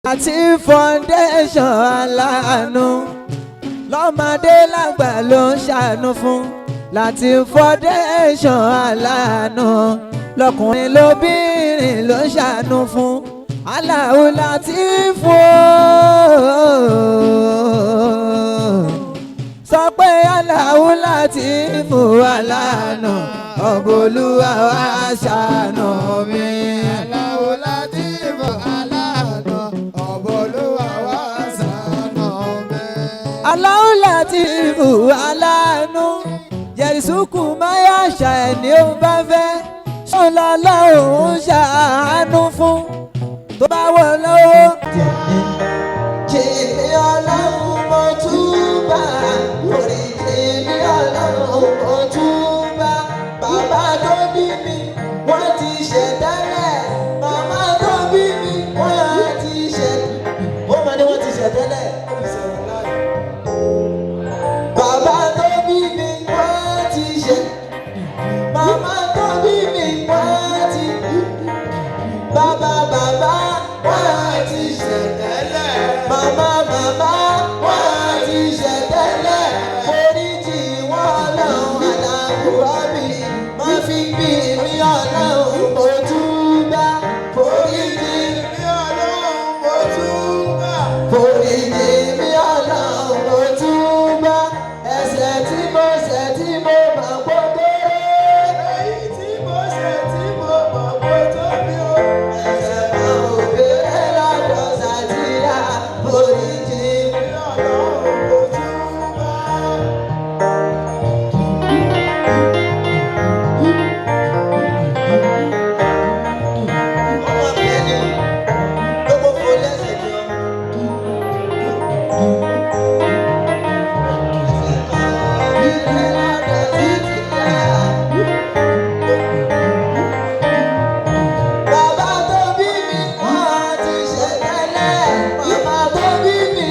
àti foundation aláàánú lọ́mọdé lágbà ló ń ṣàánú fún láti foundation aláàánú lọ́kùnrin lóbìnrin ló ń ṣàánú fún Allahu Latifu sọ pé Allahu Latifu aláàánú ọba Olúwa wá ṣàánú mi. Allahu Latifu aláàánú ọba Olúwa wá ṣàánú mi. Allahu Latifu aláàánú yẹ̀rìsùkù máa yá àṣà ẹ̀ ní ó bá fẹ́ ṣọlá Ọlọ́run ṣàánú fún tó bá wọ lọ́wọ́. jèmi Ọlọ́run mo túbà orí jèmi Ọlọ́run mo túbà bàbá tó bí mi wọ́n ti ṣẹ̀ tẹ́lẹ̀ màmá tó bí mi wọ́n ti ṣẹ̀ wọ́n máa ní wọ́n ti ṣẹ̀ tẹ́lẹ̀. bàbá tó bí mi wọ́n ti ṣẹ̀ màmá tó bí mi wọ́n ti bàbá wọ́n ti ṣẹ̀ tẹ́lẹ̀ màmá wọ́n ti ṣẹ̀ tẹ́lẹ̀ foríjì wọ́n Ọlọ́run aláàbùrọ̀bì má fi bí mi Ọlọ́run mo túbà foríjì mi Ọlọ́run mo túbà foríjì mi Ọlọ́run mo túbà ẹ̀ṣẹ̀ tí mo ṣẹ̀ tí mo mọ̀ gbogbo èyí tí mo ṣẹ̀ tí mo mọ̀ gbogbo mi ò ẹ̀ṣẹ̀ kan ò béèrè lọ́dọ̀ Sàtíyà foríjì mi Ọlọ́run mo túbà. ọmọ mi ẹni gbogbo fò lẹ́sẹ̀ jọ. Bàbá tó bí mi wọ́n ti ṣẹ̀ tẹ́lẹ̀ màmá tó bí mi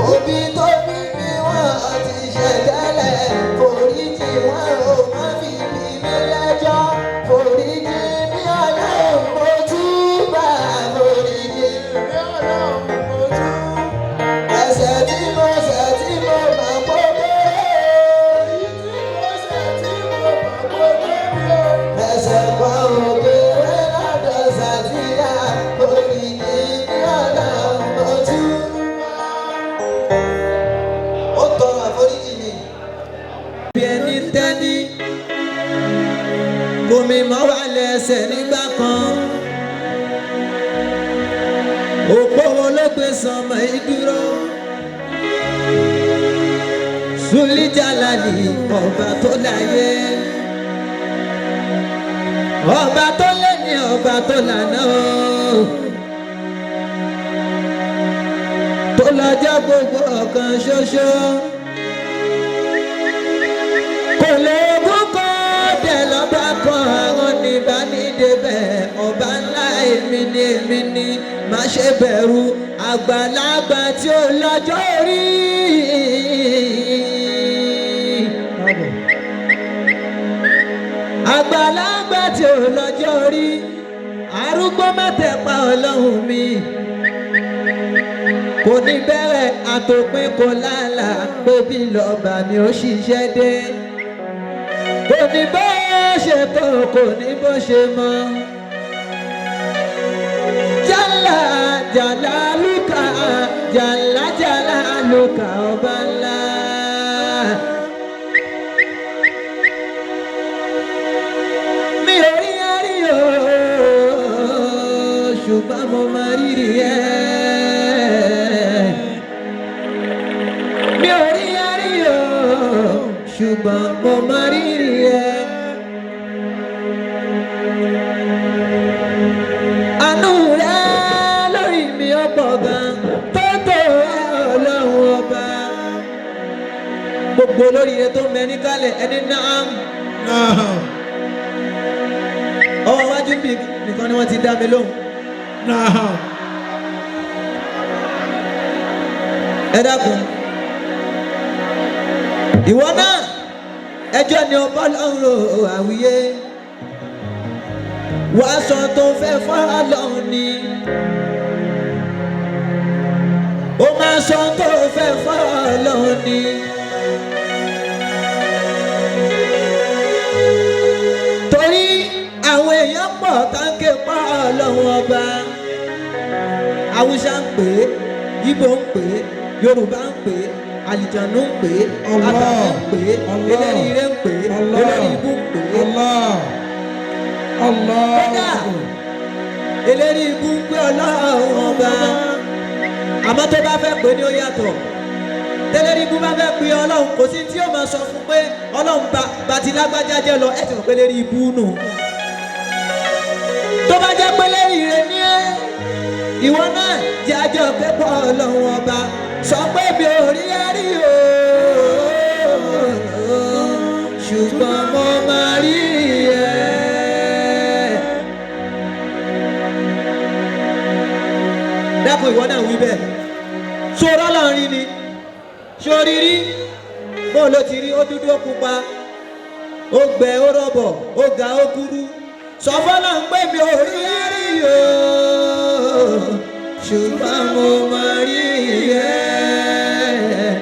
òbí tó bí mi wọ́n ti ṣẹ̀ tẹ́lẹ̀ foríjì wọn ò má fi bí mi lẹ́jọ́ foríjì mi Ọlọ́run mo túbà foríjì mi Ọlọ́run mo túbà ẹ̀ṣẹ̀ tí mo ṣẹ̀ tí mo mọ̀ gbogbo èyí tí mo ṣẹ̀ tí mo mọ̀ gbogbo mi ò ẹ̀ṣẹ̀ kan ò béèrè lọ́dọ̀ Sàtíyà foríjì mi Ọlọ́run mo túbà. ó tọrọ àforíjì ni. bí ẹni tẹ́ni omi mọ́ wà lẹ́sẹ̀ nígbà kan òpó wo ló gbé sọmọ ìdúró Zulijalali ọba tó láyé ọba tó lẹ́ni ọba tó lànà tó lọ́jọ́ gbogbo ọ̀kan ṣoṣo kò lè kókó dẹ̀ lọ́ba kan àwọn níbànídébẹ̀ ọba ńlá èmi ni má ṣe bẹ̀rù àgbàlagbà tí ó lọ́jọ́ orí. àgbàlagbà tí ó lọ́jọ́ orí arúgbó mẹ́tẹ̀ẹ̀pá Ọlọ́run mi kò ní bẹ̀rẹ̀ àtòpin kò lálà bóbi lọ́ba ni ó ṣiṣẹ́ dé kò ní bó ṣe tó kò ní bó ṣe mọ́ jálá jàlálùkà jàlá jàlálùkà ọba ńlá. mi ò rí ẹrí o ṣùgbọ́n mo máa rírì ẹ. mi ò rí ẹrí o ṣùgbọ́n mo máa rírì ẹ. àánú rẹ lórí mi ọ̀pọ̀ gan tó tó ẹ Ọlọ́run ọba. gbogbo olóríire tó ń bẹ ní kálẹ̀ ẹni náà. ọwọ́ wájú bí nìkan ni wọ́n ti dá mi lóhùn. ẹ dákun ìwọ náà ẹjọ́ ni ọba Ọlọ́run àwíyé wàá sọ tó fẹ́ fún Ọlọ́run ni ó máa sọ tó fẹ́ fọ́ ọlọ́run ni. torí àwọn èèyàn pọ̀ táǹkì pọ̀ ọlọ́run ọba. Haúsá ń pè é, Ìgbò ń pè é, Yorùbá ń pè é, àlìjànú ń pè é, àtàwọn ń pè é, eléríire ń pè é, eléri ibú ń pè é. kódà eléri ibú ń pè ọlọ́run ọba. àmọ́ tó bá fẹ́ pè ní ó yàtọ̀. tẹ́lẹ̀rí ibú bá fẹ́ pè ọlọ́run kò sí tí ó máa sọ fún pé ọlọ́run bá ti lágbájá jẹ́ lọ ẹ̀ ti mọ̀ pé lérí ibú nù. tó bá jẹ́ pé lérí ire ní ẹ́ ìwọ náà jẹ́ àjọ pépọ̀ ọlọ́run ọba sọ pé mi ò rí ẹ̀rí o ṣùgbọ́n mo máa rí ẹ̀. dákun ìwọ náà wí bẹ́ẹ̀ sọ̀rọ̀ lọ́rin ni sórí rí bó ló ti rí ó dúdú ó pupa ó gbẹ ó rọ̀bọ̀ ó ga ó kúrú sọ fọ́nà ń pè mí ò rí ẹ̀rí o ṣùgbọ́n mo máa rí ẹ̀.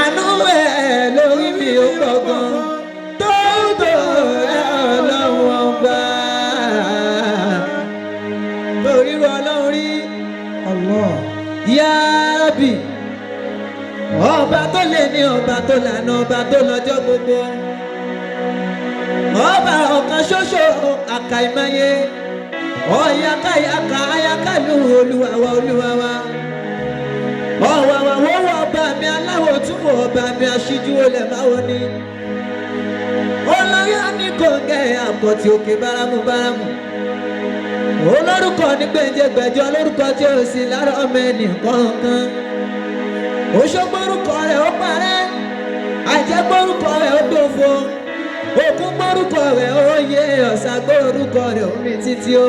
àánú ẹ̀ lórí mi ó gbọ̀ngàn tó ẹ̀ ọlọ́run ọba torí rọ ọlọ́run rí yáàbì ọba tó lè ní ọba tó lànà ọba tó lọ́jọ́ gbogbo ọba ọ̀kan ṣoṣo àkàìmọye ọ̀yàkàyàkà ayákàlù olúwawa olúwawa ọ̀wàwà wọ́wọ́ ọba mi aláwọ̀ túbọ̀ ọba mi aṣíjú olè máwo ni olóyè ní kòǹgẹ́ àpọ̀tì òkè báramú báramú olórúkọ ní gbèǹjẹgbẹ̀jọ olórúkọ tí ó sì lára ọmọ ẹnì kọ̀ọ̀kan òṣogbórúkọ rẹ̀ ó parẹ́ àjẹgbórúkọ rẹ̀ ó dòfo òkun gbórúkọ rẹ̀ ó yé ọ̀sà gbórúkọ rẹ̀ ó mi títí ó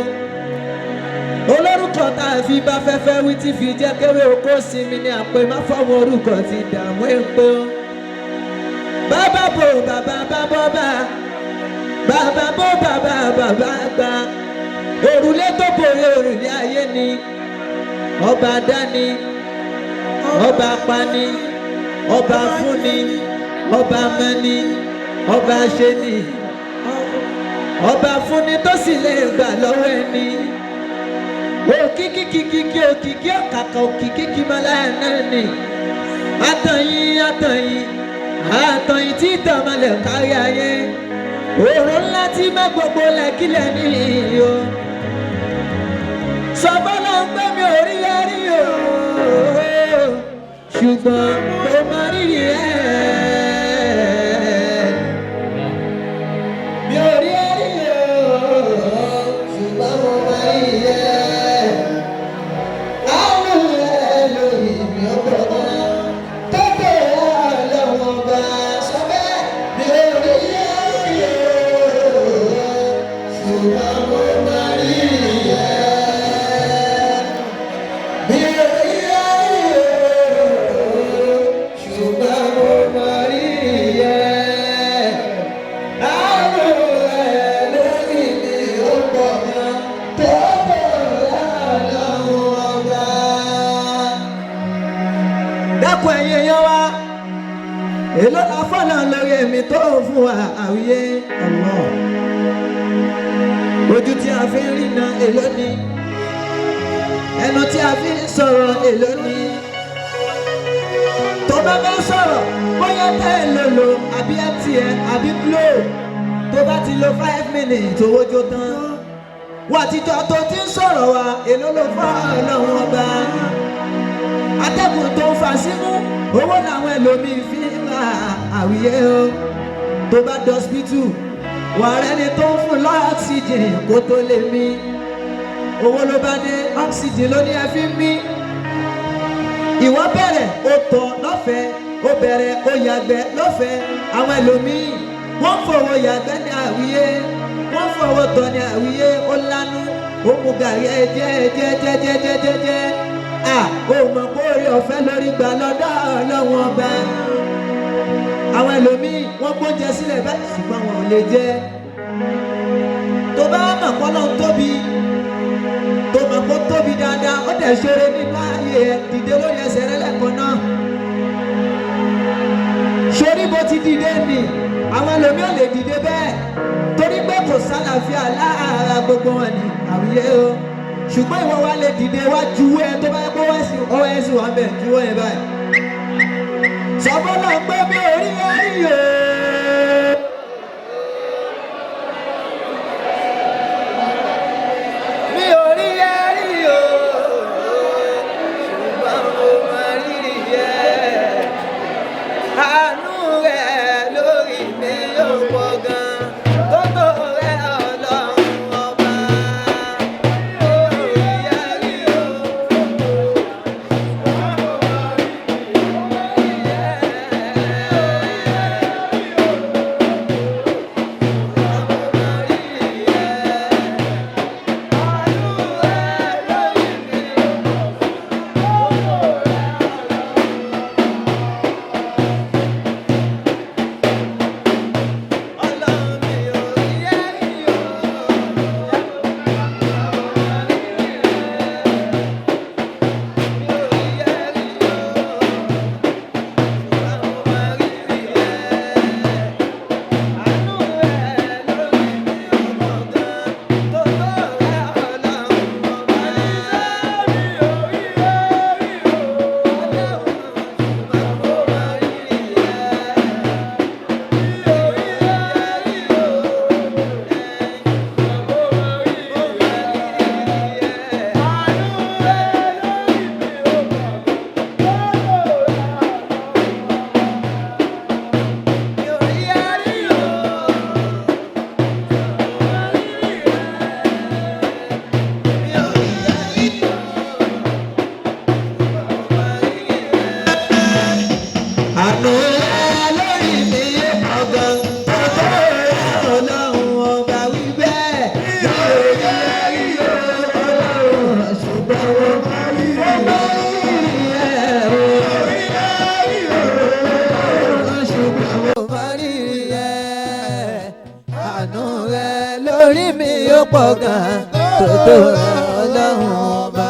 olórúkọ tá a fi bá fẹ́fẹ́ wí tí fi jẹ́ kéwé okó sinmi ní àpè má fọwọ́ orúkọ ti dààmú èpè ó bàbá bò bàbá bàbá bàbá bò bàbá bàbá gbà òrùlé tó borí òrùlé ayé ni ọba dání ọba pani ọba fúnni ọba mẹni ọba ṣeni ọba fúnni tó sì lè gbà lọ́wọ́ ẹni òkìkí kìkìkì òkìkí ọ̀kàkà òkìkí kìmọ̀láyà náà ni àtọ̀yìn tí ìtàmọ̀lẹ̀ kárí ayé òrò ńlá tí má gbogbo lẹ́kílẹ̀ nílì o sọ́bọ́lá ń gbé mi ò rí ẹ̀rí o ṣùgbọ́n mo máa rírì ẹ̀ mi ò rí ẹ̀rí o ṣùgbọ́n mo máa rírì ẹ̀ àwọn ẹ̀ lórí mi ò gbọ́dọ̀ tó bẹ̀rẹ̀ ọlọ́wọ́n bá sọ bẹ́ẹ̀ mi ò rí ẹ̀rí o ṣùgbọ́n mo máa rírì ẹ̀. dákun ẹ̀yin èèyàn wa èló la fọ́nà lórí èmi tó fún wa àwíyé ojú tí a fi ń rìnà èló ni ẹnu tí a fi ń sọ̀rọ̀ èló ni tó bá fẹ́ sọ̀rọ̀ bóyá tẹ́ ẹ lò àbí mtn àbí glo tó bá ti lo 5 minutes owó jó tán wà títọ́ tó ti ń sọ̀rọ̀ wa èló ló fọ́ ọlọ́run ọba atẹ́gùn tó ń fa símú owó làwọn ẹlòmíín fi ń ra àwíyé o tó bá dọ́sítù wà rẹ́ni tó ń fún lọ́ọ̀ksìjìn kó tó lè mí owó ló bá dé ọ́ksìjìn ló ní ẹ fi ń mí ìwọ bẹ̀rẹ̀ ó tọ̀ lọ́fẹ̀ẹ́ ó bẹ̀rẹ̀ ó yàgbẹ́ lọ́fẹ̀ẹ́ àwọn ẹlòmíín wọ́n fọwọ́ yàgbẹ́ ní àwíyé wọ́n fọwọ́ tọ̀ ní àwíyé ó lánú ó mú gàrí ẹ jẹ́ ó mọ̀ pé orí ọ̀fẹ́ lórí gbà lọ́dọ̀ ọlọ́wọ́n ọba àwọn ẹlòmíì wọ́n gbóúnjẹ sílẹ̀ báyìí ṣùgbọ́n wọn ò lè jẹ tó bá mọ̀ kọ́ lọ́n tóbi tó mọ̀ kó tóbi dáadáa ó dẹ̀ ṣeré nínú ayé ẹ̀ dìde lórí ẹsẹ̀ rẹ lẹ́kọ̀ọ́ náà. Ṣorí bó ti dìde nì àwọn ẹlòmíì ò lè dìde bẹ́ẹ̀ torí pé kò sálàáfíà lára gbogbo wọn ni àwùyé o ṣùgbọ́n ìwọ wa lè dìde wá juwọ́ ẹ tó bá yẹ kó os wà bẹ̀ juwọ́ ẹ báyìí. Sọ́bọ́ náà pé mi ò rí ẹ̀rí o. Mi ò rí ẹ̀rí o ṣùgbọ́n mo máa rí ẹ̀ àánú rẹ̀ lórí mi yóò pọ̀ gan tó tó rẹ̀ ọlọ́run ọba. Mi ò rí ẹ̀rí o. Lórí mi yóò pọ̀ gan tó tó ọlọ́run ọba.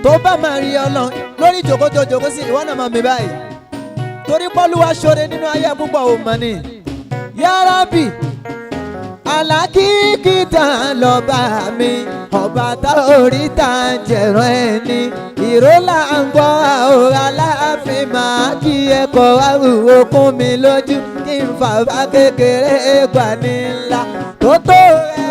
Tó bá máa rí ọlọ́run lórí ìjòkó tó jòkó sí ìwọ náà máa mi báyìí torí pọ́lúwa ṣoore nínú ayé púpọ̀ ò mọ̀ ni. Ya Rabbi alákìkítà lọ́ba mi ọba tá orí tá ń jẹ̀rọ ẹni ìró là ń gbọ́ àwòrán aláàfin máa kí ẹ̀kọ́ àrùwò kún mi lójú kí n fàbá kékeré gbà ní ńlá tó tó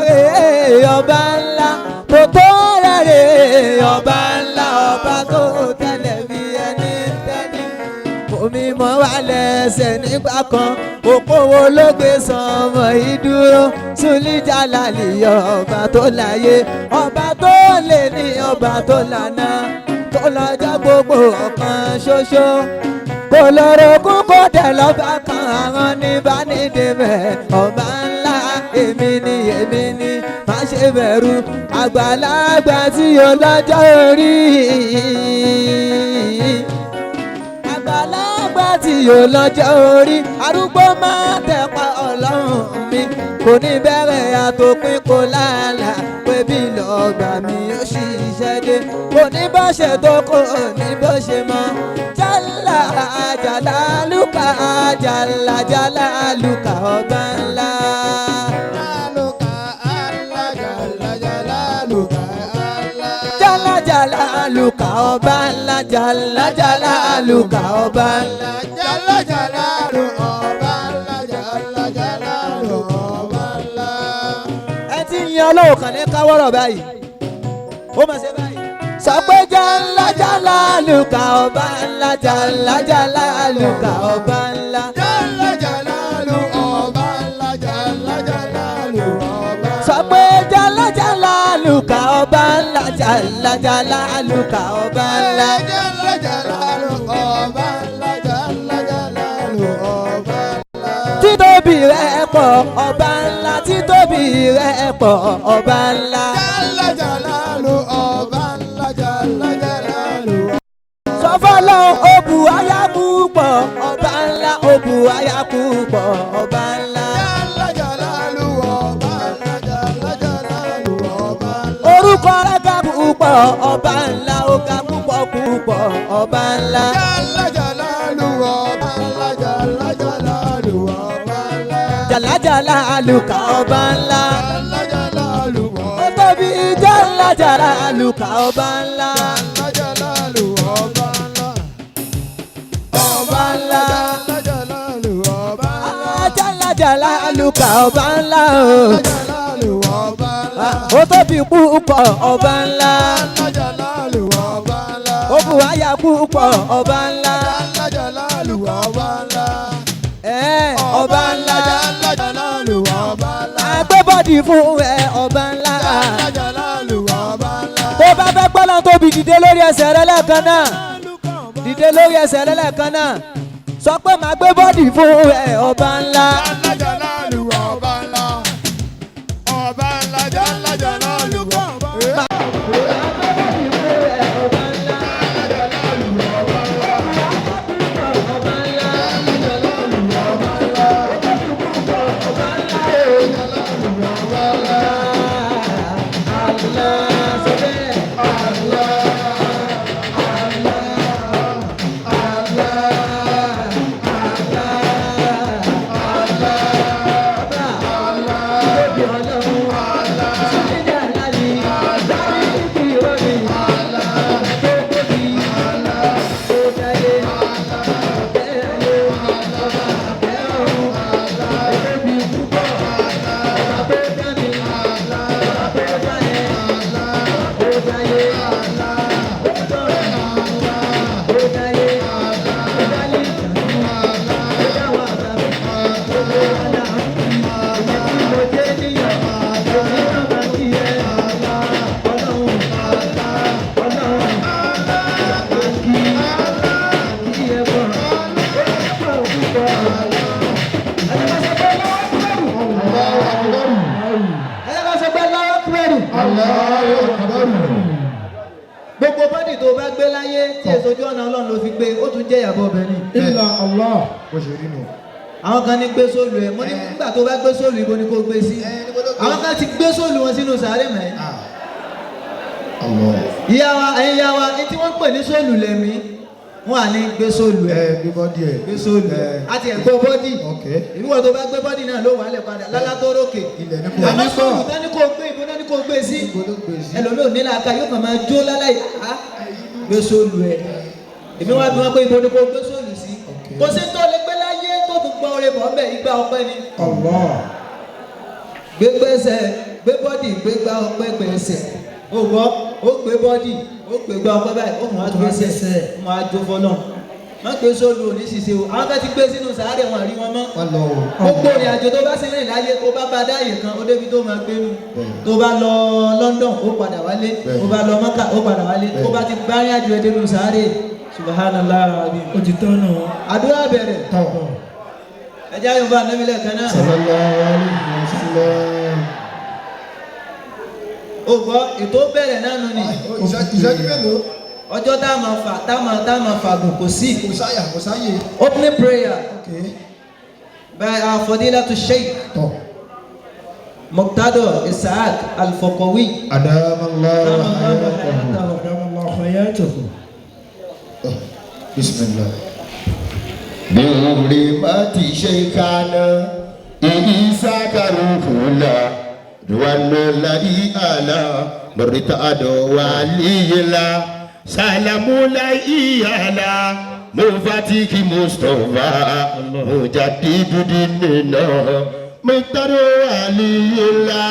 rẹ̀ ọba ńlá tó tó rẹ̀ ọba ńlá ọba tó tẹ́lẹ̀ bí ẹni tẹ́ni omi mọ́ wà lẹ́sẹ̀ nígbà kan òkòwò ló gbé sọmọ ìdúró Súlíjà lálẹ́ ọba tó láyé ọba tó lè ní ọba tó lànà tó lọ́jọ́ gbogbo ọ̀kan ṣoṣo kò lórogún kò dẹ̀ lọ́ba kan àwọn níbánidébẹ̀ ọba ńlá èmi ni má ṣe bẹ̀rù àgbàlagbà tí yóò lọ́jọ́ orí àgbàlagbà tí yóò lọ́jọ́ orí arúgbó máa tẹ̀pa ọlọ́run mi kò ní bẹ̀rẹ̀ àtòpin kò láàlà pé bí lọ́gbà mi ó ṣiṣẹ́ dé kò ní bó ṣe tó kò ní bó ṣe mọ́ jálá àjàlá lùkà àjàlá jálá lùkà ọba ńlá. Jalaluka ọba ńlá jalaluka ọba ńlá jalalu ọba ńlá jalalu ọba ńlá. ẹ ti yin Ọlọ́run kàn ní káwọ́rọ̀ báyìí ó mà ṣe báyìí. sọ pé jalaluka ọba ńlá jalaluka ọba ńlá. jalalu ọba ńlá jalalu ọba ńlá. sọ pé jalaluka ọba ńlá jalaluka ọba ńlá. jalalu ọba ńlá jalalu ọba ńlá. títóbi rẹ̀ pọ̀ ọba ńlá títóbi rẹ̀ pọ̀ ọba ńlá. jalalu ọba ńlá fọlọ́ òbú ayá púpọ̀ ọba ńlá òbú ayá púpọ̀ ọba ńlá. orúkọ rẹ̀ ga púpọ̀ ọba ńlá ó ga púpọ̀ púpọ̀ ọba ńlá. jàlájàlá àlùkà ọba ńlá. ó tóbi jàlájàlá àlùkà ọba ńlá. ọba ńlá. jàlájàlá àlùkà ọba ńlá. ó tóbi púpọ̀ ọba ńlá. ó bu àyà púpọ̀ ọba ńlá. ọba ńlá. agbébọ̀dì fún ẹ ọba ńlá. tó bá fẹ́ gbọ́dọ̀ tóbi dìde lórí ẹsẹ̀ rẹ lẹ́ẹ̀kan náà. dìde lórí ẹsẹ̀ rẹ lẹ́ẹ̀kan náà. sọ pé màá gbé bọ́dì fún ẹ ọba ńlá. gbogbo bọ́dì tó bá gbé láyé tí èso ojú ọ̀nà ọlọ́run ló fi gbé ó tún jẹ́ ìyàbọ̀ ọbẹ̀ ni. ilà Allah bó ṣe rí nù. àwọn kan ní gbé sóòlù ẹ̀ mo ní nígbà tó bá gbé sóòlù ibo ni kò gbé sí. àwọn kan ti gbé sóòlù wọn sínú sàárè mẹ́. ìyá wa ẹ̀yin ìyá wa ní tí wọ́n pè ní sóòlù lẹ́mí wọ́n à ní gbé sóòlù ẹ̀. gbé bọ́dì ẹ̀. gbé sóòlù ẹ̀. àti ẹ̀gbọ́ bọ́dì. ìwọ tó bá gbé bọ́dì náà ló wà lẹ̀ padà lálá tó rókè. ilẹ̀ ní kò àmọ́ sóòlù tání kò gbé ìbò náà ní kò gbé sí. ẹlòmíì ò ní làákà yóò kàn máa jó láláì gbé sóòlù ẹ̀. èmi wá bí wọ́n pé ìbò ni kò gbé sóòlù sí. kò sí tó lè gbé láyé tó tún gbọ́ oore bọ̀ ọ́bẹ̀ ìgbà ọpẹ́ ni. gbé gbẹ́sẹ̀ gbé bọ́dì gbé gbá ọpẹ́ gbẹ̀ẹ́sẹ̀ ó gbọ́ ó gbé bọ́dì ó gbé gbá ọpẹ́ báyìí ó mọ̀ á gbẹ́sẹ̀ ó mọ̀ á jó fọ́nà má gbé sóòlù òní ṣiṣẹ́ o àwọn kan ti gbé sínú sàárè wọn àrí wọn mọ́ gbogbo ìrìn àjò tó bá sí rìn láyé tó bá bá dáàyè kan ó débi tó máa gbé nu tó bá lọ London ó padà wálé tó bá lọ Mọ́kà ó padà wálé tó bá ti bá rìn àjò ẹ̀ dénú sàárè subhanallah rabi ó ti tán nù. àdúrà bẹ̀rẹ̀ ẹjẹ́ yorùbá anábìlẹ̀ kan náà. sallallahu alaihi wasallam. ó gbọ́ ètò bẹ̀rẹ̀ náà nù ni. ìṣẹ́jú mélòó. ọjọ́ tá a máa fàgùn kò sí. kò sáyè. opening prayer by our fadilatu sheikh Muqtada Isaac Al-Faqawi. adamallahu hayatahu. bismillah. بحرمة شيخنا إيساك روحنا دوان الذي على مرتاد ولي لا سلام لي على مفاتيح مصطفى مجدد ديننا مرتاد ولي لا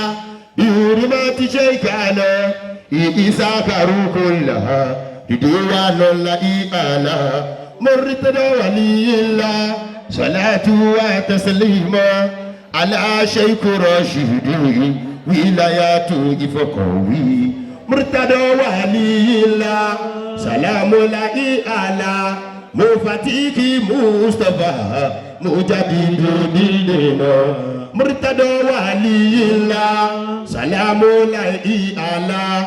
بحرمة شيخنا إيساك روحنا دوان الذي على مرتد ولي الله صلاة وتسليما على شيخ رشيد ولايات فقوي مرتد ولي الله سلام الله على مفاتيح مصطفى مجدد ديننا مرتد ولي الله سلام الله على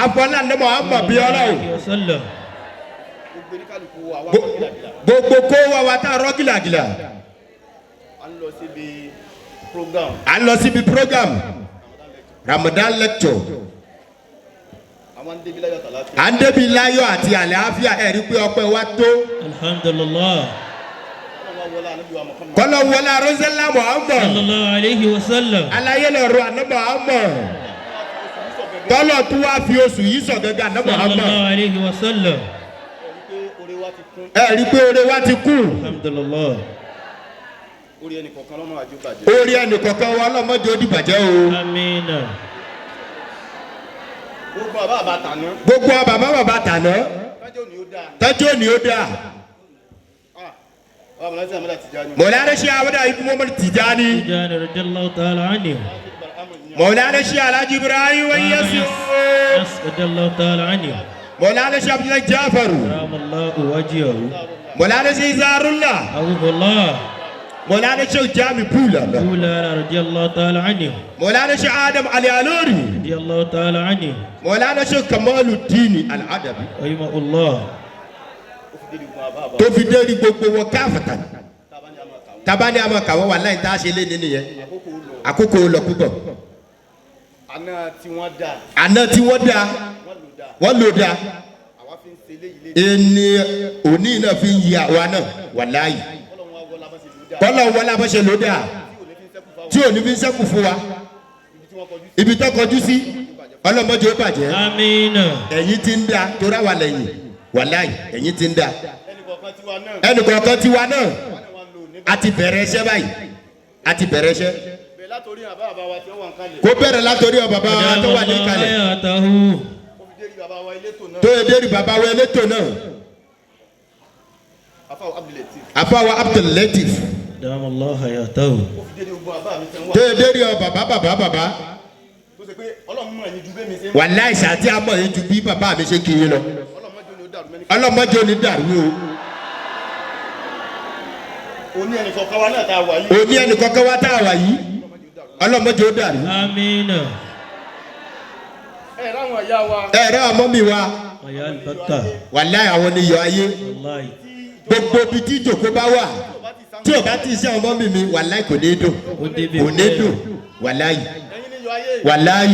afọlá ní Muhammad bí ọlọ́run عليه وسلم gbogbo oníkálukú wa wá gìlàgìlà gbogbo kó wa tá a rọ́ gìlàgìlà à ń lọ síbi program à ń lọ síbi program Ramadan lecture àwọn débi láyọ̀ tàlàfíà à ń débi láyọ̀ àti àlàáfíà ẹ̀rí pé ọpẹ́ wa tó الحمد لله ọlọ́run wọlé ànábì wa Muhammad kọ́lọ́ wọlé arọ́sẹ́lá Muhammad صلى الله عليه وسلم alayé lọ́rọ̀ àná Muhammad tọ́lọ̀ tó wá fi oṣù yìí sọ gẹ́gẹ́ àná صلى Muhammad الله عليه وسلم pé oore wa ti kún ẹ̀rí pé oore wa ti kú الحمد لله orí ẹnì kọ̀ọ̀kan lọ́mọ àjò bàjẹ́ orí ẹnì kọ̀ọ̀kan wa ọlọ́mọdé ó dìbàjẹ́ o آمين gbogbo àbá àbátàná gbogbo bàbá tàná kájọ́ ni ó dáa tọ́jú òní ó dáa bàbá lọ́sẹ̀ àmọ́lá ti jáde mọ̀lára ṣe àwọn ibùdó mọ́mọ́ Tìjání جان رضي الله تعالى عنه mọ̀lára ṣe Alhaji Ibrahim Inyas رضي الله تعالى عنه mọ̀lára ṣe Abdullahi Jafaru كرم الله وجهه mọ̀lára ṣe Izarullah أعوذ الله mọ̀lára ṣe Jami Pula مولانا رضي الله تعالى عنه mọ̀lára ṣe Adam Ali Alori رضي الله تعالى عنه mọ̀lára ṣe Kamaluddin Al-Adabi رحمه الله ó fi débi gbogbo àbá àbá tó fi dérí gbogbo wọn káfàtà tábà ní àmọ́ àkàwọ́ tabani àmọ́ kàwọ́ wà láì tá a ṣe lé nínú yẹn àkókò ó lọ àkókò lọ púpọ̀ àná tí wọ́n dà àná tí wọ́n dá wọ́n lò dà wọ́n lò dá àwa fi ń ṣe léyìí lé ẹni òní náà fi ń yí àwa náà wà láàyè ọlọ́run wa wọlé abọ́sẹ̀ ló dà kọ́lọ̀ wọlé abọ́ṣe ló dá tí ò ní fi ń sẹ́kù tí ò ní fi ń sẹ́kù fáwọn fún wa ibi tí wọ́n kọjú ibi tó kọjú sí ọlọ́mọdé ó bàjẹ́ آمين ẹ̀yin ti ń dá torá wà lẹ́yìn wà láàyè ẹ̀yin ti ń dá ẹnì kọ̀ọ̀kan tiwa náà ẹnì kọ̀ọ̀kan tiwa náà wọ́n ní wọ́n lò ní a ti bẹ̀rẹ̀ iṣẹ́ báyìí a ti bẹ̀rẹ̀ iṣẹ́ bẹ́ẹ̀ látòrí àbá àbá wa tí ó wà ń kalẹ̀ kó bẹ̀rẹ̀ látòrí ọ bàbá wa tó أدام wà ní الله kalẹ̀ حياته ó fi débi bàbá wa elétò náà tó yẹ dérí bàbá wa elétò náà afáwọ Abdulatif àfàwà Abdul Latif أدام الله حياته ó fi débi gbogbo àbá mi tẹ́ ń wà tó yẹ dérí ọ bàbá tó ṣe pé ọlọ́run mọ̀ ẹ̀yin ju bẹ́ẹ̀ mi ṣe ń wà láìsí àti àmọ́ yẹn ju bí bàbá mi ṣe kiri lọ ọlọ́run mọ́jọ́ ni ó dàrú mẹ́ni ọlọ́mọdé ò ní dàrú òní ẹnì kọ̀ọ̀kan wa náà tá a wà yìí o òní ẹnì kọ̀ọ̀kan wa tá a wà yìí ọlọ́mọdé ó dàrú آمين ẹ ráwọn ẹ̀yà wa ẹ̀rẹ́ ọmọ mi wa ويا البكة wà láì àwọn oníyọ ayé والله gbogbo ibi tí ìjòkó bá wà tí ò bá ti ṣe ọmọ mi wà láì kò ní dùn kò ní dùn wà láì ẹ̀yin ní yọ ayé wà láì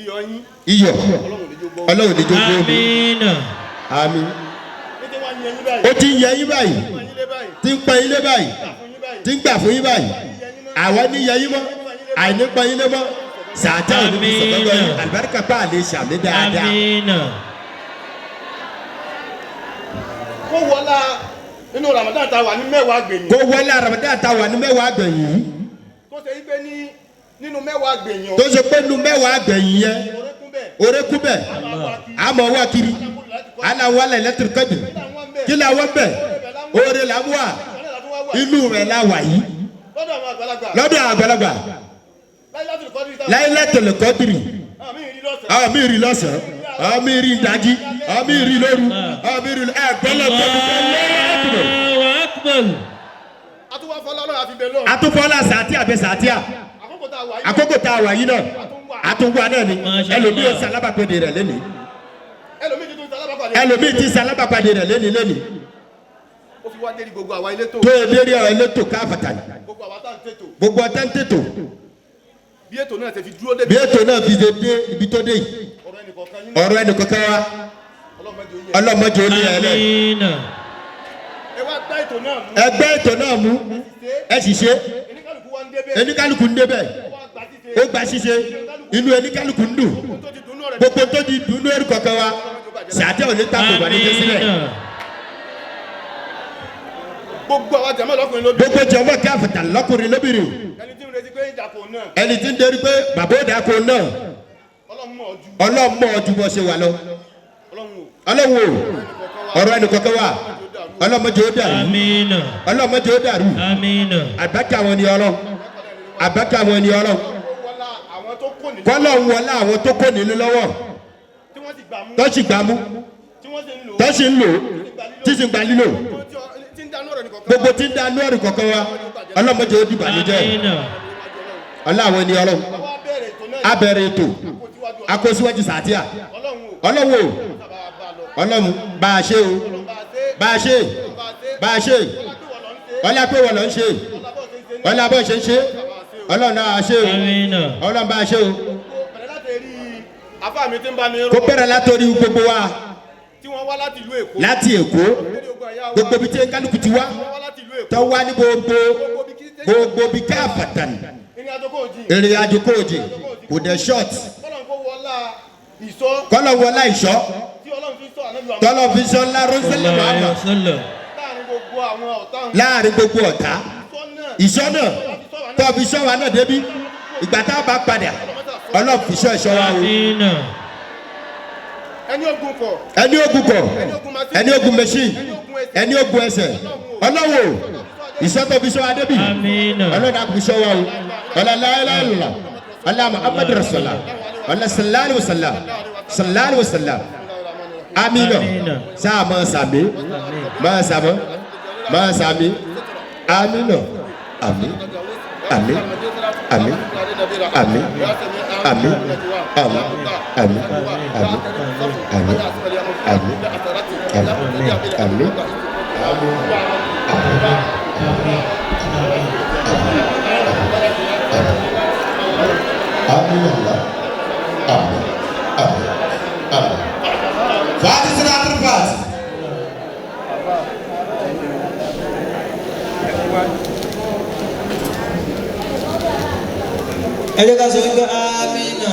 iyọ̀ yín iyọ̀ ọlọ́run ní jó gbọ́ ọlọ́run ní jókòó mi آمين àmín ní tí wọ́n yẹn yín báyìí ó ti ń yẹ yín báyìí wọ́n yín lé báyìí tí ń pẹ́ yín lé báyìí fún yín báyìí tí ń gbà fún yín báyìí àwọn ní yẹ yín mọ́ àìní pẹ́ yín lé mọ́ sàtà òní bí sọ̀tọ́gbọ́ yín àlùbáríkà pa àlè ṣàmì dáadáa آمين kó wọlá nínú Ramadan tá a wà ní mẹ́wàá gbẹ̀yìn kó wọlé Ramadan àtàwà ní mẹ́wàá gbẹ̀yìn yìí tó ṣe wípé nínú mẹ́wàá gbẹ̀yìn tó ṣe pé nu mẹ́wàá gbẹ̀yìn yẹn orékún bẹ́ẹ̀ orékú bẹ̀ àmọ́ wá kiri aláwọ̀ alẹ́ lẹ́tìrìkẹ́dì kí làwọn bẹ̀ oore là ń wà inú rẹ̀ la wà yìí lọ́dọ̀ àwọn àgbàlagbà lọ́dọ̀ àgbàlagbà láyé lẹ́tọ̀lẹ̀ kọ́dìrì àmì ìrí lọ́sẹ̀ àwọn mi rí lọ́sàn-án àwọn mi rí ìdájí àwọn mi rí lóru àwọn mi rí ẹ̀gbọ́lọ̀ الله أكبر àtúwà fọlá ọlọ́run àfi bẹ̀ lọ́run àtúfọ́lá sàtíà bẹ sàtíà àkókò tá a wà yìí àkókò tá a wà yìí náà àtúnwà náà ni ẹlòmíì ó salábàpẹ̀dẹ̀ rẹ̀ lẹ́nìí ẹlòmíì ti tún sálábàpàdé ẹlòmíì ti salábàpẹ̀dẹ̀ rẹ̀ lẹ́nìí ó fi wá dérí gbogbo àwa ilé tó tó o lérí ọ̀rọ̀ elétò káfàtà gbogbo àwa tá à ń tètò gbogbo ọ̀tá ń tètò bí ètò náà ṣe fi dúró débi bí ètò náà fi ṣe dé ibi tó dé yìí ọ̀rọ̀ ẹnìkọ̀ọ̀kan yín ọ̀rọ̀ ẹnì kankan wa ọlọ́mọdé ó yẹ ọlọ́mọdé ó ní ẹ lẹ́ آمين ẹ wá dá ètò náà mú ẹgbẹ́ ètò náà mú ẹ sì ṣe oníkálukú wa ń débẹ̀ eníkálukú ń débẹ̀ wá gbà títẹ ó gba ṣíṣe inú eníkálukú ń dùn tó ti dùnú rẹ̀ gbogbo tó di dùnú ẹrù kankan wa sàtẹ́ òní tako ìbànújẹ́ sílẹ̀ آمين gbogbo àwa jẹ̀mọ́ lọ́kùnrin lóbi gbogbo jọmọ káfàtà lọ́kùnrin lóbìnrin ẹni tí ń retí pé ìjàpọ̀ náà ẹni tí ń dérí pé bàbá òdà kò náà ọlọ́mọ ọdún ọlọ́mọ ọdún bọ́ ṣe wà lọ ọlọ́run ò ọlọ́wọ́ ọ̀rọ̀ ẹnì kankan wa ọlọ́mọdé ó dàrú آمين ọlọ́mọdé ó dàrú آمين àbákà wọn ni ọlọ́run àbákà wọn ni ọlọ́run wọlá àwọn tó kò ní kọ́lọ̀ ń wọlé àwọn tó kó nínú lọ́wọ́ tí wọ́n ti gbà mú tó sì gbà mú tí wọ́n ti ń lò tó sì ń lò tí sì ń gbà lílò tí ń dáná rẹ̀ nìkọ̀ọ̀kan gbogbo tí ń da inú ẹ̀rù kọ̀ọ̀kan wa ọlọ́mọdé ó di ìbànújẹ́ آمين ọlọ́wọ́ ni ọlọ́run àwa bẹ̀rẹ̀ ètò náà abẹ́rẹ́ ètò kó tíwájú akóṣíwájú sàtíà ọlọ́run ọlọ́run o o ọlọ́run bá a ṣe o bá a ṣe bá a ṣe ọlá pé wọ́n lọ ń ṣe ọlá bọ́ ṣe ń ṣe ọlọ́run náà ṣe o Amina. ọlọ́run bá a ṣe o bẹ̀rẹ̀ láti rí afá mi tí ń bá mi kó rọ́ bẹ̀rẹ̀ látòrí gbogbo wa tí wọ́n wá láti ìlú Èkó láti Èkó lórí ogun ẹ̀yà wa gbogbo ibi tí kálukú ti wá wọ́n wá láti ìlú Èkó tó wá ní gbogbo bí káfàtàn ìrìn àjò kò jìn èrè àjò kóòjì kò dẹ̀ short Ọlọ́run kó wọlá ìsọ́ kọ́lọ̀ wọlá ìṣọ́ tí Ọlọ́run fi sọ ànábì wa tọ́lọ̀ fi sọ ńlá rọ́sẹ̀lẹ̀ Sallallahu alayhi màmá wa sallam. láàrin gbogbo àwọn ọ̀tá ń láàrin gbogbo ọ̀tá ìṣọ́ náà tó fi sọ wa náà débi ìgbà tá a bá padà ọlọ́run fi sọ ìṣọ́ wa o Amina. ẹni ogun kọ̀ ẹni ogun kọ ẹni ogun machine ẹni ogun ẹsẹ̀ ọlọ́wọ́ ìṣọ́ tó fi sọ wa débi Amina. ọlọ́run á fi sọ wa o ọlọ́láyàlá ọlọ́run Muhammad rasulullah ọlọ́run sallallahu alaihi wasallam sallallahu alaihi wasallam amina sáà máa sàmì máa sàmọ́ máa sàmì amina àmì àmì àmì àmì àmì àmì àmì àmì àmì àmì àmì amina àmì àmì àmì. Fati sinatul fati. ẹ jẹ́ ká sọ wípé amina.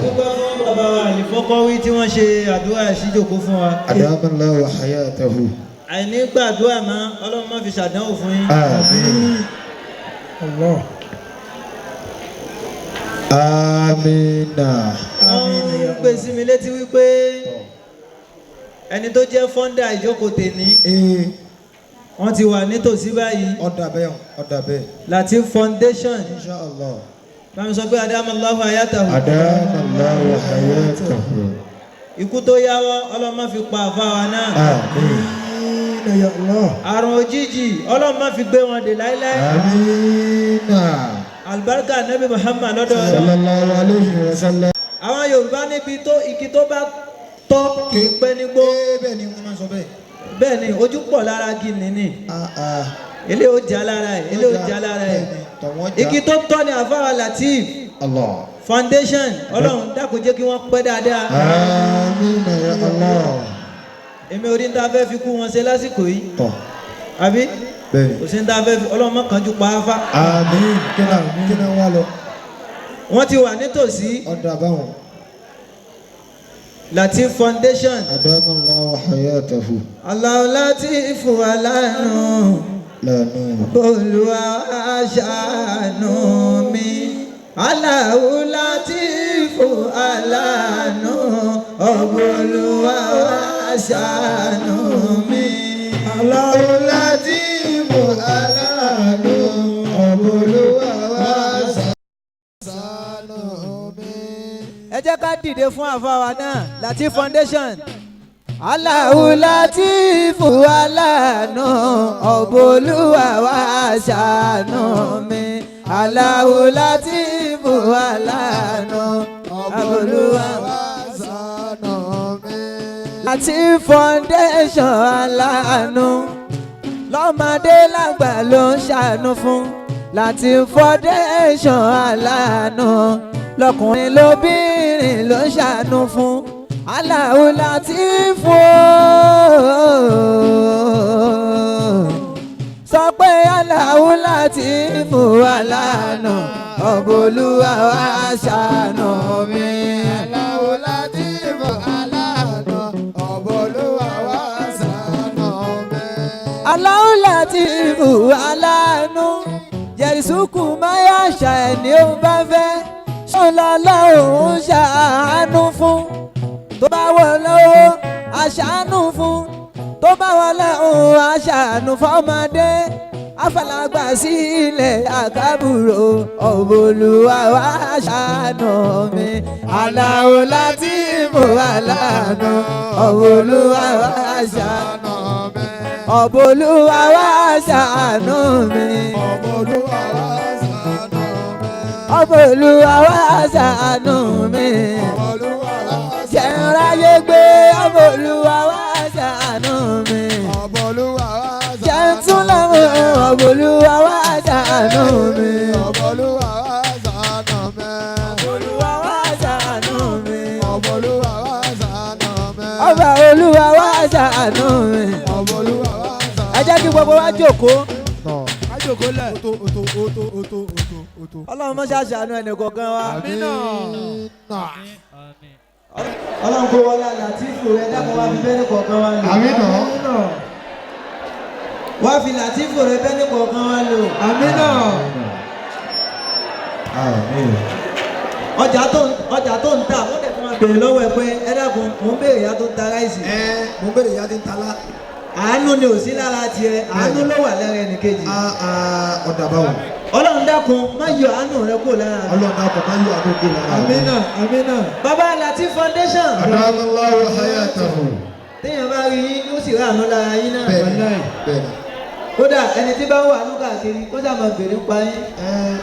dúpẹ́ fún bàbá wa àlìfọ́kọ́wí tí wọ́n ṣe àdúrà ìṣíjòkó fún wa. Adamallahu hayatahu. àìní gbàdúrà mọ́ ọlọ́run má fi ṣàdánwò fún yín. Àmín. Allah. Amina. wọ́n ń gbé sí mi létí wípé ẹni tó jẹ́ fọ́ndà ìjókòó tèmi wọ́n ti wà nítòsí báyìí. Ọ̀dà bẹ́ẹ̀ ọ̀dà bẹ́ẹ̀. Latif Foundation. Insha Allah. bámi sọ pé adamallahu hayatahu. Adamallahu hayatahu. ikú tó yáwọ́ ọlọ́run má fi pa àfáwa náà. Àmín. Ya Allah. àrùn òjijì ọlọ́run má fi gbé wọn dè láíláí. Amina. Albarka Nabi Muhammad lọ́dọ̀ ọlọ́run. Sallallahu alayhi wa sallam. àwọn Yorùbá níbi tó igi tó bá tọ́ kì í pẹ́ nígbó. Bẹ́ẹ̀ ni wọ́n máa sọ bẹ́ẹ̀. bẹ́ẹ̀ ni ojú pọ̀ lára igi nìní. ilé ó jà lára ẹ̀ ilé ó jà lára ẹ̀. igi tó tọ́ ni àfáwà Latif Allah. Foundation ọlọ́run dákun jẹ́ kí wọ́n pẹ́ dáadáa. Amina ya Allah. èmi ò ní ta fẹ́ fi kú wọn ṣe lásìkò yìí. Tọ́. àbí Bẹ́ẹ̀. kò sí ní ta fẹ́ fi ọlọ́run má kánjú pa áfá. Àmín. Kí ni wá lọ? wọ́n ti wà nítòsí Ọ̀dà báwọn. Latif Foundation. Adamallahu hayatahu. Allahu Latif aláàánú Lánàá. Olúwa ṣàánú mi. Allahu Latif aláàánú Olúwa ṣàánú mi. Allahu Latif aláàánú Olúwa ṣàánú mi. ẹ jẹ́ ká dìde fún àfáwà náà Latif Foundation. Allahu Latif aláàánú Olúwa ṣàánú mi. Allahu Latif aláàánú Olúwa ṣàánú mi. Latif Foundation aláàánú lọ́mọdé lágbà ló ń ṣàánú fún. Latif Foundation aláàánú lọ́kùnrin lóbìnrin ló ń ṣàánú fún. Allahu Latif sọ pé Allahu Latif aláàánú Olúwa wá ṣàánú mi. Allahu Latif aláàánú Olúwa wá ṣàánú mi. Allahu Latif aláàánú jẹ̀rìsùkù máyà ṣà ẹ̀ ní ó bá fẹ́ ṣọlọ́lọ́hún ṣàánú fún. tó bá wọ lọ́wọ́ aṣàánú fún. tó bá wọ lọ́wọ́ aṣàánú fọ́mọdé. àfàlàgbà sílẹ̀ àkàbùrò Olúwa wá ṣàánú mi. Allahu Latif aláàánú Olúwa wá ṣàánú mi. Olúwa wá ṣàánú mi. Olúwa wá ṣàánú mi. ọmọ Olúwa wá ṣàánú mi. jẹ́ n ráyé gbé ọmọ Olúwa wá ṣàánú mi. jẹ́ n tún lọ́wọ́ ọmọ Olúwa wá ṣàánú mi. ọmọ Olúwa wá ṣàánú mi. ọba Olúwa wá ṣàánú mi. ẹ jẹ́ kí gbogbo wa jókòó. jókòó lẹ̀. Ọlọ́run mọ́ ṣàṣàánú ẹnì kọ̀ọ̀kan wa. Ọlọ́run kó wọlé Làtífù rẹ dákun wá fi bẹ́ẹ̀ni kọ̀ọ̀kan wa lò. Wá fi Làtífù rẹ bẹ́ẹ̀ni kọ̀ọ̀kan wa lò. ọjà tó ń tà wọ́n dẹ̀ fún wa béèrè lọ́wọ́ ẹ pé ẹ dákun mò ń béèrè ìyá tó ń ta ráìsì. mo ń béèrè ìyá tí ń ta lá. àánú ni ò sí lára tiẹ̀ àánú ló wà lára ẹnìkejì. ọ̀dà báwo. Ọlọ́run dákun má yọ àánú rẹ kó lára. Ọlọ́run dákun má yọ àánú kó lára. Amina. Baba Latif Foundation. Adamallahu hayatahu. téèyàn bá rí yín ó sì rà àánú lára yín náà. bẹ́ẹ̀ni. kódà ẹni tí bá wà ní káàkiri kó sà máa bèrè ń pa yín.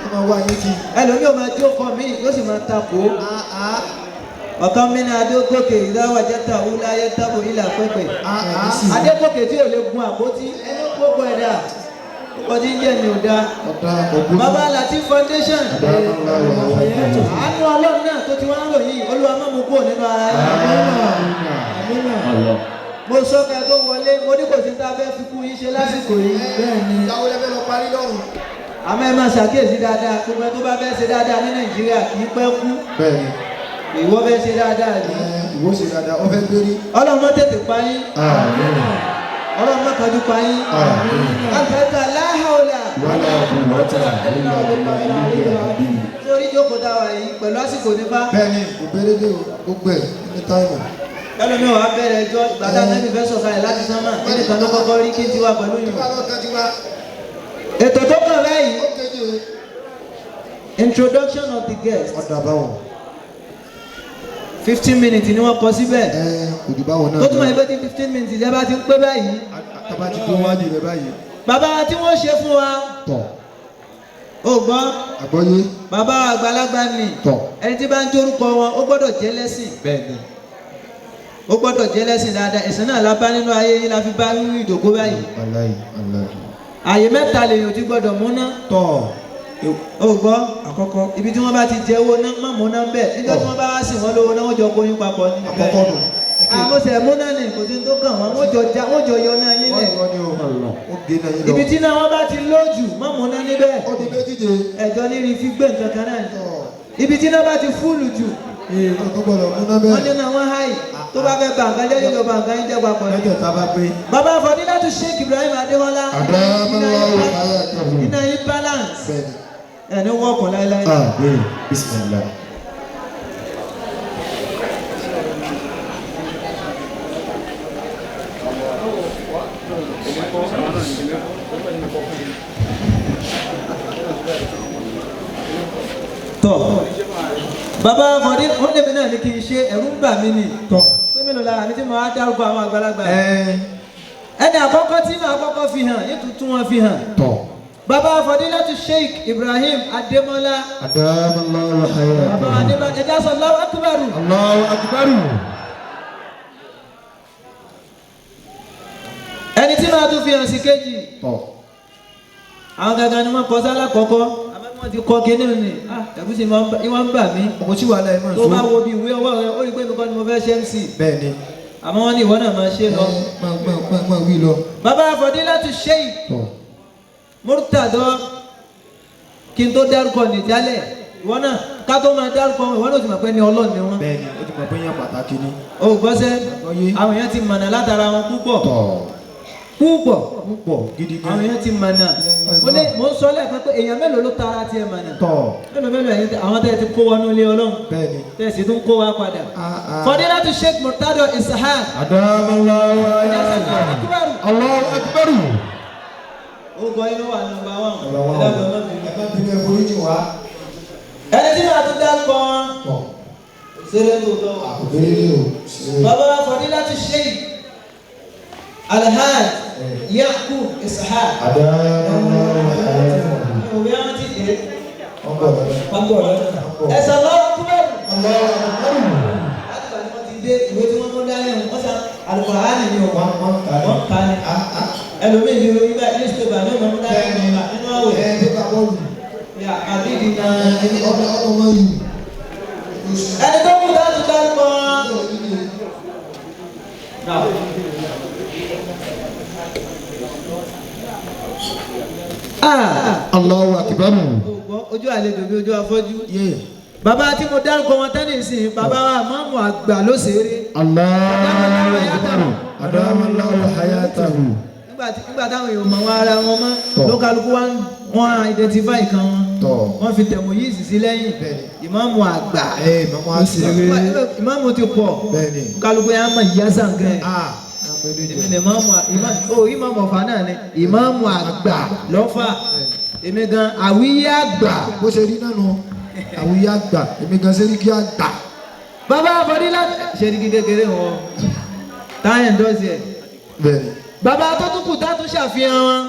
ó máa wá yín kí. ẹlòmíì ò máa jókòó mí yóò sì máa takò. ọ̀kan mi ní Adégòkè ìdáwà jẹ́ta wúlá ayé tábò ilà pẹ́pẹ́. Adégòkè tí ò lè gun àpótí ẹni gbogbo ẹ̀dá ọdún jẹ́ ni ò dá. Baba Latif Foundation. àánú Ọlọ́run náà tó ti wá ń ròyìn Olúwa má mú kúrò nínú ara yín. mo sọ ká tó wọlé mo ní kò sí tá a fẹ́ fi kú yín ṣe lásìkò yìí. bẹ́ẹ̀ni. ìyàwó lẹ́fẹ̀ẹ́ lọ parí lọ́rùn. àmọ́ ẹ máa ṣàkíyèsí dáadáa gbogbo ẹ tó bá fẹ́ ṣe dáadáa ní Nàìjíríà kì í pẹ́ kú. bẹ́ẹ̀ni. ìwọ fẹ́ ṣe dáadáa ni. ìwọ ṣe dáadáa ọ fẹ́ gbérí. Ọlọ́run má tètè pa yín. Ọlọ́run má kájú pa yín. àgbẹ̀ká láhàólà. sórí jókòó táwa yìí pẹ̀lú àsìkò nípa. bẹ́ẹ̀ni kò béèrè dé o gbogbo ẹ̀ ní táìmù. ẹlòmí wa bẹ̀rẹ̀ ẹjọ́ gbàdá nẹ́bí fẹ́ sọ̀kalẹ̀ láti sánmà ẹnìkan ló kọ́kọ́ rí kí n ti wá pẹ̀lú yìí. ètò tó kàn báyìí introduction of the guest. ọ̀dà báwọn. 15 minutes ni wọ́n kọ síbẹ̀. òdì báwọn náà. tó túmọ̀ ẹgbẹ́ tí 15 minutes ìjẹ́ bá ti ń pé báyìí. àtàbà ti tó wájú rẹ báyìí. bàbá tí wọ́n ṣe fún wa. tọ̀. ó gbọ́. àgbọ́yé. bàbá àgbàlagbà ni. tọ̀. ẹni tí bá ń jórúkọ wọn ó gbọ́dọ̀ jẹ́ lẹ́sìn. bẹ́ẹ̀ni. ó gbọ́dọ̀ jẹ́ lẹ́sìn dáadáa ẹ̀sìn náà la bá nínú ayé yín la fi bá rírú ìdògbò báyìí. àyè mẹ́ta lèèyàn ti gbọ́dọ̀ múná. tọ̀. ó gbọ́ àkọ́kọ́ ibi tí wọ́n bá ti jẹ́ owó náà má múná bẹ́ẹ̀ nígbà tí wọ́n bá wá sí wọn lówó náà wọ́n jọ kóyún papọ̀ ní. àkọ́kọ́ nù. àmọ́sẹ̀ múná ni kò sí tó kàn wọ́n wọ́n jọ yọ náà yín lẹ̀. ibi tí náà wọ́n bá ti lójú má múná níbẹ̀. ó ti gbé díje. ẹ̀jọ́ níbi fi gbé nǹkan kan náà. ibi tí náà bá ti fúlù jù. wọ́n ní náà wọ́n háì tó bá fẹ́ bàǹkà jẹ́ yóò bàǹkà yín jẹ́ papọ̀. Baba Fadilatu Sheikh Ibrahim Adéwọlá. iná yín balance. ẹni wọ́ọ̀kọ̀ láéláé. Bismillah. tọ́ bàbá Fadil wọ́n lèmi náà ní kí n ṣe ẹ̀rù ń bà mí ni. tọ́ pé mélòó lára mi tí mo á dárúkọ àwọn àgbàlagbà. ẹni àkọ́kọ́ tí màá kọ́kọ́ fi hàn yóò tún wọn fi hàn. tọ́. Baba Fadilatu Sheikh Ibrahim Adémọ́lá. Adamallahu hayatahu. Baba Adémọ́lá ẹja sọ Allahu Akbar. Allahu Akbar. ẹni tí màá tún fi hàn sí kejì. tọ́. àwọn gangan ni wọ́n kọ sálà kọ́kọ́ àmọ́ wọ́n ti kọ́ kíní ni ẹ̀kú sì wọ́n ń bà mí. ọmọ tí wàá láyé mọ̀ tó bá wo bí ìwé ọwọ́ rẹ ó rí pé mi kọ́ ni mo fẹ́ ṣe MC. bẹ́ẹ̀ni. àmọ́ wọ́n ní ìwọ náà máa ṣe lọ. máa wí lọ. Baba Fadilatu Sheikh tọ́. Murtado kí n tó dárúkọ nìjálẹ̀ ìwọ náà ká tó máa dárúkọ ìwọ náà ti mọ̀ pé ní Ọlọ́run ni wọ́n. bẹ́ẹ̀ni ó ti mọ̀ pé yẹn pàtàkì ni. o gbọ́sẹ̀ àwọn èèyàn ti mọ̀nà látara wọn púpọ̀. púpọ̀ gidi gan. àwọn èèyàn ti mọ̀nà mo ń sọ lẹ́ẹ̀kan pé èèyàn mélòó ló tara tiẹ̀ mọ̀nà. mélòó ẹ̀yin àwọn tẹ́ ti kó wọnú ilé Ọlọ́run. bẹ́ẹ̀ni. tẹ́ sì tún kó wa padà. Fadilatu Sheikh Murtado Ishaq. Adamallahu hayatahu. Allahu Akbar. ó gbọ́ inú wa nọ́mbà 1. ẹni tí màá tún dárúkọ wọn. ṣeré tó tọ́. Baba Fadilatu Sheikh Alhaj Yaqub Ishaq. Adamallahu hayatahu. òwe àwọn ti dé. wọ́n bọ̀ lọ́dọ̀. ẹ̀sán lọ́wọ́ kúbẹ̀rù. láti gbà tí wọ́n ti dé ìwé tí wọ́n mú dání wọ́n sá Al-Qur'ani ni o wọ́n kà ní. ẹlòmíì ní orí bá newspaper ní ọmọ dání nínú àwẹ̀. àbídì náà ẹni tó kú láti dárúkọ. Allahu akbar. ojú àlejò bí ojú afọ́jú. bàbá tí mo dárúkọ wọn tẹ́lẹ̀ sí bàbá wa máàmù àgbà ló ṣeré. Allahu akbar. Adamallahu hayatahu. nígbà táwọn èèyàn mọ̀ wọn ara wọn mọ́ lókàlùkù wọn identify kan wọn wọ́n fi tẹ̀mọ̀ yìí sì sí lẹ́yìn ìmáàmù àgbà ìmáàmù ti pọ̀ kálukú yẹn á mọ̀ ìyá sàǹgẹ̀ èmi ni ìmáàmù ọ̀fà náà ni ìmáàmù àgbà lọ́fà èmi gan àwíyé àgbà bó ṣe rí náà nù àwíyé àgbà èmi gan sẹ́ríkì àgbà. bàbá àfọdílà ṣèríkì kékeré wọn táyà ń dọ́sí ẹ̀. bàbá tó tún kù tá tún ṣàfihàn wọn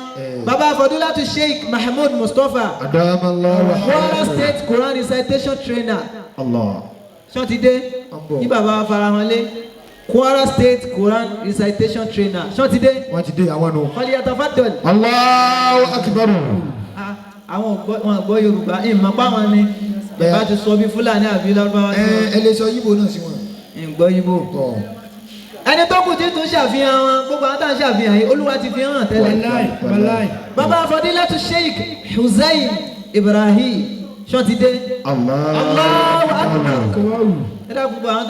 bàbá àfọdílà tún Sheikh Mahmood Mustapha Kwara State Quran Recitation Trainer ṣọ́ntidé ní bàbá wa fara wọn lé Kwara State Quran Recitation Trainer ṣọ́ntidé wọ́n ti dé àwọn nù. wọ́n lè yàtọ̀ fàdọ̀lì. Allahu akbar. àwọn wọn gbọ́ Yorùbá ìmọ̀ pa wọn ni bàbá ti sọ bí Fúlàní àbí Lárúbáwá sí wọn. ẹ lè sọ Yíbò náà sí wọn. ìgbọ́ Yíbò. ẹni tó kù tí tún ṣàfihàn wọn gbogbo àwọn tá à ń ṣàfihàn yìí Olúwa ti fi hàn tẹ́lẹ̀. bàbá Fadilatu Sheikh Hussein Ibrahim ṣọ́ntidé. Allahu akbar. ẹ dá gbogbo àwọn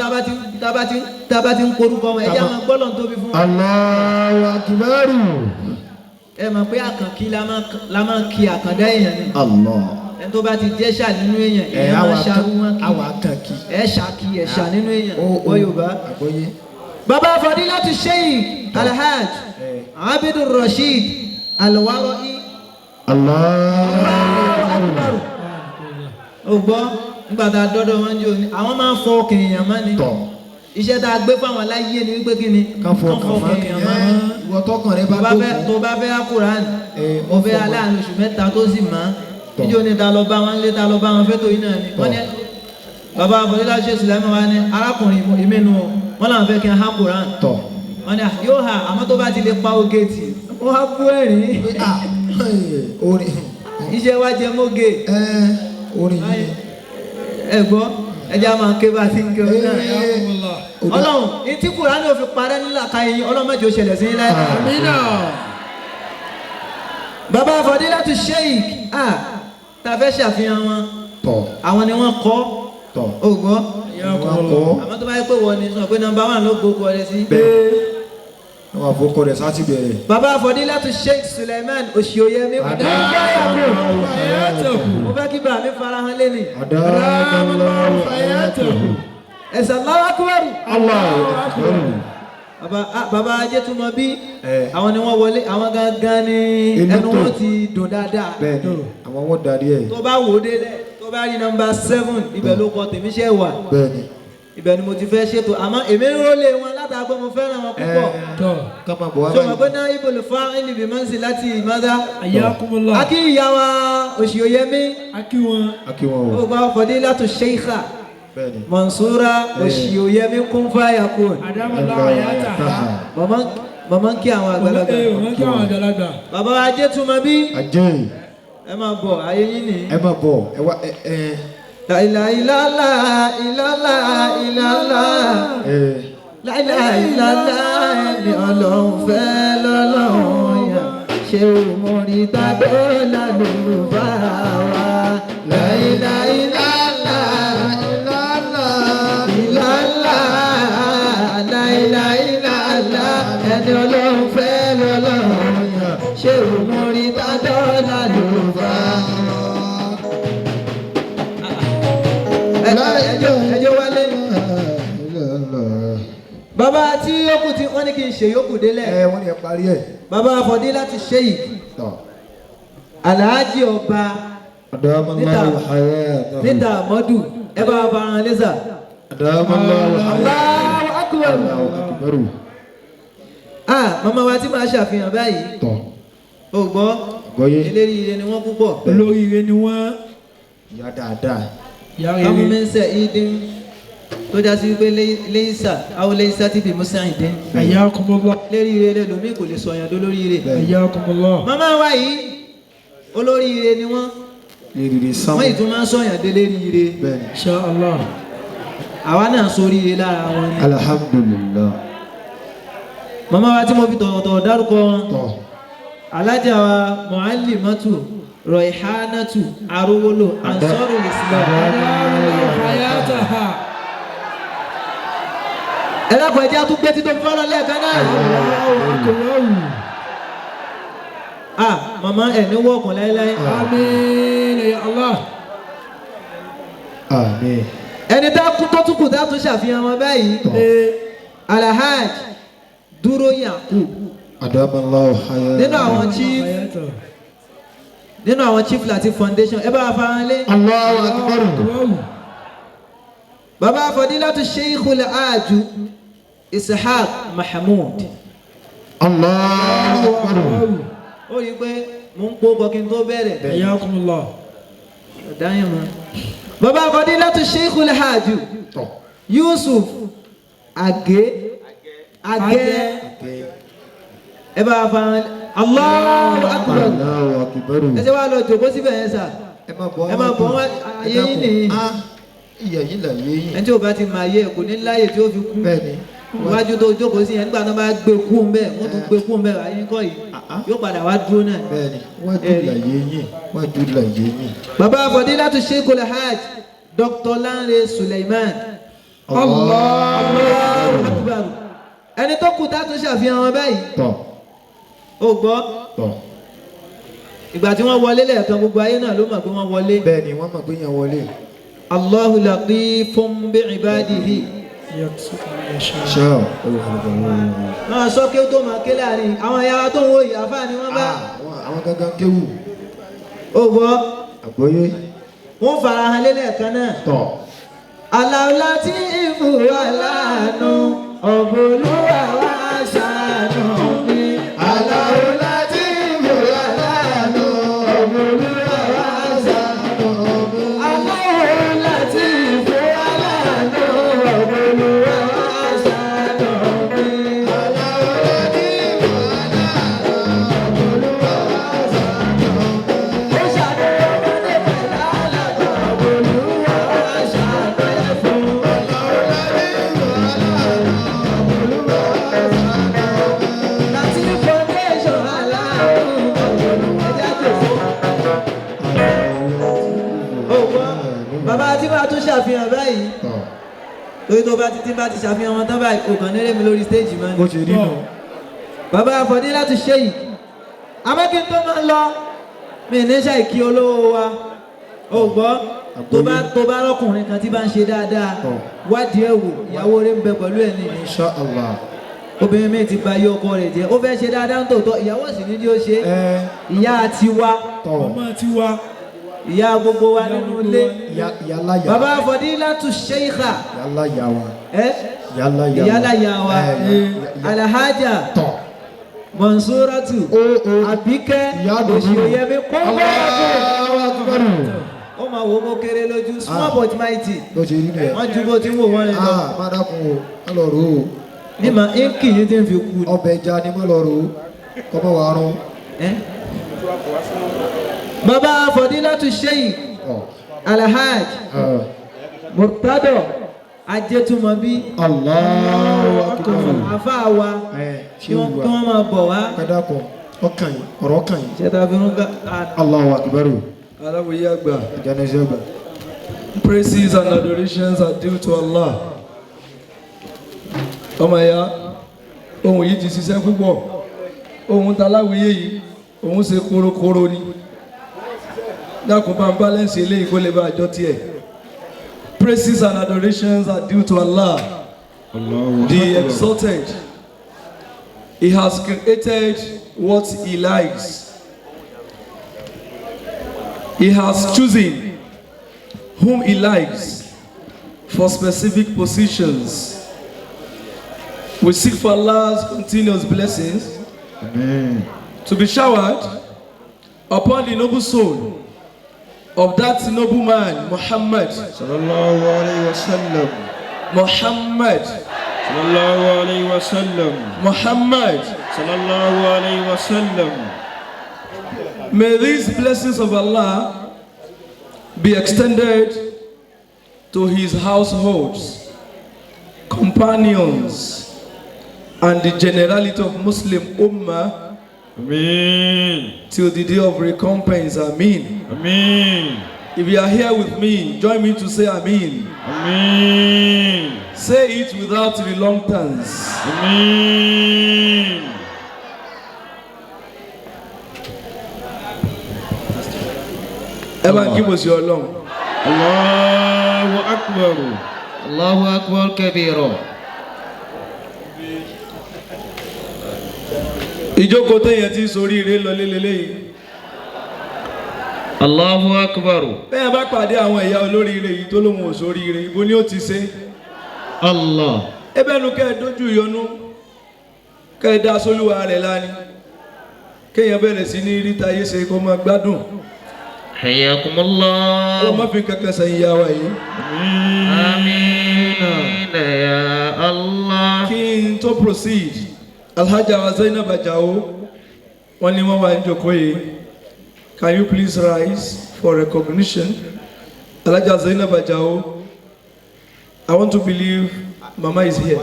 tábà ti ń korúkọ wọn ẹ jẹ́ àwọn gbọ́dọ̀ ń tóbi fún wọn. Allahu akbar. ẹ mọ̀ pé àkànkí la máa kí àkàndá èèyàn ni. ẹni tó bá ti jẹ́ ṣà nínú èèyàn èèyàn máa ṣàrú wọn kí. àwọn àkànkí. ẹ ṣàkí ẹ ṣà nínú èèyàn wọ Yorùbá. bàbá Fadilatu Sheikh Alhaj Abidur Rasheed Alwara'i. Allahu akbar. ó gbọ́ nígbà tá a dọ́dọ̀ wọn jò ní àwọn máa ń fọ ọkàn èèyàn mọ́ ni. iṣẹ́ tá a gbé fáwọn aláyé ni wípé kí ni. kan fọ ọkàn èèyàn mọ́. ìwọ tọkàn rẹ bá gbógun. tó bá fẹ́ Quran mo fẹ́ aláàánú oṣù mẹ́ta tó sì mọ́. níjó ni ta lọ bá wọn lé ta lọ bá wọn fẹ́ tó yín náà ni. wọ́n ní bàbá Fadila Sheikh Sulaiman wa ní arákùnrin ìmẹ́nu wọn làwọn fẹ́ kí n ha Quran. wọ́n ní yóò ha àmọ́ tó bá ti lè pa ogéètì wọ́n á bú ẹ̀rín. iṣẹ́ wa jẹ mọ́gè. orin yìí. ẹ gbọ́ ẹjẹ́ a máa ké bá ti ń ké orin náà. Ọlọ́run ní tí Kùránì ò fi parẹ́ nílà ká yẹn Ọlọ́run má jẹ́ ó ṣẹlẹ̀ sí ní láì. bàbá Fadilatu Sheikh tá a fẹ́ ṣàfihàn wọn àwọn ni wọ́n kọ́ ó gbọ́ àmọ́ tó bá yẹ pé wọ́n ni sọ pé nọ́mbà 1 ló gbogbo ọ̀rẹ́ sí. wọ́n wà fún kọ́rẹ́ sáà ti bẹ̀rẹ̀. bàbá Fadilatu Sheikh Sulaiman Oṣìòyẹmí mo fẹ́ kí bàá mi fara hàn lẹ́nu. ẹ̀sán Allahu akbar. bàbá Ajétúmọ̀ bí àwọn ni wọ́n wọlé àwọn gangan ni ẹnu wọn ti dùn dáadáa. bẹ́ẹ̀ni àwọn wọn darí ẹ. tó bá wò ó délẹ̀ tó bá rí nọ́mbà 7 ibẹ̀ ló kọ tèmi ṣe wà. bẹ́ẹ̀ni. ibẹ̀ ni mo ti fẹ́ ṣètò àmọ́ èmi ń rólé wọn látàgbọ́ mo fẹ́ràn wọn púpọ̀. kama bọ̀ wá báyìí. sọ ma pé náà ibo lè fa ẹni bí máa ń ṣe láti ìmọ̀dá. akí ìyá wa Oṣìòyẹmí. akí wọn o. ó gba Fadilatu Sheikha Mansura Oṣìòyẹmí kún fáyà kún. màmá ń kí àwọn àgbàlagbà. bàbá Ajétúmọ̀ bí. ẹ máa bọ̀ ayé yín ni. ẹ máa bọ̀ ẹ wá La ilaha illallah illallah illallah. La ilaha illallah ẹni Ọlọ́run fẹ́ lọ́lọ́run yàn. Ṣé o mọ̀ rí tàbí lálùbá wa? La ilaha illallah illallah illallah. La ilaha illallah ẹni Ọlọ́run fẹ́ lọ́lọ́run yàn. Ṣé o mọ̀ rí tàbí lálùbá wa? ẹjọ́ wálé. bàbá tí yókù tí wọ́n ní kí n ṣe yókù délẹ̀. wọ́n ní ẹ parí ẹ̀. bàbá Fadilatu Sheikh Alhaji ọba níta mọ́dù ẹ bá bá ara lẹ́sà. Allahu akbar. màmá wa tí máa ṣàfihàn báyìí. o gbọ́ eléríire ni wọ́n púpọ̀. olóríire ni wọ́n. ìyá dáadáa. kámú mẹ́sẹ̀ ìdín tó já sí pé léyìísà àwọn léyìísà ti bí musa ìdín. ẹ̀yà ọkùnmọ́lá. lérí ire lẹ́lòmíì kò lè sọ yàn lórí ire. ẹ̀yà ọkùnmọ́lá. màmá wa yìí olórí ire ni wọ́n. èrè sáwọn. wọ́n ìtún máa ń sọ̀yàn dé lérí ire. bẹ́ẹ̀ni insha Allah. àwa náà sórí ire lára wọn ni. alhamdulillah. màmá wa tí mo fi tọ̀wọ̀tọ̀wọ̀ dárúkọ wọn. tọ́. alájà wa Muallimatu Raihanatu Arówólò Ansarul Islam. ẹ dákun ẹjẹ́ àtúgbé títọ́ fọ́lọ́ lẹ́ẹ̀kan náà. màmá ẹ̀ ní wọ́ọ̀kùn láéláé. àmín ya Allah. àmín. ẹni tá kú tó tún kù tá tún ṣàfihàn wọn báyìí. Alhaj Dúró Yakub. adamallahu hayata. nínú àwọn chief Latif foundation ẹ bá wa fara lé. Allahu akbar. baba Fadilatu Sheikhul Aju Ishaq Mahmood. Allahu akbar. ó rí i pé mò ń pò kọkí tó bẹ̀rẹ̀. Hayyakumullah. dáyọ̀ mọ́. baba Fadilatu Sheikhul Aju Yusuf Age ẹ bá wa fara lé. Allahu akbar. Allahu akbar. ẹ ṣe wá lọ jòkó síbẹ̀ yẹn sà. ẹ máa bọ̀ wọ́n ayé yín nìyí. ìyá yín là yé yín. ẹni tí o bá ti máa yẹ kò ní láyè tí ó fi kú. bẹ́ẹ̀ni. iwájú tó jókòó sí yẹn nígbà tó bá gbé kú mbẹ wọ́n tún gbé kú mbẹ ayé kọ́ yìí yóò padà wá dúró náà. bẹ́ẹ̀ni wájú là yé yín wájú là yé yín. baba Fadilatu Sheikhul Hajj Dr. Lanre Suleiman. Allahu Akbar. ẹni tó kù tá a tún ṣàfihàn wọn báyìí. tọ́. ó gbọ́. tọ́. ìgbà tí wọ́n wọlé lẹ́ẹ̀kan gbogbo ayé náà ló mọ̀ pé wọ́n wọlé. bẹ́ẹ̀ni wọ́n mọ̀ pé yẹn wọlé. Allahu latifun bi'ibadihi. ṣáà. náà sọ kí ó tó máa ké láàrin àwọn ìyá wa tó ń wo yìí àfáà ni wọ́n bá. àwọn gangan kéwù. ó gbọ́. àgbọ́yé. wọ́n fara hàn lélẹ̀kan náà. tọ́. Allahu Latifu aláàánú ọ̀bọ̀lúwà wá ṣàánú mi. Allahu Latifu aláàánú ọ̀bọ̀lúwà wá ṣàánú mi. Allahu Latifu aláàánú ọ̀bọ̀lúwà wá ṣàánú mi. Allahu Latifu aláàánú ọ̀bọ̀lúwà wá ṣàánú mi. Ó ṣàdéhùn ọmọdé pẹ̀lú àlàkọ̀ ọ̀bọ̀lúwà wá ṣàánú fún. Bàbá tí bá tún ṣàfihàn báyìí lórí tó bá ti bá ti ṣàfihàn wọn tán báyìí kò kàn nílé mi lórí stéèjì mọ́ ni. bó ṣe rí nù. Bàbá Fadilatu Sheikh abẹ́kí tó máa ń lọ mi ní ṣàìkí olówó wa ó gbọ́ tó bá lọ́kùnrin kan tí bá ń ṣe dáadáa wádìí ẹ̀ wò ìyàwó rẹ̀ ń bẹ pẹ̀lú ẹ̀ ní. insha Allah. obìnrin mi ti ba iye ọkọ rẹ̀ jẹ́ ó fẹ́ ṣe dáadáa ń tòótọ́ ìyàwó sì ní bí ó ṣe ìyá tiwa ọmọ tiwa ìyá gbogbo wa nínú ilé yálà yà bàbá Fadilatu Sheikha yálà yà wa yálà yà wa Alhaja Mansuratu Àbíkẹ́ Òṣìòyẹmí kọ́ńgọ́ọ̀dù ó máa wo bó kéré lójú small but mighty wọ́n ju bó ti ń wò wọ́n rẹ̀ lọ. má dákun o má lọ rò ó. ní ma ínkì yìí ti ń fi kú. ọbẹ̀ ẹja ni má lọ rò ó kọ́mọ wàá rún. bàbá Fadilatu Sheikh Alhaj Murtado Ajétúmọ̀bí. Allahu akbar. àfa wa kí wọ́n máa bọ̀ wá. kádàkọ̀ ọkàn yìí ọ̀rọ̀ ọkàn yìí. ṣètò àfihàn ká. Allahu akbar. aláwòye àgbà. ìjànàṣẹ àgbà. Praises and adorations are due to Allah. ọmọ ẹ̀yà ohun yìí ti ṣiṣẹ́ púpọ̀ ohun taláwìyé yìí ohun ṣe korokoro ni dákun bá ń balance eléyìí kó lè bá àjọ tiẹ̀. Praises and adorations are due to Allah, the exalted. He has created what He likes. He has chosen whom He likes for specific positions. We seek for Allah's continuous blessings to be showered upon the noble soul of that noble man, Muhammad. Sallallahu alayhi wa sallam. Muhammad. Sallallahu alayhi wa sallam. Muhammad. Sallallahu alayhi wa sallam. May these blessings of Allah be extended to his households, companions, and the generality of Muslim Ummah. Amen. Till the day of recompense. Amen. Amen. If you are here with me, join me to say Amen. Amen. Say it without reluctance. Amen. Ever give us your long. Allahu Akbar. Allahu Akbar kabira. Ìjókòó téèyàn ti ṣoríire lọ lélẹ́lẹ́yìí. Allahu Akbar. Bẹ́ẹ̀ bá pàdé àwọn ẹ̀yà olóríire yìí tó lóhun ò ṣoríire, ibo ni ó ti ṣe? Allah. Ebẹ́nu kẹ́ ẹ dójú ìyọnú, kẹ́ ẹ dá sólúwa rẹ̀ láni. Kéèyàn bẹ̀rẹ̀ sí ní rí tayé ṣe kó máa gbádùn. Hayyakumullah. Ọlọ́mọ fi kankan sẹ́yìn yá wa yìí. Amin. Ya Allah. Kí n tó proceed, Alhaja wa Zainab Ajao, wọ́n ní wọ́n wà ní jókòó yìí. Can you please rise for recognition? Alhaja Zainab Ajao, I want to believe Mama is here.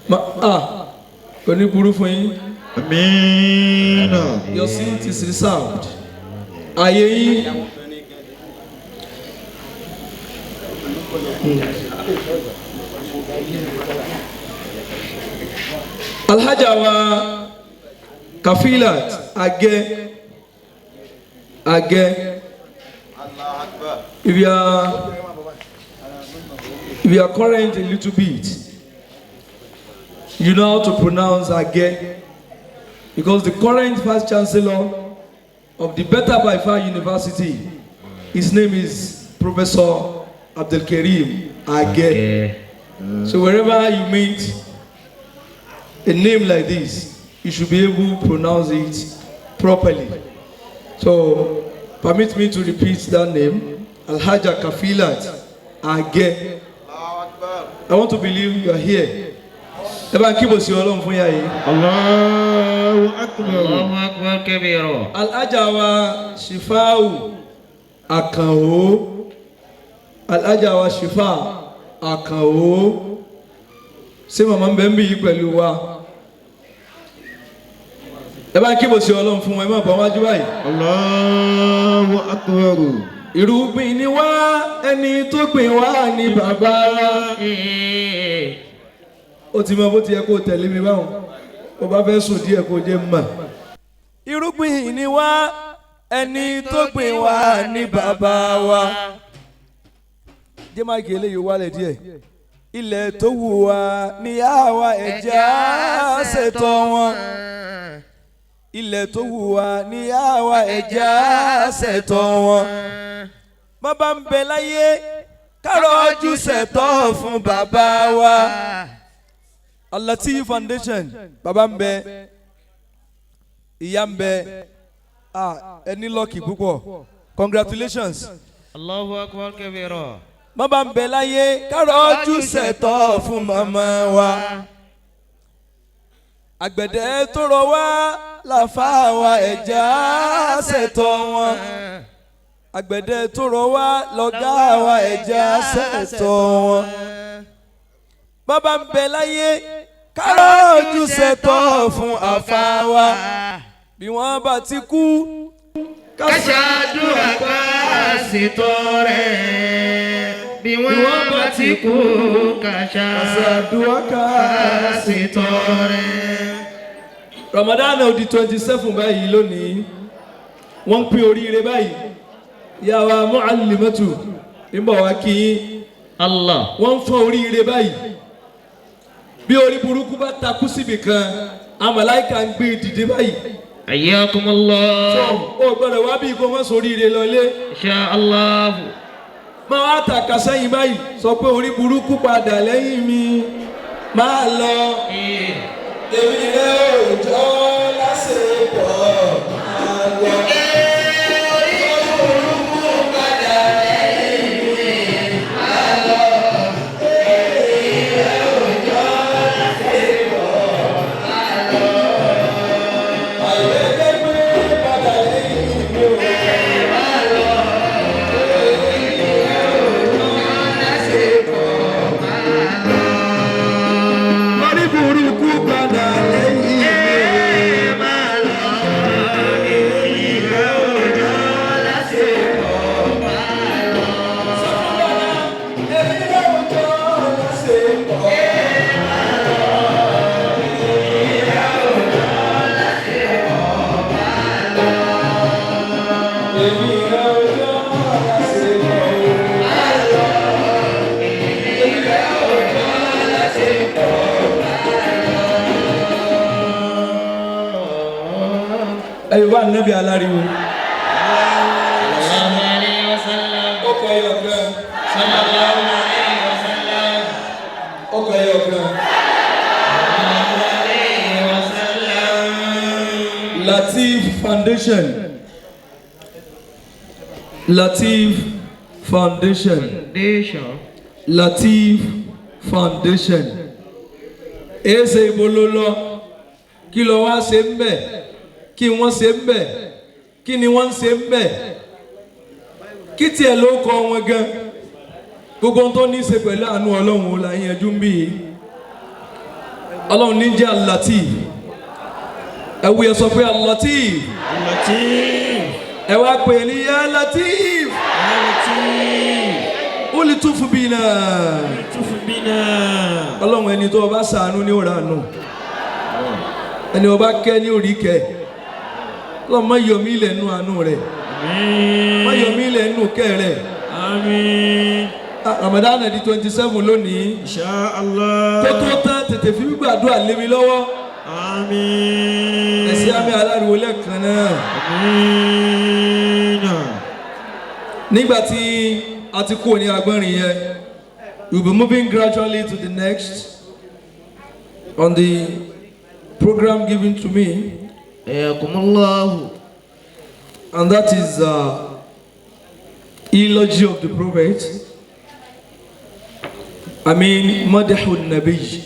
Kò ní burú fún yín. Amen. Your seat is reserved. Ayé yín. Alhaja wa Kafilat Age. If you are current a little bit, you know how to pronounce Age, because the current Vice Chancellor of the Beta by Far University, his name is Professor Abdul Karim Age. So wherever you meet a name like this, you should be able to pronounce it properly. So permit me to repeat that name, Alhaja Kafilat Age. I want to believe you are here. Allahu Akbar. Allahu Akbar kabira. Alhaja wa Shifau Akanwo. Alhaja wa Shifa Akanwo. Ṣé màmá ń bẹ ń bí yìí pẹ̀lú wa? Ẹ bá kí bò sí Ọlọ́run fún wọn, ẹ má bọ̀ wájú báyìí. Allahu Akbar. Irúgbìn ni wá, ẹni tó gbìn wá ní bàbá. Ó ti mọ bó ti yẹ kó tẹ̀lé mi báwọn. Ó bá fẹ́ sùn díẹ̀ kó jẹ́ mọ̀. Irúgbìn ni wá, ẹni tó gbìn wá ní bàbá wa. Jẹ́ máa gé eléyìí wálẹ̀ díẹ̀. Ilẹ̀ tó wù wá ní àwa ẹ̀jẹ̀ ṣètò wọn. Ilẹ̀ tó wù wá ní àwa ẹ̀jẹ̀ ṣètò wọn. Bàbá ń bẹ láyé kárọ̀ ojú ṣètò fún bàbá wa. Al-Latif Foundation, bàbá ń bẹ, ìyá ń bẹ, ẹni lọ́kì púpọ̀. Congratulations. Allahu Akbar kabira. Bàbá ń bẹ láyé kárọ̀ ojú ṣètò fún màmá wa. Àgbẹ̀dẹ tó rọ wá làfà wa ẹ̀jẹ̀ ṣètò wọn. Àgbẹ̀dẹ tó rọ wá lọ́gá wa ẹ̀jẹ̀ ṣètò wọn. Bàbá ń bẹ láyé kárọ̀ ojú ṣètò fún àfà wa. Bí wọ́n bá ti kú Kásádùá ká ṣètò rẹ̀. Bí wọ́n bá ti kú kásádùá ká ṣètò rẹ̀. Ramadan ó di 27 báyìí lónìí. Wọ́n ń pín oríire báyìí. Ìyá wa Mu'allimatu ń bọ̀ wá kí yín. Allah. Wọ́n ń fọ́n oríire báyìí. Bí orí burúkú bá takú síbì kan, àwọn màláíkà ń gbé dìde báyìí. Hayyakumullah. Ó gbọ́dọ̀ wá bí kò mọ́ sóríire lọlé. Insha Allah. Máa wá tàkà sẹ́yìn báyìí, sọ pé orí burúkú padà lẹ́yìn mi. Máa lọ. Èmi rẹ̀ ò jọ lásìkò máa lọ. Orí burúkú ànábì aláriwo. sallallahu alayhi wa sallam. ọkọ̀ ẹyọ kan. sallallahu alayhi wa sallam. ọkọ̀ ẹyọ kan. sallallahu alayhi wa sallam. Latif Foundation. Latif Foundation. Latif Foundation. Ese ibololo. Kí ló wá ṣe ń bẹ̀? Kí wọ́n ṣe ń bẹ̀? Kí ni wọ́n ṣe ń bẹ̀? Kí tiẹ̀ ló kọ wọn gan? Gbogbo ohun tó ní í ṣe pẹ̀lú àánú Ọlọ́run la yanjú ń bí yìí. Ọlọ́run ní jẹ́ Al-Latif. Ẹ wí ẹ sọ pé Al-Latif. Al-Latif. Ẹ wá pè é ní Ya Latif. Ulituf bina. Ulituf bina. Ọlọ́run ẹni tó bá ṣàánú ní òrà nù. Ẹni ó bá kẹ́ ní orí kẹ́. Ọlọ́run má yọ mí lẹ́nu àánú rẹ̀. Àmín. Má yọ mí lẹ́nu kẹ́ rẹ̀. Àmín. Ramadan di 27 lónìí. Insha Allah. Tó tán tètè fi gbàdúrà lé mi lọ́wọ́. Àmín. Ẹ̀sìn àmì aláriwo lẹ́ẹ̀kan náà. Àmín. Nígbà tí a ti kúrò ní agbọ́nrin yẹn, we will be moving gradually to the next on the program given to me. And that is eulogy of the Prophet. I mean, Madhul Nabi.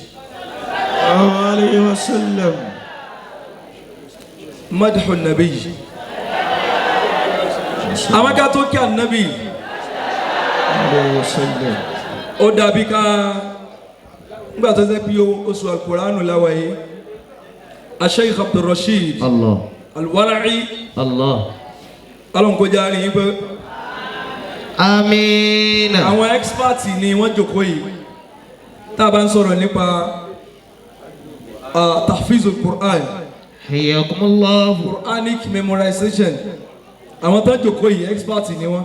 Alayhi wa sallam. Madhul Nabi. Amaka tó kí Ànábì. Alayhi wa sallam. Ó dàbí ká nígbà tó ṣe pé oṣù Al-Qur'anu láwàyé. Sheikh Abdul Rashid. Allah. Al-Wara'i. Allah. Ọlọ́run kó jẹ́ àárín yín pé. Àmín. Àwọn experts ni wọ́n jókòó yìí. Tá a bá ń sọ̀rọ̀ nípa tahfizul Qur'an. Hayyakumullah. Quranic memorization. Àwọn tó jókòó yìí experts ni wọ́n.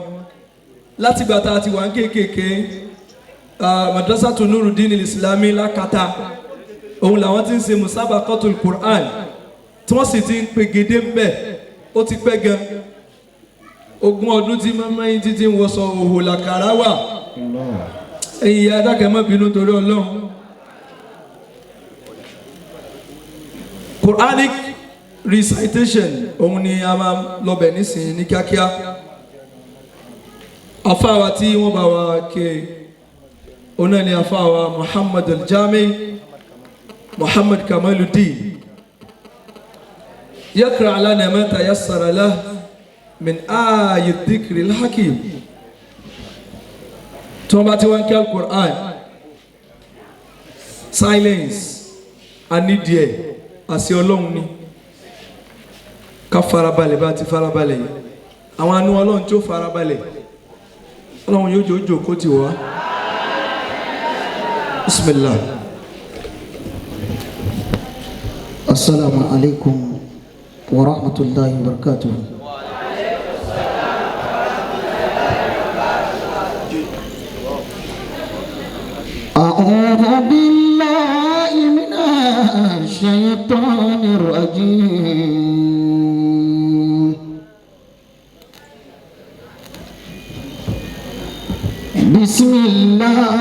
Láti gbà tá a ti wà ń kéékèèké Madrasatu Nuruddin al-Islami Lákàtà. Òun làwọn ti ń ṣe musabaqatul Qur'an. Tí wọ́n sì ti ń pegedé ń bẹ̀. Ó ti pẹ́ gan. 20 ọdún tí mama yín títí ń wọṣọ òhò làkàrà wà. Ẹ̀yin ìyá adákẹ́ má bínú torí Ọlọ́run. Quranic recitation òun ni a máa lọ́bẹ̀ nísìnyí ní kíákíá. Afáwa tí wọ́n bá wa ké òun náà ni afáwa Muhammad al-Jami Muhammad Kamaluddin. Yaqra lana ma tayassara lahu min ayati dhikri al-hakim. Tí wọ́n bá ti wá ń kí al-Qur'an, silence anídìẹ̀ àṣẹ Ọlọ́run ni ká farabalẹ̀ bá ti farabalẹ̀ yìí. Àwọn àánú Ọlọ́run tí ó farabalẹ̀ Ọlọ́run yóò jòjò kó ti wá. Bismillah. Assalamu alaikum wa rahmatullahi wa barakatuh. أعوذ بالله من الشيطان الرجيم. بسم الله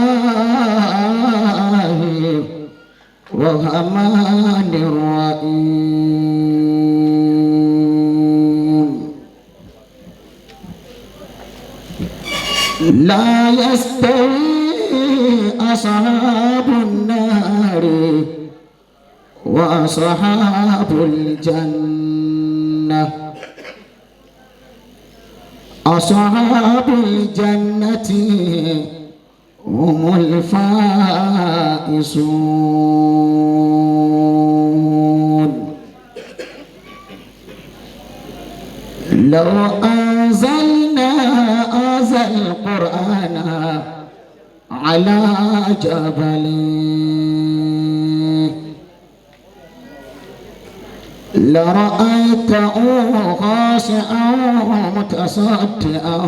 الرحمن الرحيم. لا يستوي أصحاب النار وأصحاب الجنة. أصحاب الجنة هم الفائزون. لو أنزلنا هذا القرآن على جبل لرأيته خاشعا متصدعا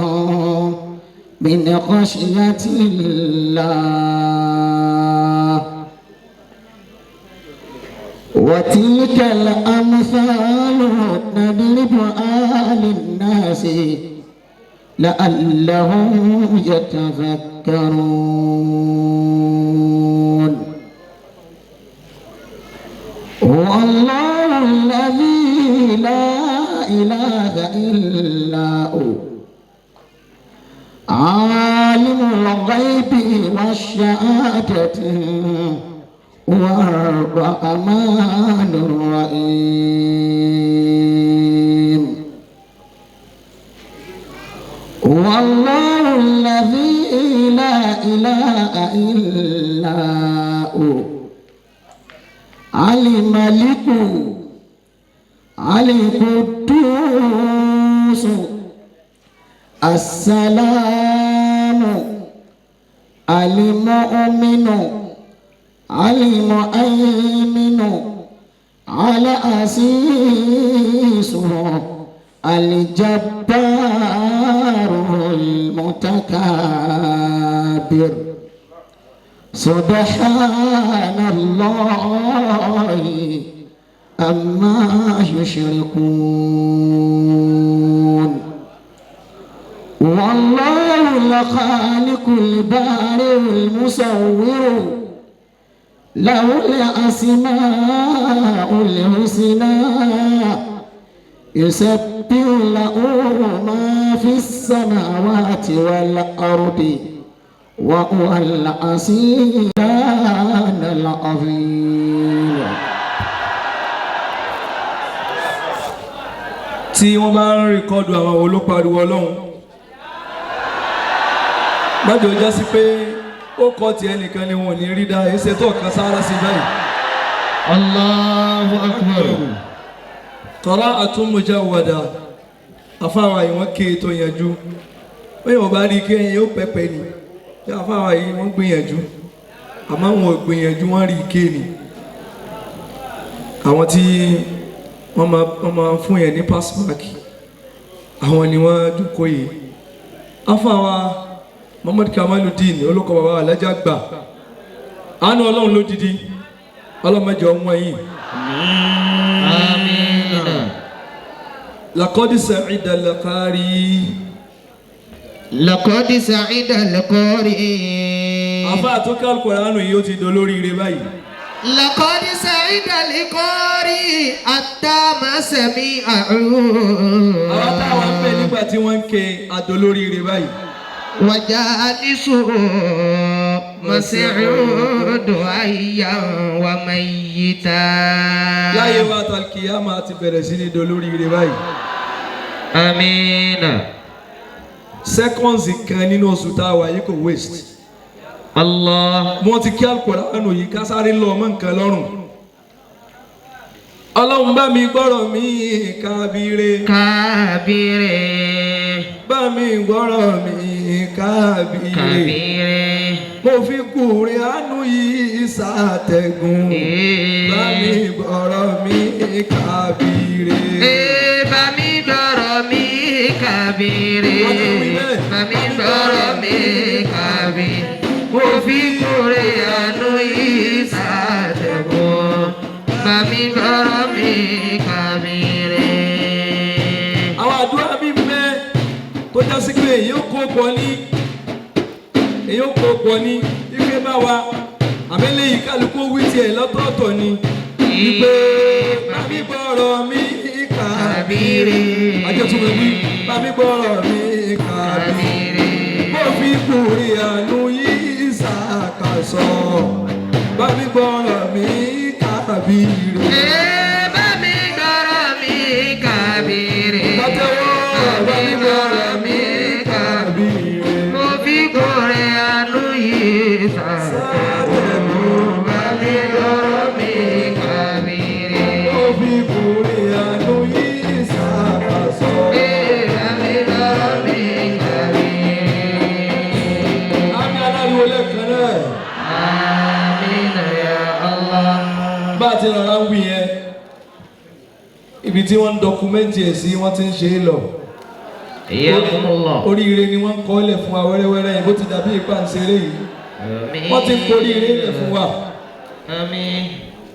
من خشية الله. وتلك الأمثال نضربها للناس لعلهم يتذكرون هو الله الذي لا إله إلا هو عالم الغيب والشهادة هو الرحمن الرحيم هو الله الذي لا إله إلا هو الملك القدوس السلام المؤمن المؤمن العزيز الجبار المتكبر سبحان الله أما يشركون والله الخالق البارئ المصور له الأسماء الحسنى يسبح له ما في السماوات والأرض وهو العزيز العظيم. tí wọ́n bá ń rìkọ́dù àwọn olópariwo ọlọ́run májò já sí pé ó kọ́ ti ẹnìkan ni wọn ò ní rí dá ẹsẹ̀ tó kan sára sí báyìí. Allahu Akbar. qira'atun mujawwada afáwa yìí wọ́n ké tó yanjú bẹ́ẹ̀ wọ́n bá rí ké ẹ̀yìn ó pẹ́pẹ́ ni bí afáwa yìí wọ́n gbìyànjú àmọ́ wọn ò gbìyànjú wọ́n rí ké ni àwọn tí wọ́n máa fún yẹn ní pásímáàkì àwọn ni wọ́n dúkọ́ yìí afáwa Muhammad Kamaludin olùkọ́ bàbá alájà gbà àánú ọlọ́run lódìdí ọlọ́mọdé ọmọ yìí. Àmín. Laqad sa'ida al-qari. Laqad sa'ida al-qari. àfa àtúnkà Al-Qur'anu yìí ó ti dolóríire báyìí. لقد سعد القارئ حتى ما سمعه. àwọn táwọn ń bẹ nígbà tí wọ́n ń ké adolóríire báyìí. وجالسه مسعود حيا وميتا. láyé wa tàlkìyàmà ti bẹ̀rẹ̀ sí ní dolóríire báyìí. آمين. sẹ́kọ̀nsì kan nínú oṣù tá a wà yìí kò waste. الله. wọ́n ti kí Al-Qur'anu yìí ká sáré lọ ọmọ nǹkan lọ́rùn. ọlọ́run bá mi gbọ́rọ̀ mi kábíré. kábíré. bá mi gbọ́rọ̀ mi kábíré. kábíré. mo fi kùnrin àánú yìí ṣàtẹ̀gùn. bá mi gbọ́rọ̀ mi kábíré. bá mi gbọ́rọ̀ mi kábíré. bá mi gbọ́rọ̀ mi kábíré. mo fi kùnrin àánú yìí ṣàtẹ̀gùn. bá mi gbọ́rọ̀ mi kábíré. àwọn àdúrà mi mẹ́ tó já sí pé èyí ó kó pọ̀ ní ife bá wa àmẹ́lẹ́ yìí kálukú wí tiẹ̀ lọ́tọ̀ọ̀tọ̀ ni wípé bá mi gbọ́rọ̀ mi kábíré. ajẹ́tùmọ̀ wí bá mi gbọ́rọ̀ mi kábíré. mo fi kùrì àánú yìí ṣàkàsọ̀ bá mi gbọ́rọ̀ mi kábíré. bá mi gbọ́rọ̀ mi kábíré. bá mi gbọ́rọ̀ mi kábíré. mo fi kùrì àánú yìí ṣàtẹ̀gùn. bá mi gbọ́rọ̀ mi kábíré. mo fi kùrì àánú yìí ṣàkàsọ̀. bá mi gbọ́rọ̀ mi kábíré. àmì aláriwo lẹ́ẹ̀kan náà. Àmín ya Allah. bá a ti rọra ń wí yẹn ibi tí wọ́n ń dọkumẹ́ntì ẹ̀ sí wọ́n ti ń ṣe é lọ. Iyakumullah. oríire ni wọ́n ń kọ́ lẹ̀ fún wa wẹ́rẹ́wẹ́rẹ́ yìí bó ti dàbí ipa ń ṣeré yìí. Àmín. wọ́n ti ń koríire lẹ̀ fún wa. Àmín.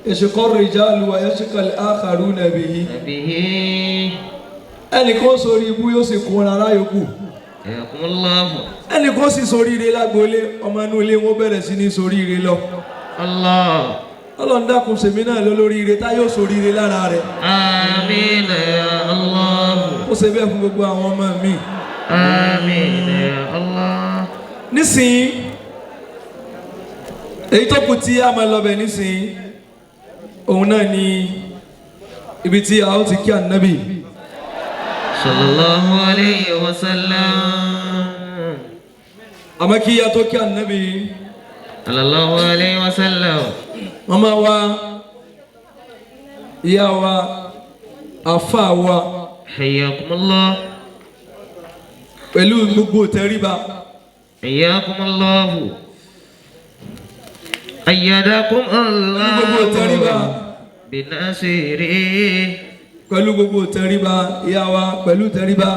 yashqa ar-rijalu wa yashqa al-akharuna bihi. Bihi. ẹnìkan sórí ibú yóò sì kún ara yòókù Ayakumullahu. ẹnìkan sì sórí ire lágboolé ọmọ inú ilé wọn bẹ̀rẹ̀ sí ní sórí ire lọ Allah. Ọlọ́run dákun sèmi náà lọ lórí ire tá yóò sórí ire lára rẹ̀ Àmín ya Allah. ó ṣe bẹ́ẹ̀ fún gbogbo àwọn ọmọ mi. Àmín ya Allah. nísìnyí èyí tó kù tí a máa lọ bẹ̀ nísìnyí òun náà ni ibi tí a ó ti kí ànábì Sallallahu alayhi wa sallam. àmọ́ kí a tó kí ànábì Sallallahu alayhi wa sallam. màmá wa ìyá wa àfà wa Hayyakumullah. pẹ̀lú gbogbo tẹríba Hayyakumullahu. Ayyadakum gbogbo tẹríba Allah binasiri. pẹ̀lú gbogbo tẹríba ìyá wa pẹ̀lú tẹríba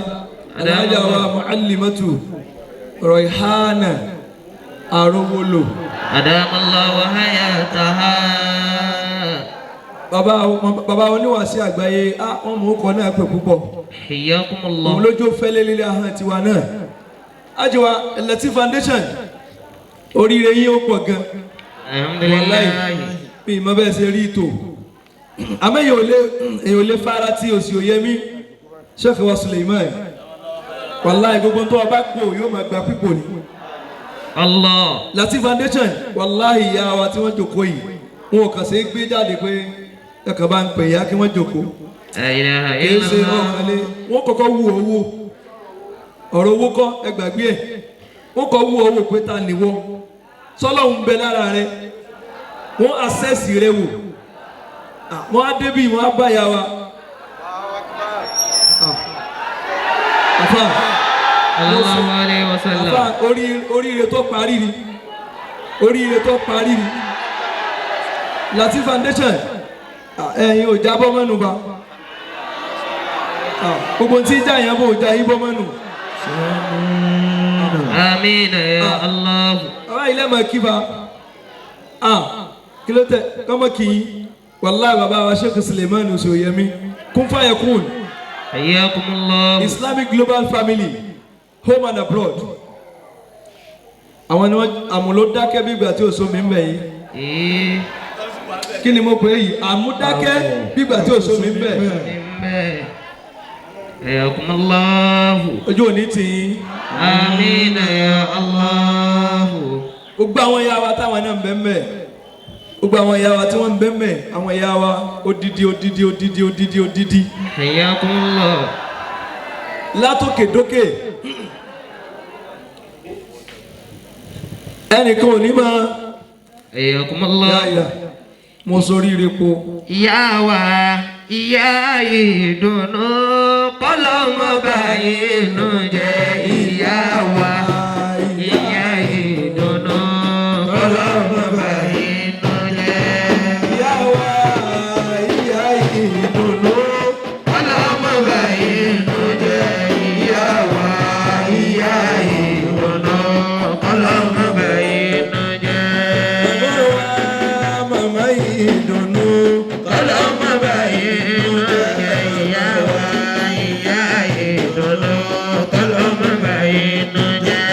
alájà wa muallimatu Raihana Arówólò Adamallahu hayataha. bàbá oníwàásí àgbáyé wọn mú ọkọ náà pè púpọ̀ Hayyakumullah. òun lójó fẹ́lẹ́ lílé ahọ́n tiwa náà àjẹwà Latif Foundation oríire yín ó pọ̀ gan Alhamdulillah. bí ìmọ̀ bẹ́ẹ̀ ṣe rí ìtò àmọ́ èyàn ò lè fara tí òsì òye mi Sheikh wa Suleiman wàláì gbogbo tó ọba pò yóò máa gba pípò ní Allah. Latif Foundation wàláì ìyá wa tí wọ́n jòkó yìí wọn ò kàn sí gbé jáde pé ẹ̀kan bá ń pè ya kí wọ́n jòkó La ilaha kìí ṣe illallah. ọ̀kanlé wọ́n kọ́kọ́ wú owó ọ̀rọ̀ owó kọ́ ẹgbàgbé ẹ̀ wọ́n kọ́ wú owó pé ta nìwọ sọ́lọ́hún bẹ lára rẹ wọ́n àṣẹ́sì rẹ wò wọ́n á débí wọ́n á bá ya wa àfà Sallallahu alayhi wa sallam. àfà oríire tó parí ni oríire tó parí ni Latif Foundation ẹ̀yin ò jábọ́ mẹ́nu bá gbogbo tí ìjà yẹn bò já yín bọ́ mẹ́nu. Àmín ya Allah. Bàbá ilé máa kí ba kí ló tẹ kọ́mọ kì í wàláì bàbá wa Sheikh Suleiman Osoyemi Kun Fayakun Hayyakumullah. Islamic Global Family Home and Abroad àwọn ni wọn àmúlò dákẹ́ bí ìgbà tí o so mi ń bẹ̀ yìí kí ni mo pè é yìí àmúdákẹ́ bí ìgbà tí o so mi ń bẹ̀ Hayyakumullah. ojú òní tì í Àmín ya Allah. gbogbo àwọn ìyá wa táwọn náà ń bẹ mbẹ gbogbo àwọn ìyá wa tí wọ́n ń bẹ mbẹ àwọn ìyá wa odidi Hayyakumullah. látòkè dókè ẹnìkan ò ní máa Hayyakumullah. yáyà mo sórí ire po Ìyá wa ìyá ìdùnnú kọ́lọ́mọ báyìí nù jẹ́ ìyá wa ìyá ìdùnnú kọ́lọ́mọ báyìí nù jẹ́. ìyá wa ìyá ìdùnnú Kọ́lọ́mọ báyìí nù jẹ́ ìyá wa ìyá ìdùnnú kọ́lọ́mọ báyìí nù jẹ́. bàbá wa màmá ìdùnnú Kọ́lọ́mọ báyìí nù jẹ́ ìyá wa ìyá ìdùnnú kọ́lọ́mọ báyìí nù jẹ́.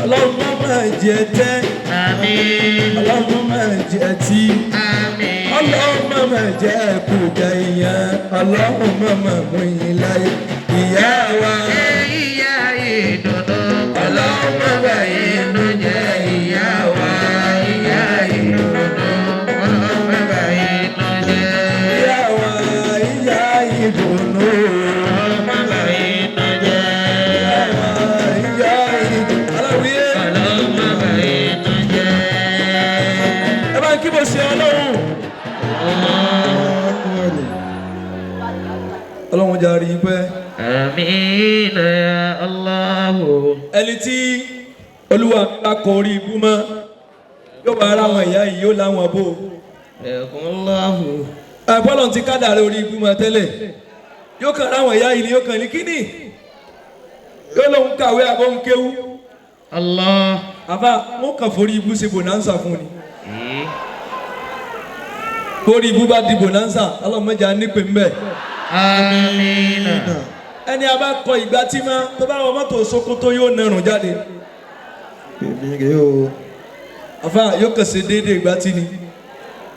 ọlọ́mọ máa jẹ tẹ́ Àmín. ọlọ́mọ máa jẹ tí. Àmín. ọlọ́mọ máa jẹ́ kújà ìyẹn ọlọ́mọ máa mú yín láyé ìyá wa. Ìyá ìdùnnú kọ́lọ́mọ báyìí nù jẹ́ ìyá wa ìyá ìdùnnú kọ́lọ́mọ báyìí nù jẹ́. ìyá wa ìyá ìdùnnú. Kọ́lọ́mọ báyìí nù jẹ́. ìyá wa ìyá ìdùnnú. aláwìyé Kọ́lọ́mọ báyìí nù jẹ́. ẹ bá ń kí mo ṣe ọlọ́run. ọlọ́run jà rí i pẹ́. Àmín ya Allah. ẹni tí olúwa akọ orí ibú mọ́ yóò bá ara àwọn ìyá yìí yóò láwọn bò. Hayyakumullah. bọ́lọ̀ ti kádàrá orí ibú mọ́ tẹ́lẹ̀ yóò kàn ráwọn ìyá yìí ni yóò kàn ní kíní yóò lóun kàwé àbọ̀ ń kéwú. Allah. àbá wọn kàn forí ibú ṣe bonanza fún ni forí ibú bá di bonanza ọlọ́mọdé á nípe ń bẹ̀. Àmín. ẹni a bá kọ ìgbà tí ma tó bá wọ mọ́tò Sókótó yóò nẹrùn jáde. èmi rè o. àfa yóò kàn ṣe déédéé ìgbà tí ni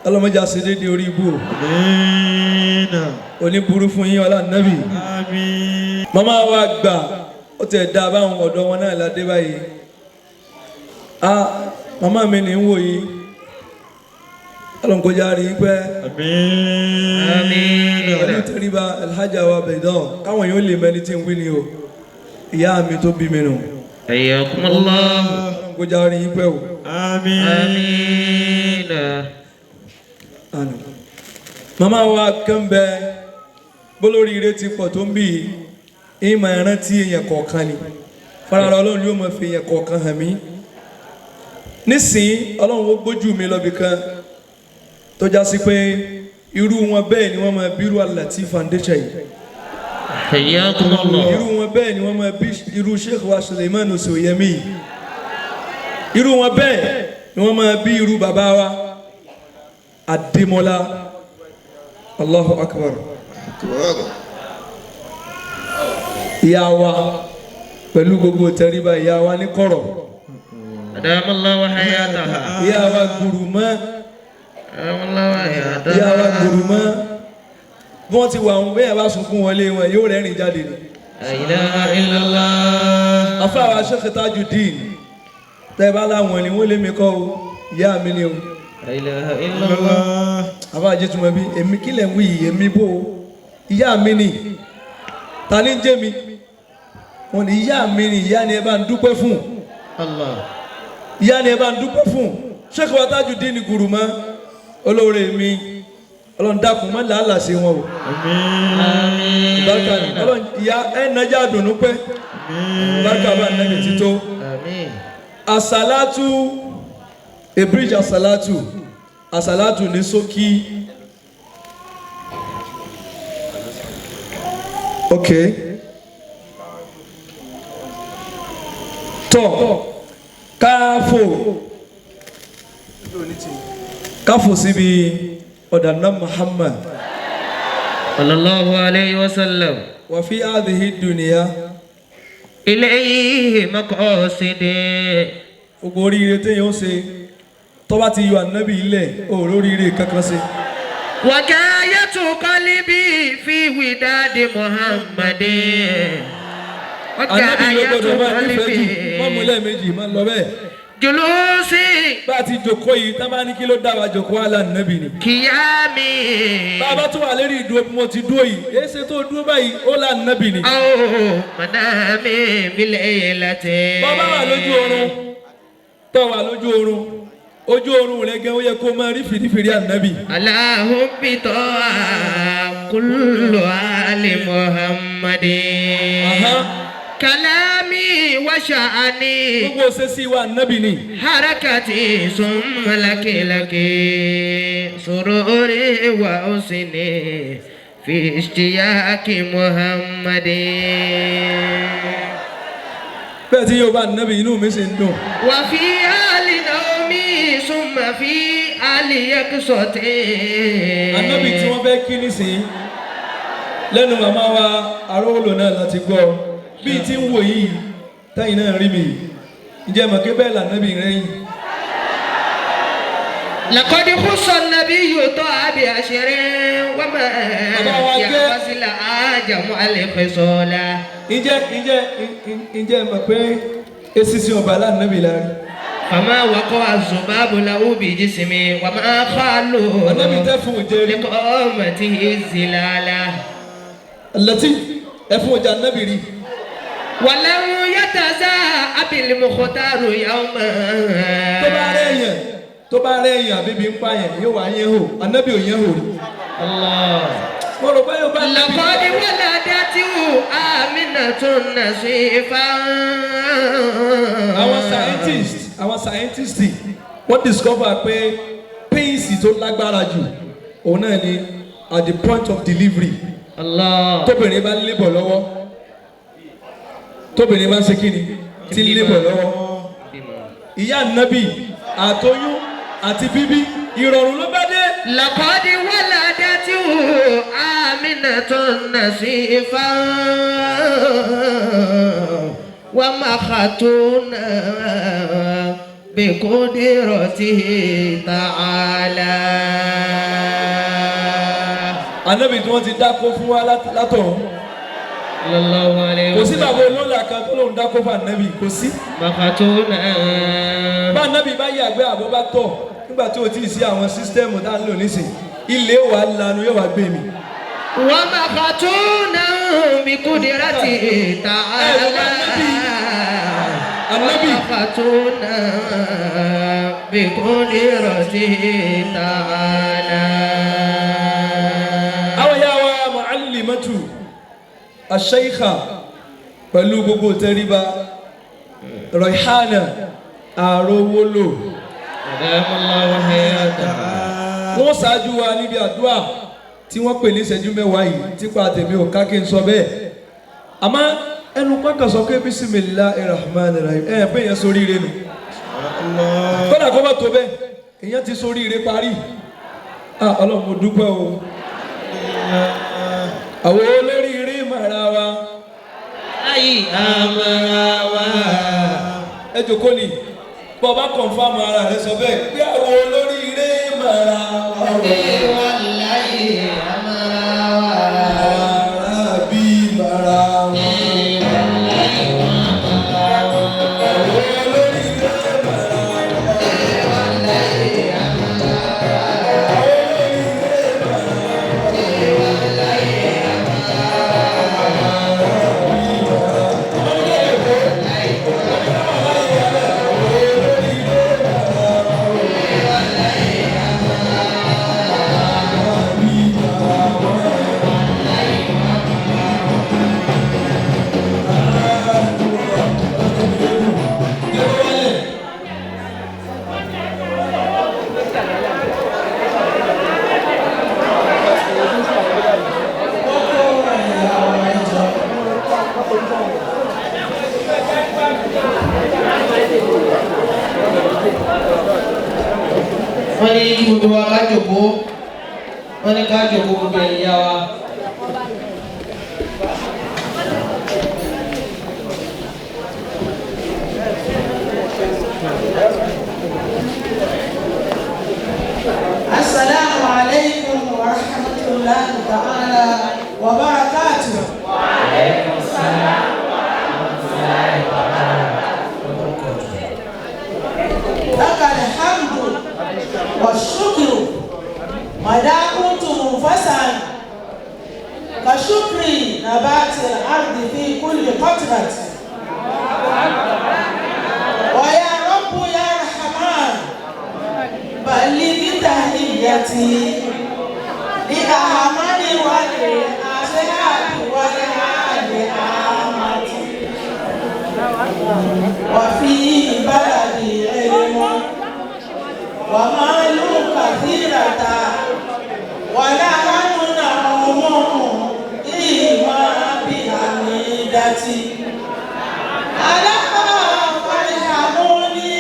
ọlọ́mọdé ṣe déédéé orí ibú o. Amina. oníburú fún yín ọlá nàbì. Àmín. màmá wa gbà ó tẹ̀ dá báwọn ọ̀dọ́ wọn náà ládé báyìí. màmá mi ní ń wò yìí ọlọ́nkọjá rí pẹ́. Àmín. ọdún tẹríba alhaja wa bẹ̀dọ̀ káwọn yóò lè mẹ́ni tí ń wí ni o ìyá mi tó bí mi nù. Hayyakumullah. ọlọ́nkọjá rí pẹ́ o. Àmín. màmá wa kàn bẹ bólórí ire ti pọ̀ tó ń bì í ìmọ̀ ìrántí èèyàn kọ̀ọ̀kan ni farara ọlọ́run yóò máa fi èèyàn kọ̀ọ̀kan hàn mí nísìnyí ọlọ́run ó gbójú mi lọ́bì kan tó já sí pé irú wọn bẹ́ẹ̀ ni wọ́n máa bí irú Al-Latif Foundation yìí Hayyakumullah. irú wọn bẹ́ẹ̀ ni wọ́n máa bí irú Sheikh wa Suleiman Osoyemi yìí irú wọn bẹ́ẹ̀ ni wọ́n máa bí irú bàbá wa Adémọ́lá Allahu Akbar ìyá wa pẹ̀lú gbogbo tẹríba ìyá wa ní kọ̀rọ̀ Adamallahu wa hayataha. ìyá wa Gùrùmọ́ Adamallahu wa hayataha. ìyá wa Gùrùmọ́ bí wọ́n ti wà wọn bẹ́ẹ̀ bá sunkún wọlé wọn yóò rẹ́rìn jáde ni. La ilaha illallah. afáwa Sheikh Tajudeen tẹ́ bá láwọn ni wọ́n lé mi kọ́ o ìyá mi ni o. La ilaha illallah. àfáà jẹ́ túmọ̀ bí èmi kí lẹ̀ ń wí yìí èmi bò ó ìyá mi ni ta ni ń jẹ́ mi wọn ni ìyá mi ni ìyá ni ẹ bá ń dúpẹ́ fún Allah. ìyá ni ẹ bá ń dúpẹ́ fún Sheikh wa Tajudeen Gùrùmọ́ olóore mi ọlọ́run dákun má làálàá sí wọn o Àmín. ìbáríkà ni ọlọ́run ìyá ẹ̀ nàjà dùnú pẹ́ ìbáríkà bá nàbẹ̀ tító Àmín. àsálátù a bridge àsálátù ní ṣókí. Okay. Tọ́ káfò síbi ọ̀dàná Muhammad Sallallahu alayhi wa sallam. wà fi hadhihi dunya Ilayhi maqasidi. gbogbo oríire téèyàn ó ṣe tó bá ti yọ ànábì ilẹ̀ oríire kankan ṣe. وجاية قلبي في وداد محمد. ànábì ló وجاية gbọdọ̀ máa nífẹ̀ẹ́ jù má mú قلبي lẹ́ẹ̀mejì má lọ bẹ́ẹ̀. جلوسي bá a ti jòkó yìí tá a bá ní kí ló dá wa jòkó àlà ànábì ni. قيامي bá a bá tún wà lérí ìdúró bí mo ti dúró yìí èé ṣe tó dúró báyìí ó là ànábì ni. أو منامي بليلة. bàbá wà lójú oorun tó wà lójú oorun ojú oorun rẹ gẹ ó yẹ kó máa rí fìdífìdí ànábì. على حب طه كل آل محمد. كلامي وشأني gbogbo ṣe sí wa ànábì ni. حركتي ثم لك سروري وحسني في اشتياق محمد. bẹ́ẹ̀ tí yóò bá ànábì inú mi sì ń dùn. وفي آل نومي ثم في آل يقظتي. ànábì tí wọ́n fẹ́ kí nísìnyí lẹ́nu màmá wa arówólò náà láti gbọ́ bíi tí ń wò yìí táyì náà rí mi ǹjẹ́ mọ̀ kí bẹ́ẹ̀ lànàbì rẹ́yìn. لقد خص النبي طه بعشر وما يغسل جمع الخصال. ǹjẹ́ mọ̀ pé esisi ọba lànàbì lárí. فما وقع الذباب له بجسمه وما خالوا ànábì tẹ́ fún òjèrè. لقامته الزلالة. lẹ́tí ẹ fún ọjà ànábì rí. ولم يتزاء بالمختار يوما. tó bá rẹ̀ yàn àbíbi ń pààyàn yóò wá yẹn hò ànábì ò yẹn hò rí. الله. mo rò pé yóò bá ànábì. لقد ولدته آمنة نصيفا. àwọn scientist wọ́n discover pé pains tó lágbára jù òun náà ni at the point of delivery. الله. tóbìnrin bá ń lébọ̀ lọ́wọ́ tóbìnrin bá ń ṣe kíni tí ń lébọ̀ lọ́wọ́ ìyá ànábì àtoyún àti bíbí ìrọ̀rùn ló bá dé. لقد ولدته آمنة نصيفا ومختونا بقدرته تعالى. Ànábì tí wọ́n ti dákó fún wa látọ̀run. Sallallahu alayhi Kò wa sí sallam. bàbá olóòlà kan tó lóun dákó fún Ànábì, kò sí. Makhatuna. Bá Ànábì bá yàgbẹ́ àbọ̀ bá tọ̀ nígbà tí o ti sí àwọn sísítẹ́ẹ̀mù tá à ń lò nísìn, ilé wa lanu yóò wá gbé mi. Wa makhatuna bi qudratihi ta'ala. Ànábì. Makhatuna bi qudratihi ta'ala. Àwọn ìyá wa Mu'allimatu Ash-Shaykha pẹ̀lú gbogbo tẹríba Rayhana Arówólò. Adamallahu hayataha. Wọ́n ṣáájú wa níbi àdúrà tí wọ́n pè ní ìṣẹ́jú mẹ́wàá yìí típa tèmi ò ká kí n sọ bẹ́ẹ̀. Àmọ́ ẹnu pàkà sọ pé Bismillahir Rahmanir Rahim pé èèyàn soríire nù. Kódà kó bá tó bẹ́ẹ̀ èèyàn ti soríire parí. Ọlọ́run mo dúpẹ́ o. Àwọn olóríire màrà wa. Ayi amara wa. Ẹ jókòó ni bọ́ bá kọ̀nfàmù ara rẹ sọ bẹ́ẹ̀ pé àwọn olóríire màrà wa. Wallahi amara wa. Àràbí màrà wa. Wọ́n ní kí gbogbo wa ká jókòó, wọ́n ní ká jókòó gbogbo ẹ̀yà wa. Assalamu alaikum wa rahmatullahi ta'ala wa barakatuh. Wa alaikum assalam wa rahmatullahi wa barakatuh. Lakal hamdu wa shukru ma kuntu munfasan ka shukri nabati al-ardi fi kulli qatrat. Wa ya Rabbu ya Rahman بلغ تحياتي لأحمد والأصحاب والآل آمتي وفي بلدي علم ومال كثيرة ولا نعوم إما بحميدتي ألا فارحموني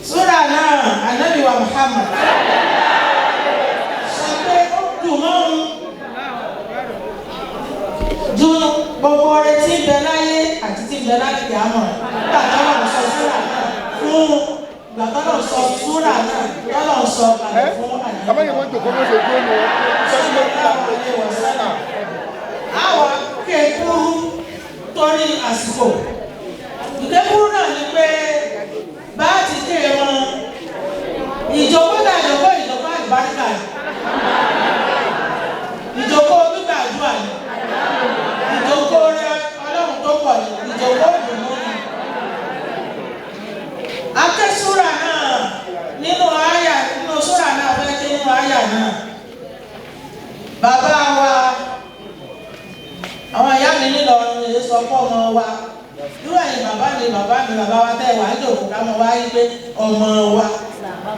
Surah náà Ànábì wa Muhammad jẹ láti kí á mọ̀ nígbà tọ́lọ̀ sọ súrà náà fún ìgbà tọ́lọ̀ sọ súrà náà tọ́lọ̀ sọ kalẹ̀ fún àyè. àmọ́yẹ̀ wọ́n jòkó ló ṣe gbé nu àwọn kékeré torí àsìkò ìkékúrú náà ni pé bá ti ké wọn ìjókòó náà ìjókòó àlùbáríkà ìjókòó gbígbàdúrà ni ìjókòó rẹ ọlọ́run tó pọ̀ ní ìjókòó ìdùnnú ni. akẹ́súrà náà nínú súrà náà fẹ́ kí nínú àyà náà bàbá wa àwọn ìyá mi nílò èyí sọ fún ọmọ wa irú ẹ̀yin bàbá wa tẹ́ wà ní òkú ká mọ wá yí pé ọmọ wa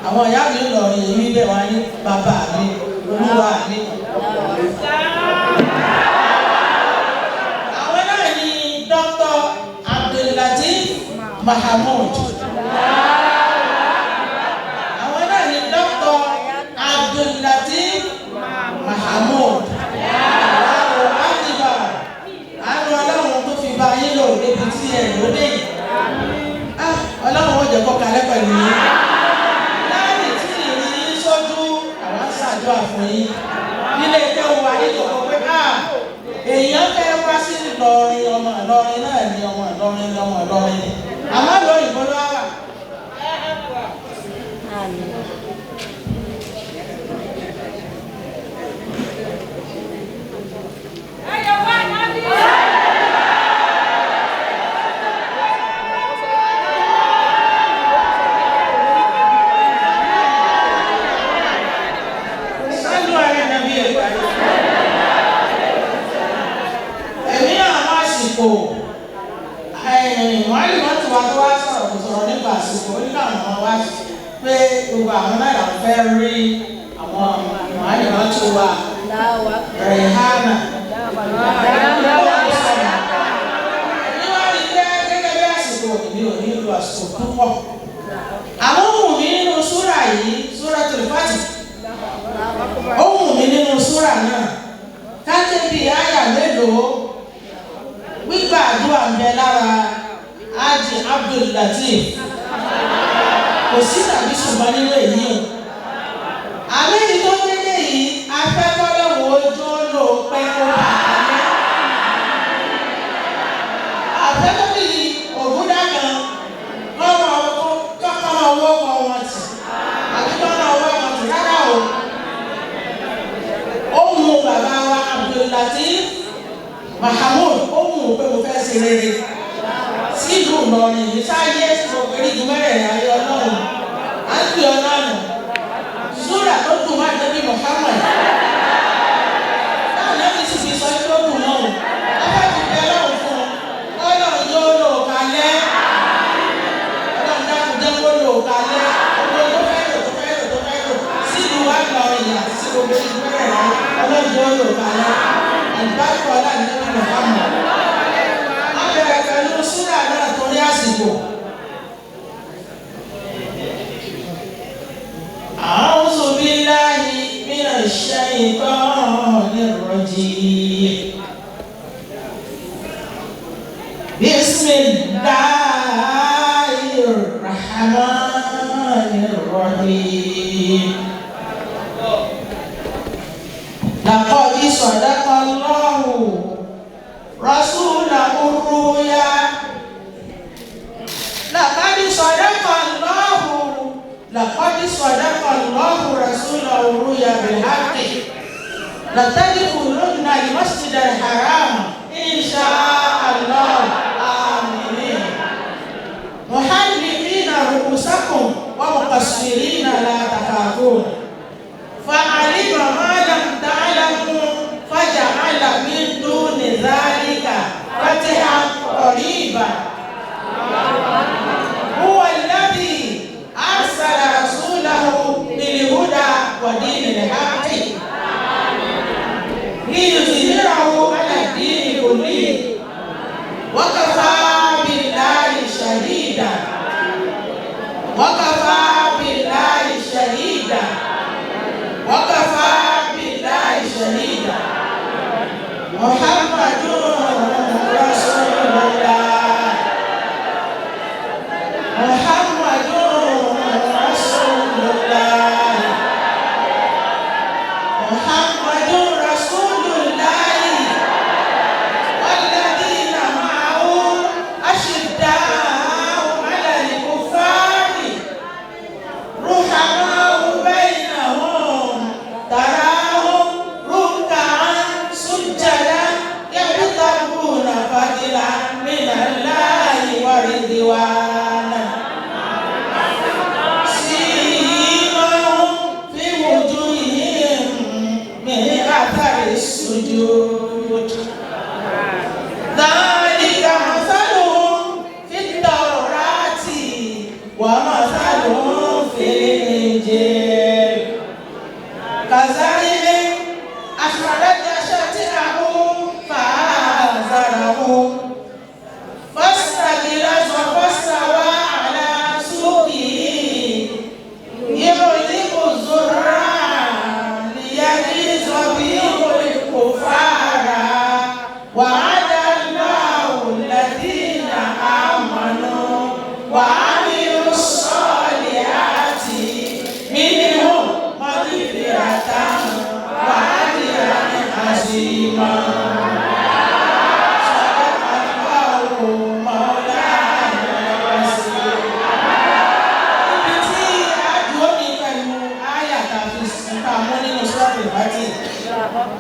àwọn ìyá mi nílò èyí wíbẹ̀ wá ní bàbá mi olúwa mi. àwọn náà ni Dr. Abdul-Lateef Mahmood. àwọn náà ni Dr. Abdul-Lateef Mahmood. Ọlọ́run tó fi bá yín lò débi tí ẹ̀ ló dé yìí. Ọlọ́run ó jẹ́ kó kalẹ̀ pẹ̀lú yín. Láàrin tí ìrìn sójú àwọn ṣàdúrà fún yín. Nílé ẹjọ́ wa nítorí pé èèyàn fẹ́ wá sí Ìlọrin ọmọ Ìlọrin náà ni ọmọ Ìlọrin ni ọmọ Ìlọrin ni. Àmọ́ lọ ìbò ló wà. Pé gbogbo àwọn náà làwọn fẹ́ rí àwọn ìwádìí wọn tó wà Rehana. Níwájú gẹ́gẹ́ bí àsìkò mi ò ní lo àsìkò púpọ̀. Àwọn ohun mi nínú súrà yìí, Suratul Fatih. Ohun mi nínú súrà náà, kájé bíi àyà mélòó gbígbà àdúrà ń bẹ lára Haji Abdul-Lateef. Kò sí tàbí ṣùgbọ́n nínú èyí o. Àmì èyí tó dédé yìí, afẹ́kọ́lọ́wọ́ ojú lò pẹ́ kó bá a lẹ́. Afẹ́kọ́lọ́ yìí ògúndà kan kọ́mọ owó kọ́ wọn tì. Àbí kọ́mọ owó wọn tì rárá o. Ó mú bàbá wa Abdul-Lateef Mahmood, ó mú pé mo fẹ́ ṣe rere. Sílùú Ìlọrin yìí sáyé orígun mẹ́rẹ̀ẹ̀rin ayé Ọlọ́run á ń pè Ọlọ́run súrà tó dùn máa débi Muhammad táwọn ẹbí sì fi sọ tó dùn náà afẹ́ fi bẹ Ọlọ́run fún Ọlọ́run yóò lò kalẹ̀ Ọlọ́run dákun jẹ́ kó lò kalẹ̀ ọgbọ́n tó fẹ́ lò sílùú wa Ìlọrin yìí àti sí gbogbo orígun mẹ́rẹ̀ẹ̀rin ayé Ọlọ́run yóò lò kalẹ̀ àdìbáyọ̀ Ọlọ́run débi Muhammad. Pẹ̀lú súrà náà torí àsìkò. A'udhu billahi minash shaytanir rajim. Bismillahir rahmanir rahim. Laqad sadaqallahu rasulahu ruya. Laqad sadaqallahu rasulahu ruya bil haqqi. لتدخلن المسجد الحرام إن شاء الله آمنين محلقين رؤوسكم ومقصرين لا تخافون فعلم ما لم تعلموا فجعل من دون ذلك فتحا قريبا هو الذي أرسل رسوله بالهدى ودين الحق ليظهره على الدين كله وكفى بالله شهيدا وكفى بالله شهيدا وكفى بالله شهيدا محمد رسول الله السجود ذلك مثلهم في التوراة ومثلهم في الإنجيل كزرع أخرج شطأه فآزره فاستغلظ فاستوى على سوقه يعجب الزراع ليغيظ بهم الكفار وعد الله الذين آمنوا وعملوا الصالحات منهم مغفرة وأجرا عظيما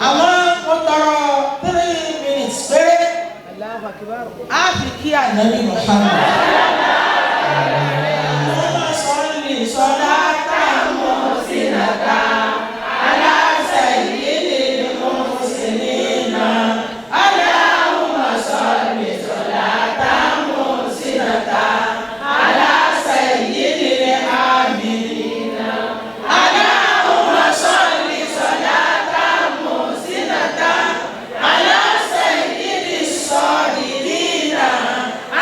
àmọ́ wọ́n tọrọ 3 minutes péré á fi kí ànábì Muhammad. wọ́n máa sọ ní sọlá táwọn sínàkà aláṣẹ ìyíni mùsùlùmí Allahumma salli sọlá táwọn sínàkà aláṣẹ ìyíni àmìnà. Allahumma salli sọlá على سيد الصالحين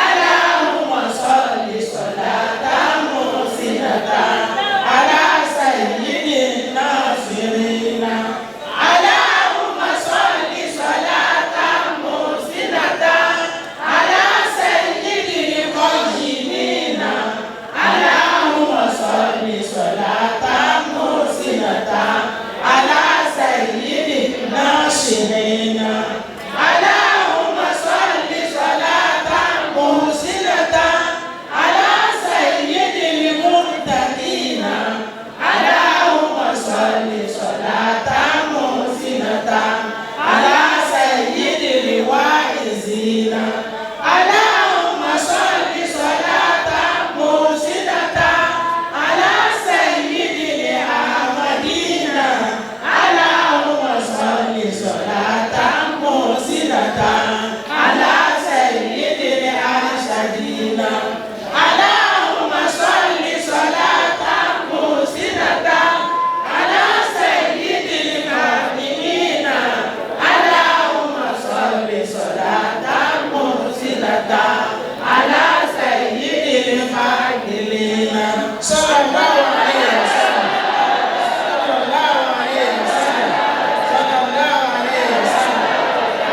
اللهم صل صلاة محسنة على سيد الناصرين اللهم صل صلاة محسنة على سيد القيمين اللهم صل صلاة محسنة على سيد الناصرين اللهم صل صلاة محسنة على سيد المرتدين اللهم صل صلاة محسنة على سيد الواعظين اللهم صل صلاة محسنة على سيد الأحمدين اللهم صل صلاة محسنة على سيد الأرشدين اللهم صل صلاة محسنة على سيد الكاملين اللهم صل صلاة محسنة على سيد الفاضلين صلى الله عليه وسلم صلى الله عليه وسلم صلى الله عليه وسلم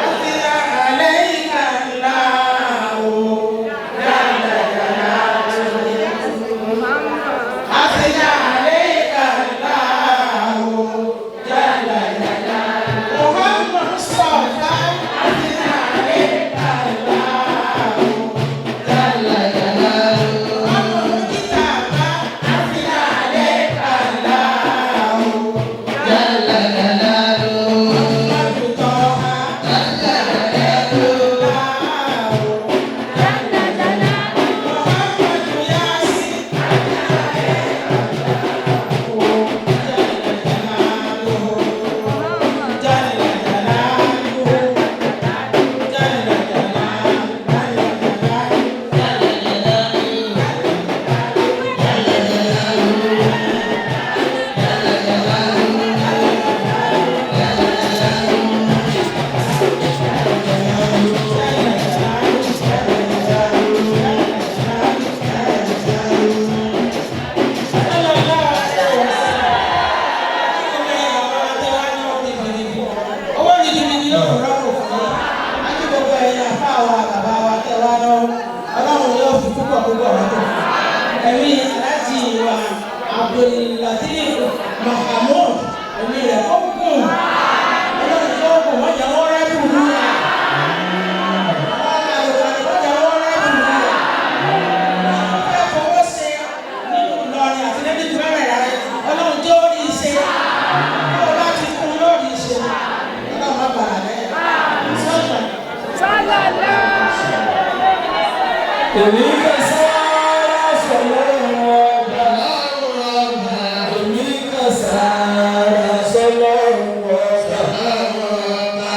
أثنى عليك الله جل جلاله أثنى عليك الله جل جلاله محمد مصطفى أثنى عليك الله جل جلاله محمد كتابة أثنى عليك الله جل جلاله محمد طه أثنى عليك الله جل جلاله محمد ياسين أثنى عليك الله جل جلاله جل owó gidigidi yóò rọrùn fún yín ájú gbogbo ẹ̀yin àfa wa bàbá wa tẹ́ wá lọ́wọ́ ọlọ́run yóò fi púpọ̀ púpọ̀ rọ́pò ẹ̀mí aláàjì wa Abdul-Lateef Mahmood ẹ̀mí rẹ̀ ó gùn ọlọ́run yóò gùn wọ́n jẹ́ wọ́n rẹ́ bùrú rẹ̀ wọ́n jẹ́ wọ́n rẹ́ bùrú rẹ̀ wọ́n fẹ́ fọwọ́ ṣe nínú Ìlọrin àti níbi tí wọ́n rẹ̀ rẹ̀ ọlọ́run jẹ́ ó rí iṣẹ́ tó o bá ti kún lórí iṣẹ́ ọlọ́run má bàa rẹ̀ sọ́jà. èmi kà sára sọlọ́run ọba èmi kà sára sọlọ́run ọba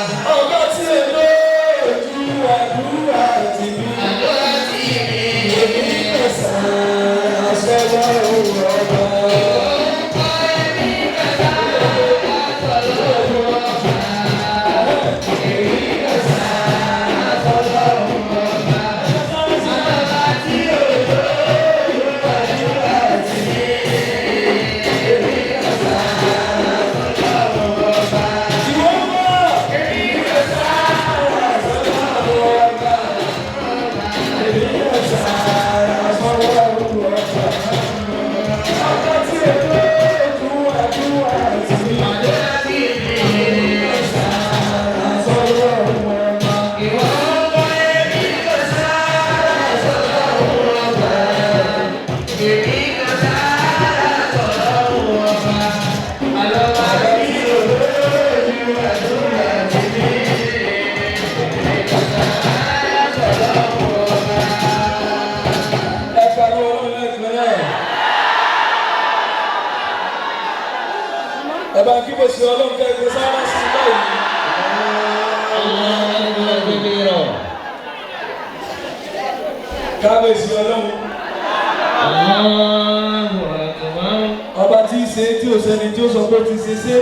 Kábíyèsí Ọlọ́run. Ọba tí í ṣe tí ò sẹ́ni tí ó sọ pé ó ti ṣe ṣe.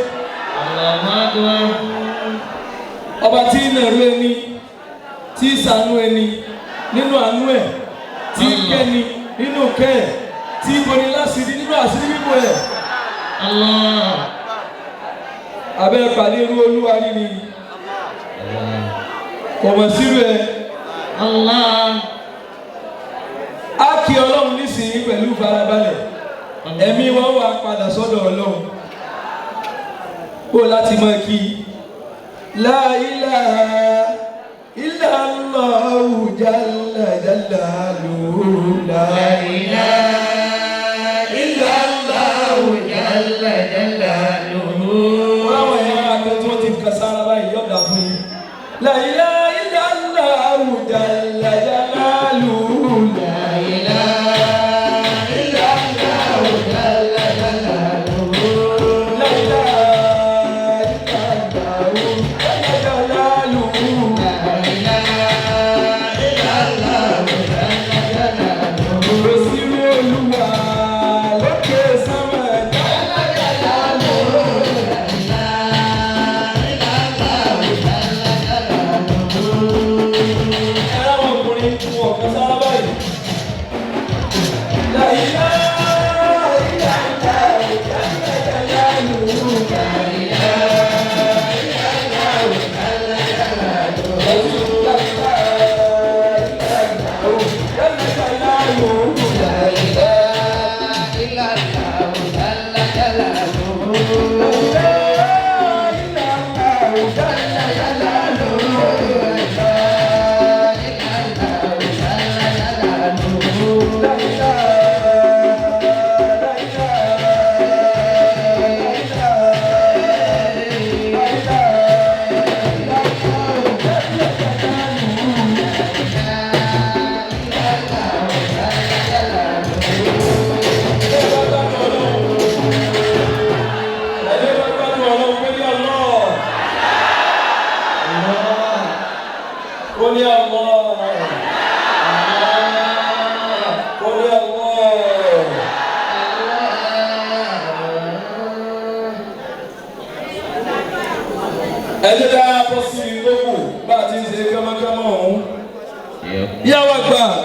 Ọba tí í nàró ẹni, tí í ṣàánú ẹni nínú àánú ẹ̀, tí í kẹ́ni nínú kẹ́ ẹ̀, tí í boni láṣìírí nínú àṣírí bíbò ẹ̀. Abẹ́ pàdé irú Olúwa rí ni. Kò mọ̀ sírú ẹ̀. A kí Ọlọ́run nísìnyí pẹ̀lú farabalẹ̀. Ẹ̀mí wọn wà padà sọ́dọ̀ Ọlọ́run. Kó láti máa kí La ilaha illallahu jalla jalaluhu. La ilaha illallahu jalla jalaluhu. Wọ́n àwọn ẹ̀yà akẹ́kọ̀ọ́ tí wọ́n ti kà sára báyìí yọ̀dà fún yín. La ilaha illallahu jalla jalaluhu.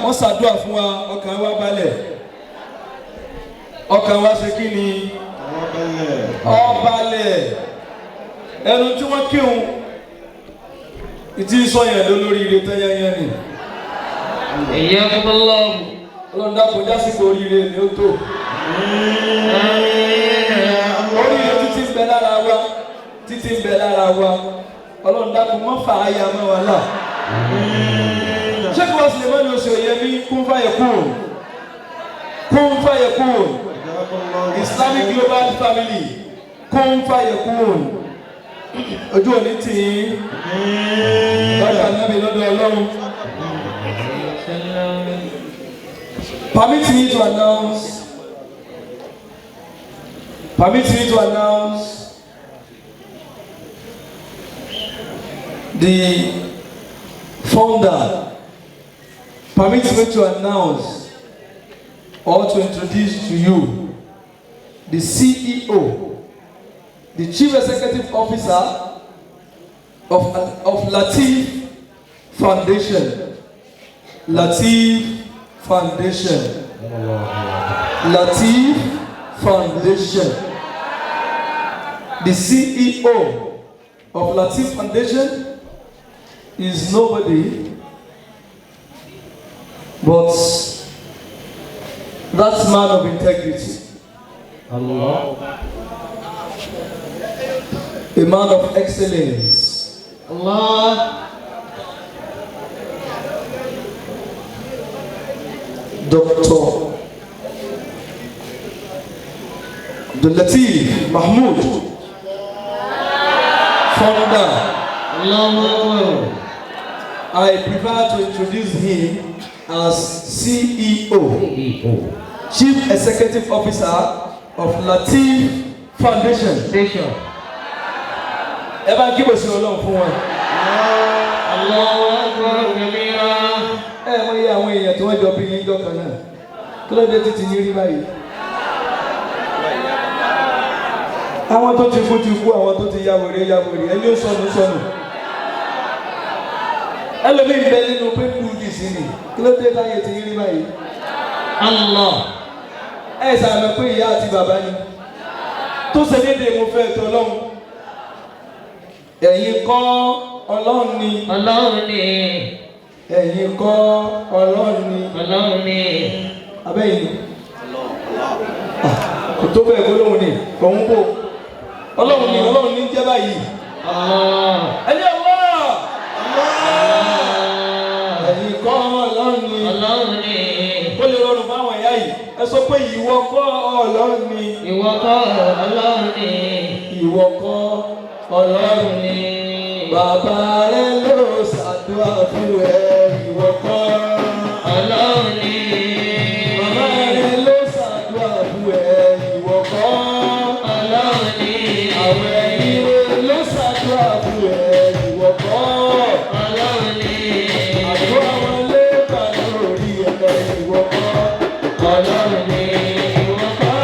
Wọ́n ṣàdúrà fún wa, ọkàn wa balẹ̀. Ọkàn wa ṣe kí ni? Ó balẹ̀. Ẹnu tí wọ́n kírun ìtí sọ̀yàn lórí ire tẹ́yẹ́yẹ́ ni. Ìyá kọ́kọ́lọ́. Ọlọ́run dákun jásìkò oríire ni ó tó. Oríire títí ń bẹ lára wa, títí ń bẹ lára wa. Ọlọ́run dákun mọ́ fà á ya mọ́ wa là. Sheikh wa Suleiman Osoyemi Kun Fayekun. Kun Fayekun. Islamic Global Family. Kun Fayekun. Ojú òní tì í. Lọ́dọ̀ Ànábì lọ́dọ̀ Ọlọ́run. Permit me to announce the founder. Permit me to announce or to introduce to you the CEO, the Chief Executive Officer of Latif Foundation. Latif Foundation. Latif Foundation. The CEO of Latif Foundation is nobody but that man of integrity. Allah. A man of excellence. Allah. Dr. Abdul Latif Mahmoud, founder. Allah. I prefer to introduce him as CEO, Chief Executive Officer of Latif Foundation. Ẹ bá kí bòsí Ọlọ́run fún wọn. Allahu Akbar kabira. Ẹ mọ iye àwọn èèyàn tí wọ́n jọ bí yín jọ kan náà. Kí ló dé títí yín rí báyìí? Àwọn tó ti kú, àwọn tó ti ya wèrè, ẹni ó sọnù. Ẹlòmíì bẹ nínú pépù dì sí ni. Kí ló dé táyé ti yín rí báyìí? Allah. Ẹ sàmì pé ìyá àti bàbá ni. Tó ṣe déédéé mo fẹ́ tó Ọlọ́run. Ẹ̀yin kọ́ Ọlọ́run ni. Ọlọ́run ni. Ẹ̀yin kọ́ Ọlọ́run ni. Ọlọ́run ni. Abẹ́yìn ni. Kò tó bẹ́ẹ̀ gbólóhùn ni. Òun bò. Ọlọ́run ni jẹ́ báyìí. Ẹni Allah. Ẹ̀yin kọ́ Ọlọ́run ni. Ọlọ́run ni. Kó lè rọrùn fáwọn ẹ̀yà yìí. Ẹ sọ pé ìwọ kọ́ Ọlọ́run ni. Ìwọ kọ́ Ọlọ́run ni. Ìwọ kọ́ Ọlọ́run ni. Bàbá rẹ ló ṣàdúrà fún ẹ. Ìwọ kọ́ Ọlọ́run ni. Màmá rẹ ló ṣàdúrà fún ẹ. Ìwọ kọ́ Ọlọ́run ni. Àwọn ẹ̀yìn rẹ ló ṣàdúrà fún ẹ. Ìwọ kọ́ Ọlọ́run ni. Àdúrà wọn lé bà lórí ẹ. Ìwọ kọ́ Ọlọ́run ni. Ìwọ kọ́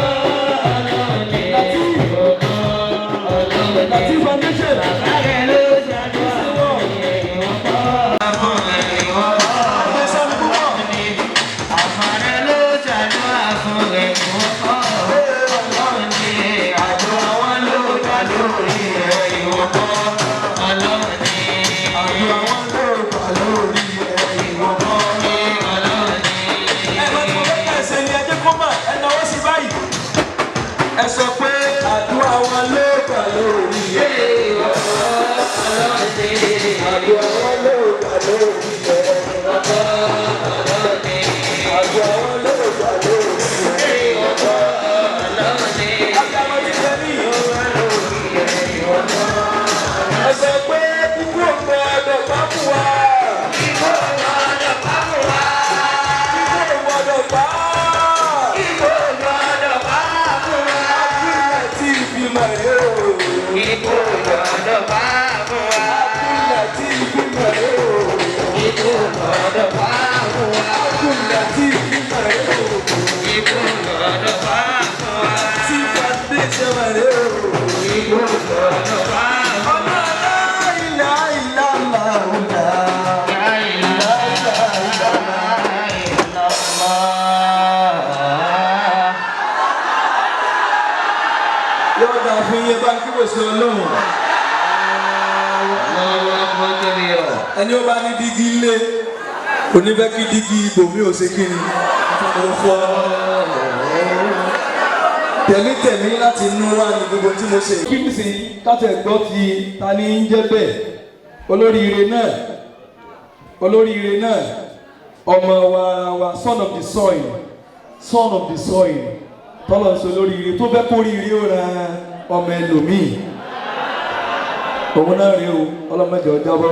Ọlọ́run ni. Ìwọ kọ́ Ọlọ́run ni. Latif Foundation. Ẹ sọ pé àdúrà wọn ló gbà lórí ẹ̀. Àdúrà wọn ló gbà lórí ẹ̀. Àdúrà wọn ló gbà lórí ẹ̀. Àgbàmọ̀ ti tẹ̀ mí. Ẹ sọ pé kúkú ògbà ọ̀dọ̀ bá fún wa. Kúkú ògbà ọ̀dọ̀ bá fún wa. Kúkú ògbà ọ̀dọ̀ bá. Ẹni ó bá ní dígí ilé onífẹ́ kí dígí ibòmí ò ṣe kí ni mo fọ́ tẹ̀mítẹ̀mí láti inú wá ní gbogbo tí mo ṣe. Kí n sì kátẹ̀ gbọ́ ti ta ní ń jẹ́ bẹ́ẹ̀ olóríire náà ọmọ wa son of the soil tọ́lọ̀ ń sọ olóríire tó fẹ́ kóríire ó ra ọmọ ẹlòmíì òun náà rí o ọlọ́mọdé ọjọ́bọ́.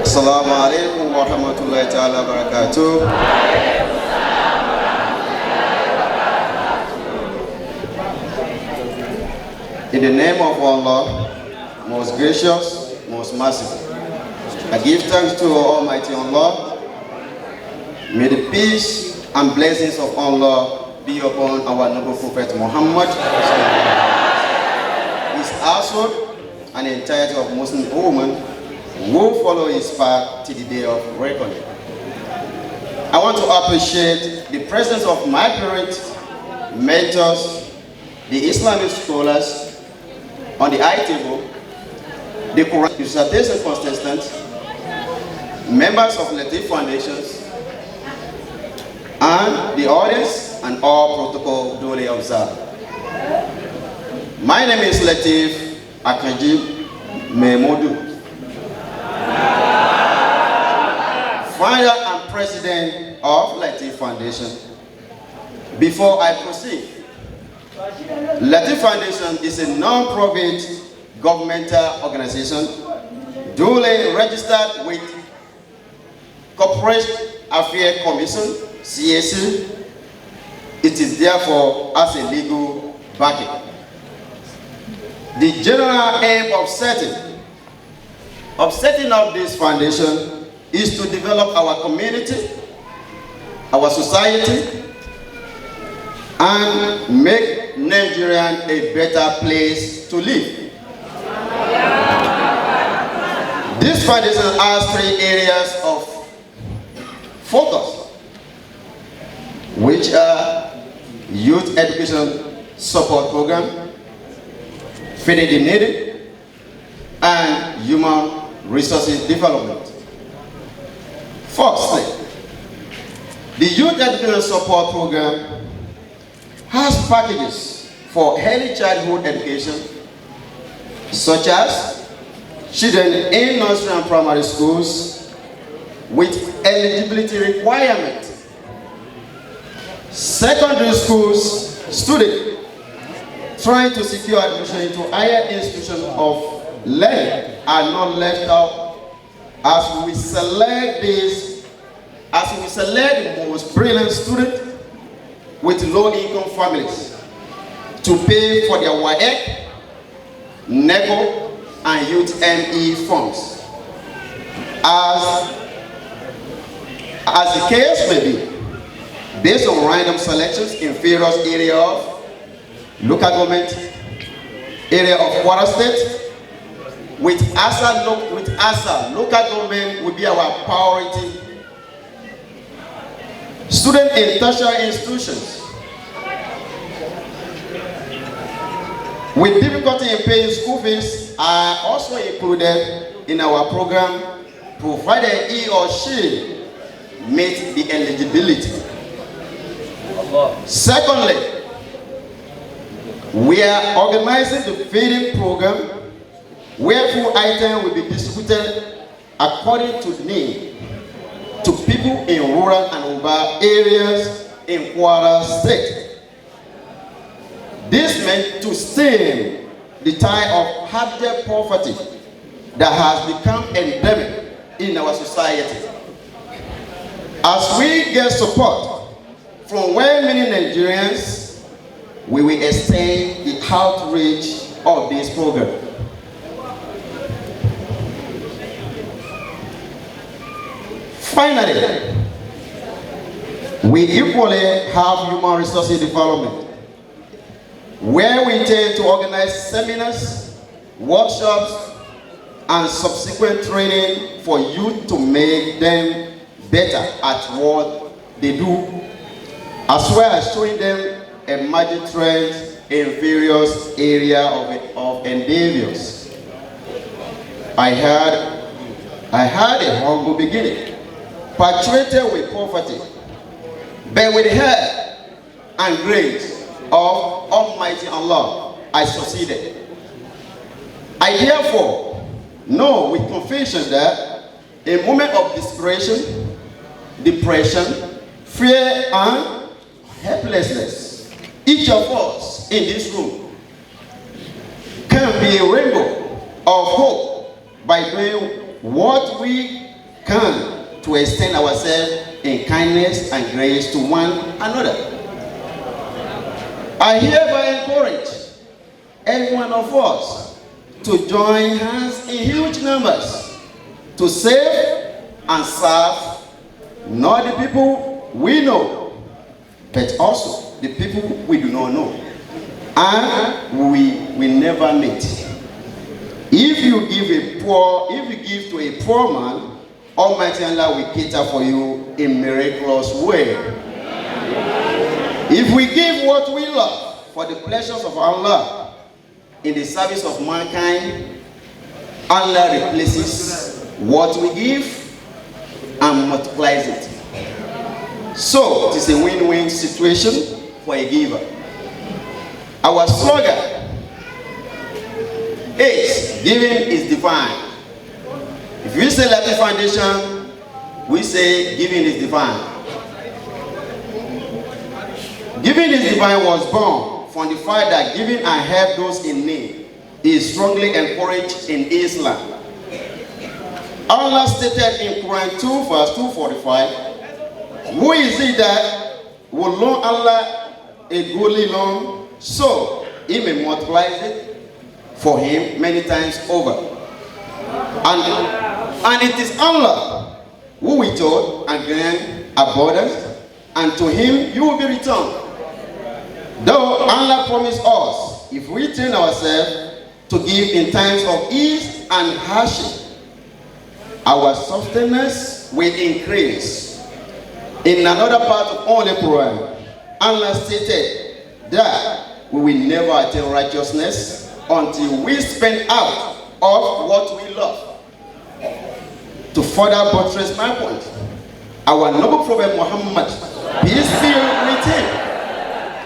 Assalamu alaikum wa rahmatullahi ta'ala wa barakatuh. In the name of Allah, most gracious, most merciful. I give thanks to Almighty Allah. May the peace and blessings of Allah be upon our noble Prophet Muhammad, his household, and the entirety of Muslim women who follow his path to the day of reckoning. I want to appreciate the presence of my parents, mentors, the Islamic scholars on the high table, the Quran dissertation contestants, members of Latif Foundations, and the audience and all protocol duly observed. My name is Latif Akanji Memodu, founder and president of Latif Foundation. Before I proceed, Latif Foundation is a non-profit governmental organization duly registered with Corporate Affairs Commission, CAC. It is therefore as a legal backing. The general aim of setting up this foundation is to develop our community, our society, and make Nigeria a better place to live. This foundation has 3 areas of focus, which are youth education support program, feeding the needy, and human resources development. Firstly, the youth education support program has packages for early childhood education, such as children in nursery and primary schools with eligibility requirement, secondary schools students trying to secure admission into higher institutions of learning are not left out as we select the most brilliant students with low-income families to pay for their WAEC, NECO, and Youth ME funds. As the case may be, based on random selections in various areas of local government, area of Kwara State, with ASA, local government will be our priority. Students in tertiary institutions with difficulty in paying school fees are also included in our program, provided he or she meets the eligibility. Secondly, we are organizing the feeding program where food items will be distributed according to need to people in rural and urban areas in Kwara State. This meant to stem the tide of abject poverty that has become endemic in our society. As we get support from well-meaning Nigerians, we will extend the outreach of this program. Finally, we equally have human resources development, where we intend to organize seminars, workshops, and subsequent training for youth to make them better at what they do, as well as showing them emerging trends in various areas of endeavors. I had a humble beginning, punctuated with poverty, but with help and grace of Almighty Allah, I succeeded. I therefore know with conviction that in moments of desperation, depression, fear, and helplessness, each of us in this room can be a rainbow of hope by doing what we can to extend ourselves in kindness and grace to one another. I hereby encourage every one of us to join hands in huge numbers to save and serve not the people we know, but also the people we do not know, and we never meet. If you give to a poor man, Almighty Allah will cater for you in miraculous way. If we give what we love for the pleasures of Allah in the service of mankind, Allah replaces what we give and multiplies it. So it is a win-win situation for a giver. Our slogan is giving is divine. If we say Latif Foundation, we say giving is divine. Giving is divine was born from the fact that giving and help those in need is strongly encouraged in Islam. Allah stated in Quran 2 verse 245, who is it that will loan Allah a goodly loan so he may multiply it for him many times over? And it is Allah who will told and grant abundance, and to him you will be returned. Though Allah promised us, if we train ourselves to give in times of ease and hardship, our sustenance will increase. In another part of Holy Quran, Allah stated that we will never attain righteousness until we spend out of what we love. To further buttress my point, our noble Prophet Muhammad, peace be with him,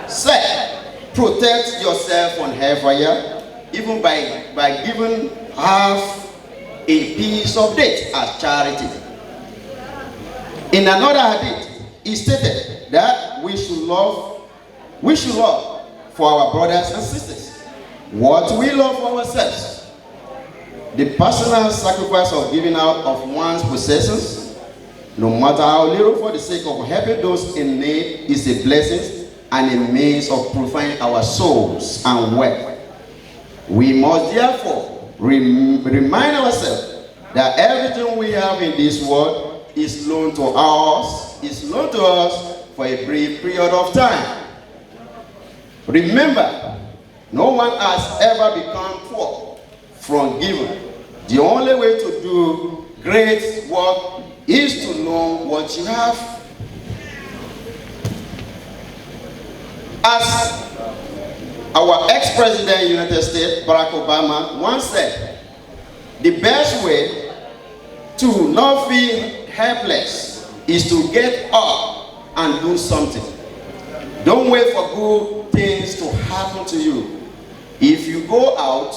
said, protect yourself on hellfire, even by giving half a piece of date as charity. In another hadith, he stated that we should love for our brothers and sisters what we love for ourselves. The personal sacrifice of giving out of one's possessions, no matter how little, for the sake of helping those in need, is a blessing and a means of purifying our souls and wealth. We must therefore remind ourselves that everything we have in this world is loaned to us for a brief period of time. Remember, no one has ever become poor from giving. The only way to do great work is to know what you have. As our ex-president of the United States, Barack Obama, once said, the best way to not feel helpless is to get up and do something. Don't wait for good things to happen to you. If you go out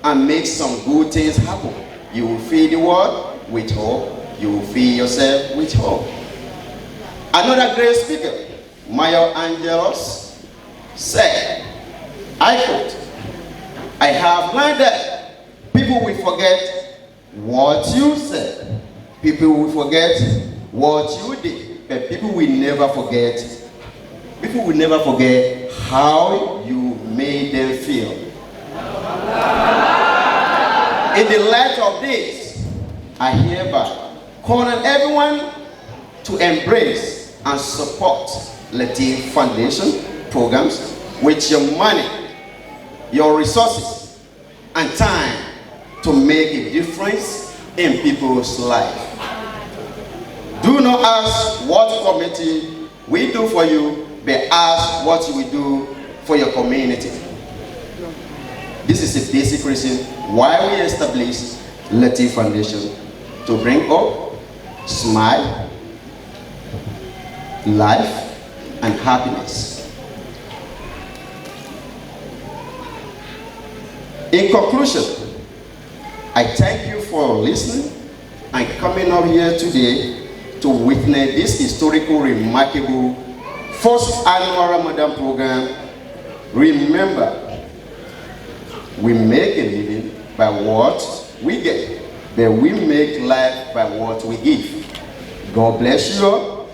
and make some good things happen, you will fill the world with hope. You will fill yourself with hope. Another great speaker, Maya Angelus, said, I quote, I have learned that people will forget what you said. People will forget what you did. But people will never forget how you made them feel. In the light of this, I hereby call on everyone to embrace and support Latif Foundation programs with your money, your resources, and time to make a difference in people's life. Do not ask what committee we do for you, but ask what you will do for your community. This is a basic reason why we established Latif Foundation, to bring hope, smile, life, and happiness. In conclusion, I thank you for listening and coming up here today to witness this historical, remarkable first annual Ramadan program. Remember, we make a living by what we get, but we make life by what we give. God bless you all.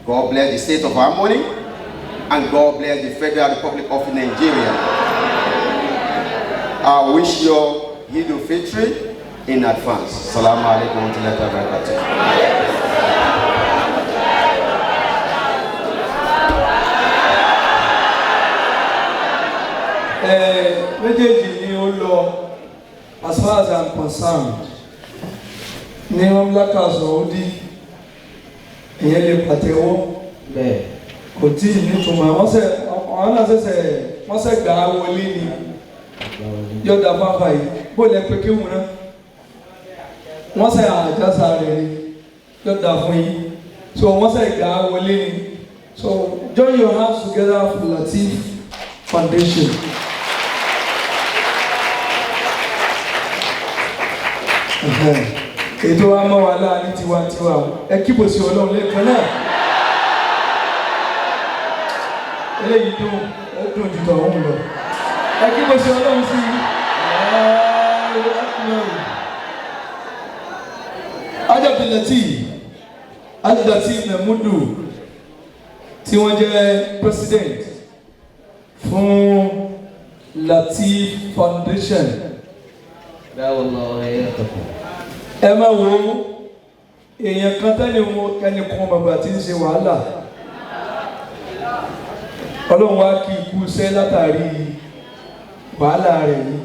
God bless the state of Harmony, and God bless the Federal Republic of Nigeria. I wish you Eid al-Fitr in advance. Assalamu alaikum wa rahmatullahi wa barakatuh. Méjèèjì ni ó lọ, as far as I'm concerned, ní Mamlaka Saudi, ìyẹn lè pàtẹ́wọ́ bẹ́ẹ̀ kò tí ì nítumọ̀ àwọn náà wọ́n ṣẹ̀ gbà á wọlé ni yọ̀dà fáfá yìí bó lẹ pé kí wọn náà wọ́n ṣẹ̀ àjàsà rẹ̀ ni yọ̀dà fún yín so wọ́n ṣẹ̀ gbà á wọlé ni so join your hands together for Latif Foundation. Ètò wa mọ́ wa láàrin tiwantiwa ẹ kíbo sí Ọlọ́run lẹ́ẹ̀kan náà eléyìí dùn jù tọ̀hún lọ ẹ kíbo sí Ọlọ́run sí Abdul-Latif Memudu tí wọ́n jẹ́ president fún Latif Foundation. Ẹ máa wo èèyàn kan tẹ́lẹ̀ wọn ẹnìkan bàbá tí ń ṣe wàhálà Ọlọ́run wá kí ikú sẹ́ látàrí wàhálà rẹ̀ yìí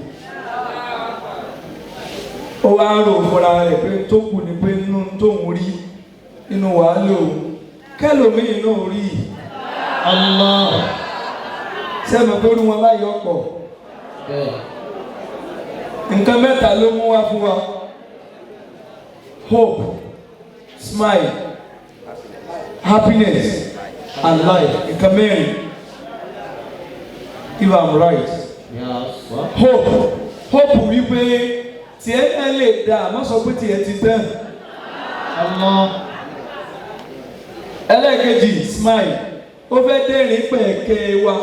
ó wá rò fúnra rẹ̀ pé tó kù ní pé nínú tó ń rí nínú wàhálà o kẹlòmíì náà rí Allah sẹ́mi pé orí wọn bá yọ ọ̀pọ̀ nǹkan mẹ́ta ló mú wá fún wa. Hope, smile, happiness, and life. Nkameri, if I'm right. Yes. Hope wípé tiẹ̀ ẹ lè dá, má sọ pé tiẹ̀ ti tán. Ẹlẹ́ẹ̀kejì, smile. Ó fẹ́ dẹ́rìn pẹ̀kẹ́ wa.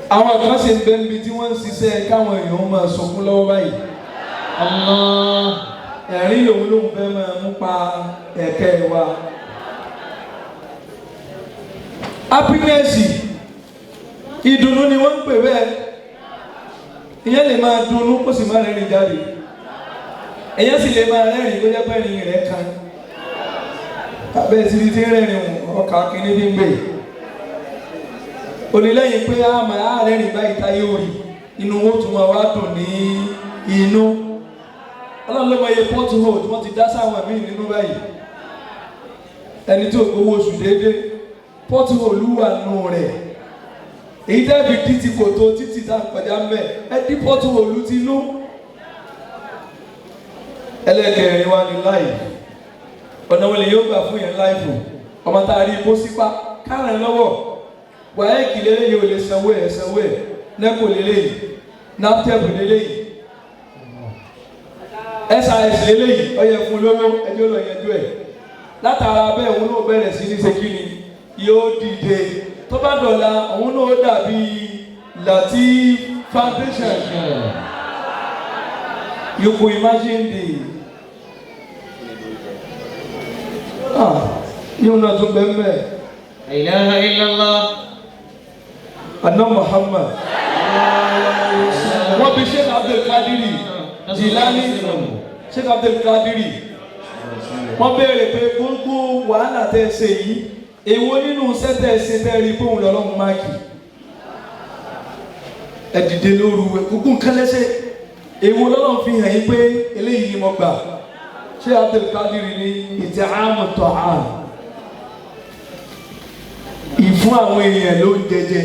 Àwọn kan ṣe ń bẹ níbi tí wọ́n ń ṣiṣẹ́ káwọn èèyàn máa sunkún lọ́wọ́ báyìí. Ẹ̀rín lòun ló ń fẹ́ máa mú pa ẹ̀kẹ́ wa. Happiness, ìdùnnú ni wọ́n ń pè bẹ́ẹ̀. Ìyẹn lè máa dunnú kó sì máa rẹ́rìn jáde. Ìyẹn sì lè máa rẹ́rìn kó jẹ́ pẹ́ẹ́rìn rẹ̀ kan. Abẹ́ ti di tí ń rẹ́rìn ọkà kìíní bí ń gbé. Onílẹ́yìn pé a máa rẹ́rìn báyìí táyé orí, inú wọn tún máa wá dùn ní inú. Ọlọ́run ló mọ iye pọ́tù hó tí wọ́n ti dá sáwọn míì nínú báyìí. Ẹni tí ò gbowó oṣù déédéé pọ́tù hó lúwà nù rẹ̀. Èyí dẹ́bi títí kòtò títí tá a kọjá mẹ́ ẹ dí pọ́tù hó lú ti nú. Ẹlẹ́kẹ̀rin wa ni láì. Ọ̀nà wọlé yóò gbà fún yẹn láìpù. Ọmọ tá a rí ipò sípá kárẹ̀ lọ́wọ́. Wàhálà lélẹ́yìn ò lè sanwó ẹ̀ nẹ́kò lélẹ́yìn náptẹ́pù lélẹ́yìn. SIS lélẹ́yìn ọyẹ fún lówó ẹjọ́ lọ yẹjú ẹ̀ látara bẹ́ẹ̀ òun náà bẹ̀rẹ̀ sí ní sekini yóò dìde tó bá dọ̀la òun náà dàbí Latif Foundation. You could imagine yóò náà tún bẹ́ẹ̀ mẹ́ẹ̀. La ilaha illallah. Anna Muhammad. Wọ́n bí Sheikh Abdul Kadiri Jilani Sheikh Abdul Kadiri wọ́n béèrè pé gbogbo wàhálà tẹ́ ṣe yìí èwo nínú sẹ́tẹ̀ ṣe tẹ́ rí fóun lọ́lọ́run máàkì ẹ dìde lóru gbogbo nǹkan lẹ́sẹ̀ èwo lọ́lọ́run fi hàn yín pé eléyìí ni mo gbà Sheikh Abdul Kadiri ní ìtẹ̀hámù tọ̀hán ìfún àwọn èèyàn ló ń jẹjẹ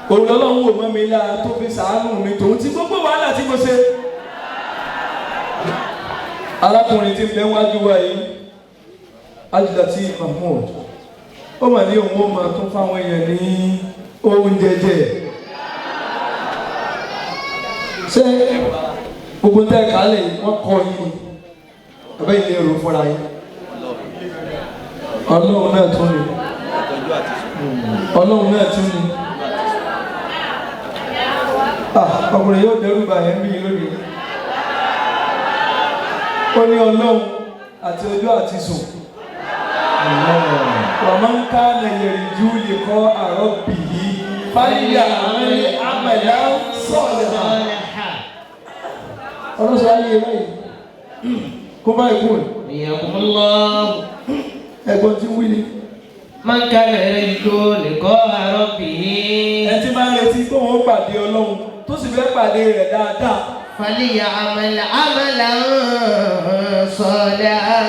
òun lọ́lọ́run wò mọ́ mi lára tó fi sàánú mi tòun ti gbogbo wàhálà tí mo ṣe. Arákùnrin tí ń bẹ wájú wa yìí Abdul-Latif Mahmood ó mà ní òun ó máa tún fáwọn èèyàn ní oúnjẹ jẹ ṣé gbogbo tẹ́ kálẹ̀ wọ́n kọ́ yìí abẹ́ ilé èrò fúnra yìí Ọlọ́run náà tún ni Ọlọ́run náà tún ni ọkùnrin yóò dẹrù bà yẹn bí lónìí ó ní Ọlọ́run àti ọjọ́ àti sùn wàmọ́ ń ká nàìjíríà jù lè kọ́ àrọ́ bì í fáyà àwọn àmàlà sọ̀rọ̀ ọlọ́sọ̀ ayé báyìí kó bá ikú rẹ̀. Ìyàkùnmọ́. Ẹ̀gbọ́n tí wí ni. Man kana yarju liqa'a rabbih. Ẹ ti máa ń retí kó wọ́n pàdé Ọlọ́run tó sì fẹ́ pàdé rẹ̀ dáadáa. فليعمل عملا صالحا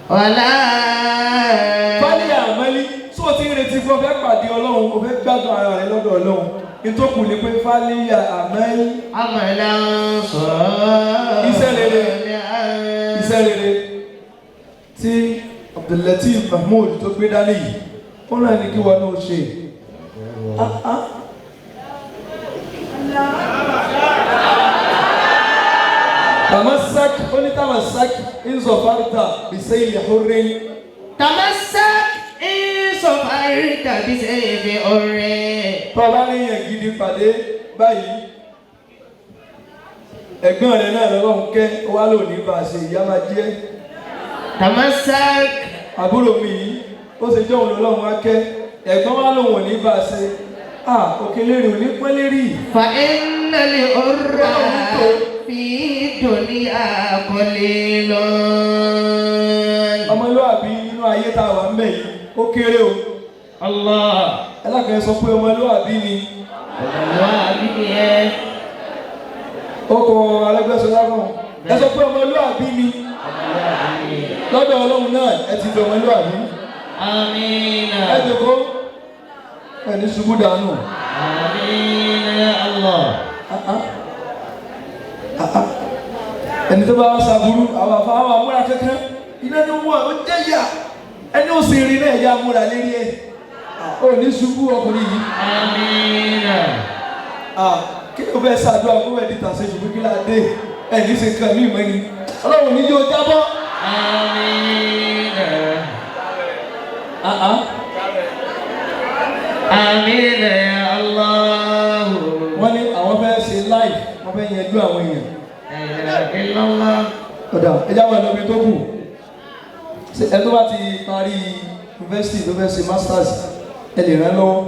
ولا. فليعمل tó ti ń retí fún ọ fẹ́ pàdé Ọlọ́run o fẹ́ gbádùn ara rẹ lọ́dọ̀ Ọlọ́run ìtòkù ni pé فليعمل عملا صالحا. iṣẹ́ rere tí Abdulateef Mahmood tó gbé dání yìí ó náà ní kí wọn náà ṣe. تمسك قولي تمسك إن ظفرت بسيف حر. تمسك إن ظفرت بسيف حر. Tọ́lá ní yẹn gidi pàdé báyìí. Ẹ̀gbọ́n rẹ̀ náà lọ́wọ́ kẹ́ wá lónìí bá a ṣe ìyá máa jẹ́. Tamasak. Àbúrò mi yìí ó ṣe jọ́ òun lọ́wọ́ wá kẹ́ ẹ̀gbọ́n wá lòun ò ní bá a ṣe. Òkèlè rè ò ní pẹ́ lérí. Fa iná lè ọ̀rọ̀ fi dunya qalilun. Ọmọlúwàbí inú ayé tá a wà ń bẹ̀ yìí ó kéré o. Allah. Ẹlẹ́kẹ̀ẹ́ sọ pé ọmọlúwàbí ni. Ọmọlúwàbí ni ẹ. Ó kọ Arẹ́gbẹ́ṣọlá kan. Ẹ sọ pé ọmọlúwàbí ni. Lọ́dọ̀ Ọlọ́run náà ẹ ti di ọmọlúwàbí. Amina. Ẹ jòkó. Ẹni ṣubú dànù. Amina Allah. Ẹni tó bá wá ṣàbúrú àwọn àfáwọn amúra kankan iná ní wọ́n ó jẹ́ yà ẹni ó sì rí náà yá amúra lérí ẹ̀. Ó ní ṣubú ọkùnrin yìí. Amina. Kí ló fẹ́ ṣàdúrà fún ẹ̀dí tàṣẹ ṣùgbọ́n kí láde ẹ̀ní ṣe kàn mí ìmọ̀ni. Ọlọ́run ní yóò jábọ́. Amina. Amina ya Allah. Wọ́n ní àwọn fẹ́ ṣe láì wọ́n fẹ́ yẹjú àwọn èèyàn. Illallah. Ọ̀dà ẹja wà lóbi tó kù. Ẹ tó bá ti parí yunifásitì tó fẹ́ ṣe masters ẹ lè rán lọ́wọ́.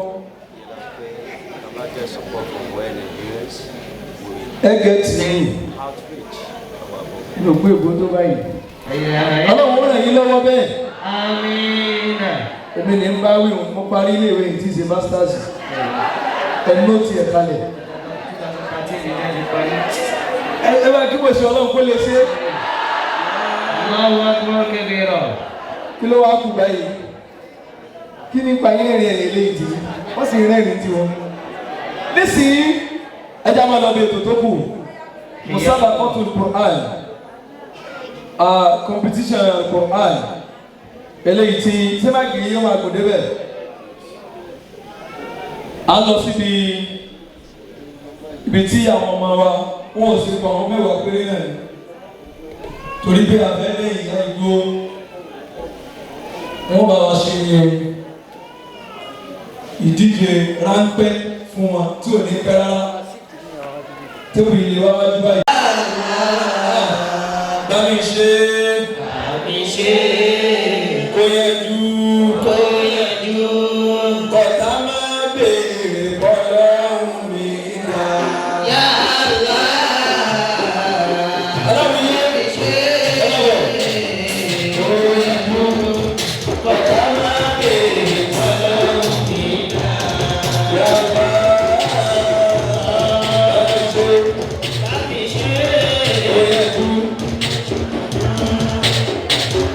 Ẹ gẹ̀ẹ́tì ní ìlú ògbó ègbó tó báyìí. Ọlọ́run ràn yín lọ́wọ́ bẹ́ẹ̀. Amina. Èmi ní ń bá wí mo parí iléèwé yìí tí ṣe masters. Ẹ nóòtì ẹ̀ kalẹ̀. Ẹ bá kí mo ṣe Ọlọ́run kó lè ṣe. Allahu akbar kabira. Kí ló wá kú báyìí? Kí ni pa yín rìn ẹ̀yìn léyìí tì? Wọ́n sì rẹ́rìn tí wọn. Nísìnyí, ẹja máa lọ bí ètò tó kù. Musabaqatul Qur'an. Competition Qur'an. Eléyìí tí sẹ́máàkì yìí yóò máa gùn débẹ̀. A lọ síbi tí àwọn ọmọ wa wọ́n ò sí pa àwọn mẹ́wàá péré náà ni. Torí pé abẹ́lé ìyá igbó wọ́n bá wa ṣe ìdíje ráńpẹ́ fún wa tí ò ní pẹ́ rárá tóbi ilé wa wájú báyìí. Bámi ṣe kó yẹjú kọ̀tà máa béèrè bọ́lọ́run mi dá.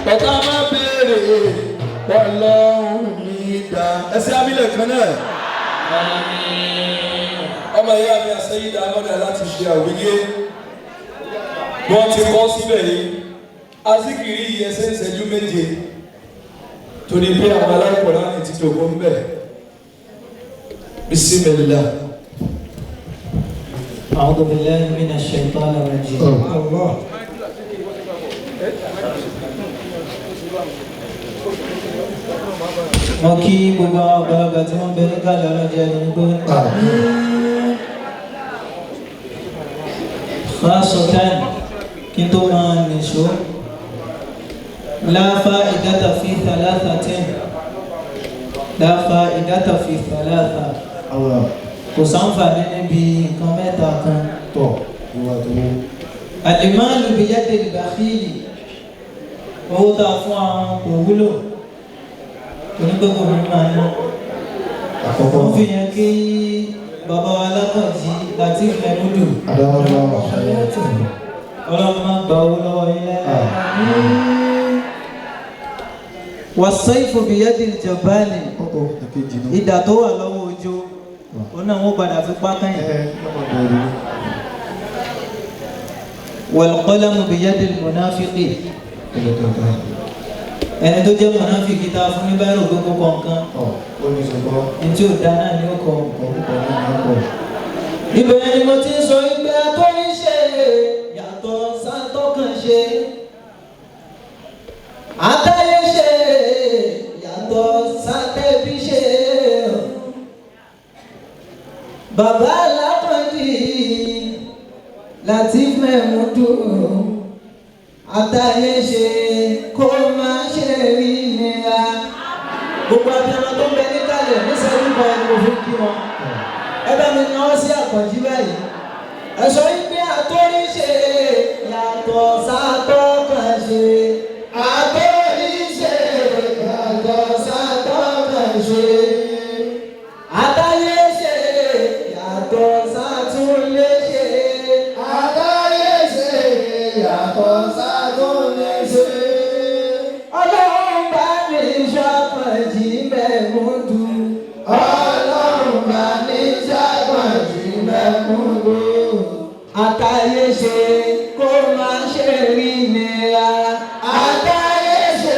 Kọ̀tà máa béèrè bọ́lọ́run mi dá. Ẹsẹ̀ abilẹ̀ kan náà. Ọmọ ìyá mi àṣẹyídà lọ́dà láti ṣe àwíyé. Wọ́n ti kọ́ síbẹ̀ yìí. Azikiri yìí ẹsẹ̀ ìṣẹ́jú méje. Torí pé àwọn aláìkọ̀ọ́lá ní ti tòkó ń bẹ̀. Bismillah. أعوذ بالله من الشيطان الرجيم. Allah. Mo kí gbogbo àwọn àgbàlagbà tí wọ́n bẹ ní kálẹ̀ ọlọ́jẹ́ ní gbó. Fásọ̀tán kí tó máa nìṣó. La fa'idata fi thalathatin. La fa'idata fi thalatha. kò sáǹfààní níbi nǹkan mẹ́ta kan. tọ̀ ìwà tó wọ́n. Al-malu biyadi al-bakhil. Owó tá a fún àwọn kò wúlò. Onígbàgbọ́ mi máa ń lọ. Àkọ́kọ́. Wọ́n fi yẹn kí bàbá wa lákàtí láti mẹ́múdù. Adáwọ̀ ọ̀ṣayẹ́tì. Ọlọ́run máa gba owó lọ́wọ́ yín lẹ́yìn. Was-sayfu biyadi al-jabali. Idà tó wà lọ́wọ́ ojú. Ó náà wọ́n padà fi pákà yẹn. Wal-qalamu biyadi al-munafiqi. Ẹni tó jẹ́ mọ̀náfíkì tá a fún ní báyìí gbogbo kọ̀ọ̀kan. Ntí ò dáná ni ó kọ̀. Ibẹ̀ ni mo ti sọ ìgbé àtọ́ríṣe yàtọ̀ sátọ́kàn ṣe. Àtàyè ṣe yàtọ̀ sátẹ́bí ṣe. Bàbá Lákàndí Latif Mẹ́múdù. Àtàyè ṣe kó má ṣe rí nira. Gbogbo abiyamọ tó ń bẹ níkàlẹ̀ nísẹ́yìn kan ni mo fi kí wọn. Ẹ bá mi náwó sí Àkànjí báyìí. Ẹ sọ wípé àtọ́ríṣe yàtọ̀ sátọ́kàn ṣe. Àtọ́ríṣe yàtọ̀ sátọ́kàn ṣe. Àtàyè ṣe yàtọ̀ sátúnlé ṣe. Àtàyè ṣe yàtọ̀ sátúnlé ṣe. Ọlọ́run bá mi ṣàkànjí Mẹ́múdù. Ọlọ́run bá mi ṣàkànjí Mẹ́múdù. Àtàyè ṣe kó má ṣe rí nira. Àtàyè ṣe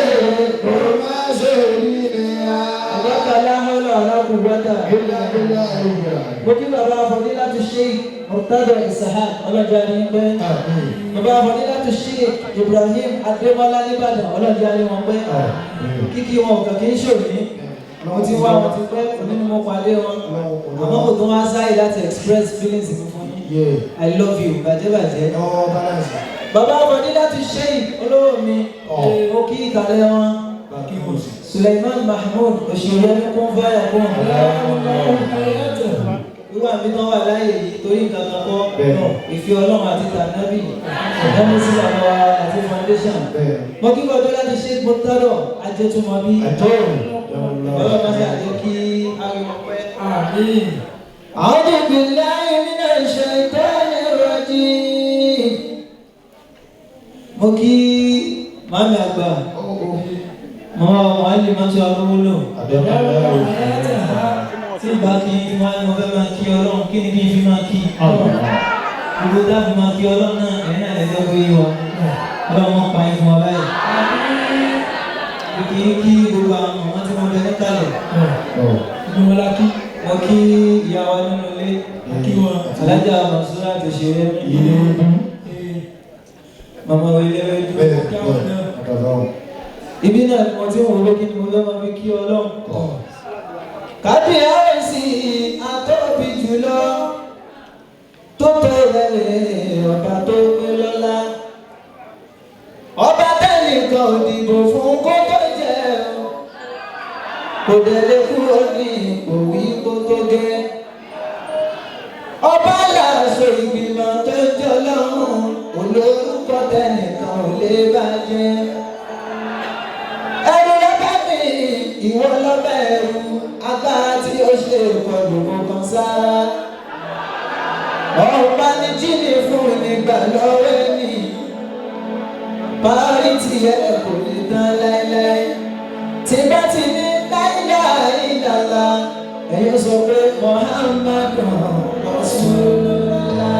kó má ṣe rí nira. Àgbàkálá ọlọ́ ọ̀rọ̀kùn gbọ́dọ̀. Mo kí bàbá Fadilatu Sheikh Murtada Ishaq ọlọ́jà ní pẹ́. Bàbá Fadilatu Sheikh Ibrahim Adémọ́lá Nìbàdàn ọlọ́jà ní wọn pẹ́. Kíkí wọn kàn kí ń ṣòrí. Mo ti wá wọn ti pẹ́ nínú mo pàdé wọn. Àmọ́ kò tó wá sáyé láti express feelings mi fún yín. I love you bàjẹ́. Bàbá Fadilatu Sheikh olówó mi ó kí ìkàlẹ̀ wọn. Suleiman Mahmoud òṣèré ní kún fáyà kún. Wíwà mi náà wà láàyè yìí torí nǹkan kan kọ́ ìfẹ́ Ọlọ́run àti tànàbì ẹ̀mí sí bàbá wa àti foundation. Mo kí Fadilatu Sheikh Murtada Ajétúmọ̀bí. Bàbá máa ṣe àjẹ́ kí ariwo pẹ́. A'udhu billahi minash shaitanir rajim. Mo kí màmí àgbà. Wọ́n lè máa ṣe ọlọ́wọ́ lò. Tí ìbá kí n máa ń fẹ́ máa kí Ọlọ́run kí ni kí n fi máa kí. Gbogbo tá a fi máa kí Ọlọ́run náà ẹ̀yìn náà lẹ́jọ́ pé yíwọ. Ọlọ́run máa pa yín fún wa báyìí. Kí n kí gbogbo àwọn ọmọ tí wọ́n bẹ níkàlẹ̀. Inú wọn la kí. Mo kí ìyá wa nínú ilé. Kí wọn. Alájà Mọ̀súrà ti ṣe é. Màmá wa ilé rẹ̀ dúró. Kí àwọn náà. Ibi náà ni mo ti ń wo lókè ni mo fẹ́ máa fi kí Ọlọ́run. Kábíyèsí àtọ́bí jùlọ tó tẹ̀lé ọba tó gbé lọ́lá. Ọba tẹ́nìkan ò dìbò fún kó tó jẹ kò délé kúrò ní ipò wí kó tó gé. Ọba làṣọ ìgbìmọ̀ tó jẹ́ Ọlọ́run olórúkọ tẹ́nìkan ò lè bàjẹ́. Ẹ̀rù lọ́bẹ̀ mi ìwọ lọ́bẹ̀ ẹ̀rù agbára tí ó ṣe ìkọlù kankan sára. Ọba ní jíni fún nígbà lọ́wọ́ ẹni. Parí tí ẹ kò lè tán láéláé. Tí bá ti ní láíláí ìlàlá, ẹ̀yọ́ sọ pé Muhammadu Rasulullah.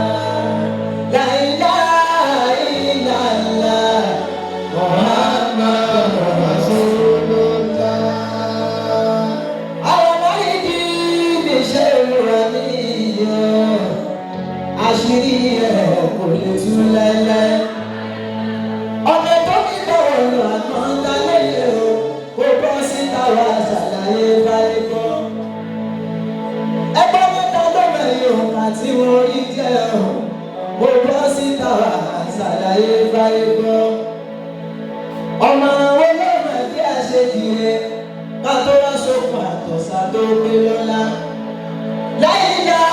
Láíláí ìlàlá Muhammadu Rasulullah. Àwọn ọmọ ìdí mi ṣe ìrora níyàn. Àṣírí ẹ̀ kò lè tú láéláé. Ọ̀nà tó ní bọ̀wọ̀ lọ àná ń dá lẹ́yìn o. Kó bọ́ síta wá ṣàlàyé báyé gbọ́. Ẹgbẹ́ mẹ́ta ló mẹ́rin òun àti orí jẹ́ o. Kó bọ́ síta wá ṣàlàyé báyé gbọ́. Ọmọ àwọn olóòmọ̀ bí a ṣe dìre ká tó wá sókun àtọ̀sà tó gbé lọ́lá. Láyé náà.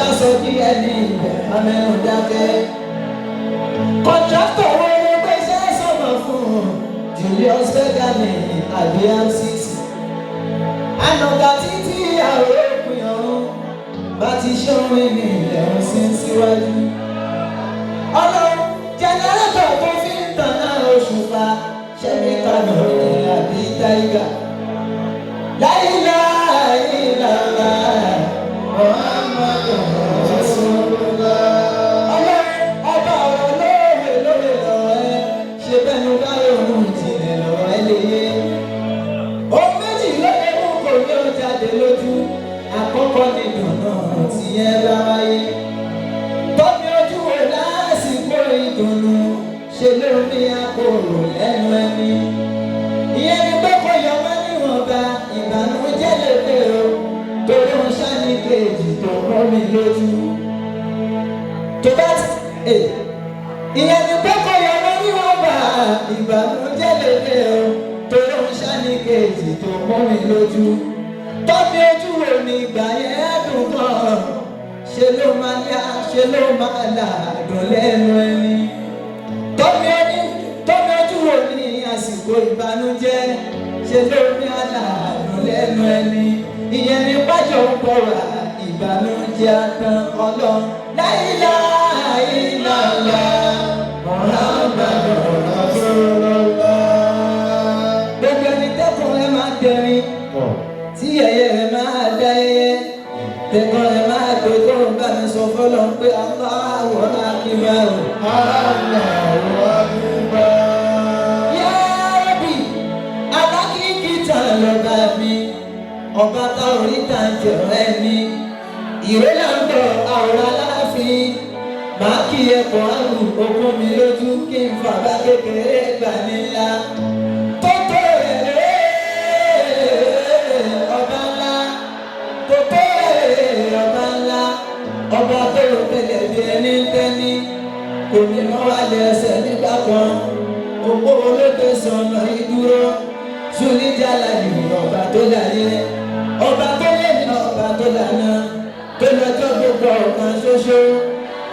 bá sọ kí ẹni ibẹ̀ amẹ́nu dákẹ́. Kọ̀ntrátọ̀ wo ló gbéṣẹ́ sọ̀rọ̀ fún Julius Begani àbí MCC? Ànàgà títí àwọn òpin ọ̀run bá ti ṣóhun ní ilẹ̀ ọ̀sìn síwájú. Ọlọ́run jẹnẹrétọ̀ tó fi ń tanná òṣùpá ṣẹ́mi kanà ní àbí táìgà. Láìláìláìlá Muhammadu Rasulullah. Ọlọ́run ọba ọ̀rọ̀ lóòrè lóòrè lọ́rọ̀ ẹ ṣe bẹ́nu báyọ̀ ohun ìjìnlẹ̀ lọ́rọ̀ ẹ lè yé. Ohun méjì ló lè mú kò ní ó jáde lójú. Àkọ́kọ́ ni dùnú tí ẹ bá wáyé. Tọ́mi ojú wo lásìkò ìdùnnú ṣe ló ní àkóró lẹ́nu ẹni. Ìyẹn ni pé kò yọ mọ́ níwọ̀nba ìbànújẹ́ lè dé o. Torí wọn ṣáni kejì tó mọ́ mi lójú. Tó bá ti ìyẹn ni pé kò yọ mọ́ níwọ̀nba ìbànújẹ́ lè dé o. Torí wọn ṣáni kejì tó mọ́ mi lójú. Tọ́mi ojú wo ni ìgbà yẹn dùn gan? Ṣé ló máa yá, ṣe ló máa là dùn lẹ́nu ẹni? Tọ́mi ojú wo ni àsìkò ìbànújẹ́? Ṣé ló ní àlàdùn lẹ́nu ẹni? Ìyẹn ni bájọ́ ń bọ̀ wá ìbànújẹ́ àtàn Ọlọ́run. Láìláìláìlá Muhammadu Rasulullah. Gbogbo ẹni tẹ́kùn ẹ máa dẹrin, tí ẹyẹ rẹ máa dá ẹyẹ, tẹ̀kùn ẹ máa dojú bá mi sọ fọlọ́ pé Allahu Akbar. Allahu Akbar. Ya Rabbi, alákìkítà lọ́ba mi, ọba tá oríta ń jẹ̀rọ ẹni, ìwé là ń bọ̀ àwòrán aláàfin, màá kí ẹ̀kọ́ àrùn okun mi lójú kí n fàbá kékeré gbà nílá. Ọba tó ló tẹ̀lé bí ẹni tẹ́ni, kò ní mọ́ wá lẹ́sẹ̀ nígbà kan. Òpó olóde sọ̀nà ìdúró, Ṣúlíjàlá ni ọba tó láyé. Ọba tó lé ní ọba tó lànà, tó lọ́jọ́ gbogbo ọ̀kan ṣoṣo.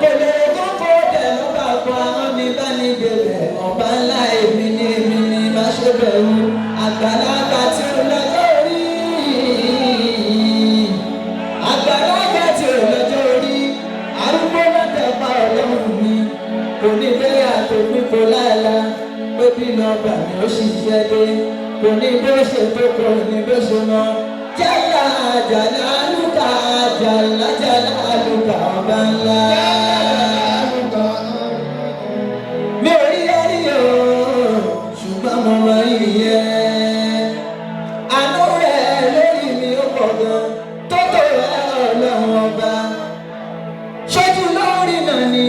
Kò lè kókó dẹ̀ lọ́ba kan àwọn mi bá ní bẹ̀rẹ̀. Ọba ńlá èmi ni má ṣe bẹ̀rù. Àgbàlagbà tí ó lọ́jọ́ orí. Àgbàlagbà tí ó lọ́jọ́ orí. Arúgbó lọ́tẹ̀ pa Ọlọ́run mi. Kò ní bẹ́ẹ̀ àtòkùn kò láìla. Pé bí nọ́ọ̀bà mi ó ṣiṣẹ́ dé. Kò ní bó ṣe tó kò ní bó ṣe mọ́. Jálá jálá lùkà jálá lùkà ọba ńlá. Mi ò rí ẹrí o, ṣùgbọ́n mo mọ iye. Àánú rẹ̀ lórí mi ó pọ̀ gan. Tótó rẹ̀ Ọlọ́run ọba. Ṣojú lórí náà ni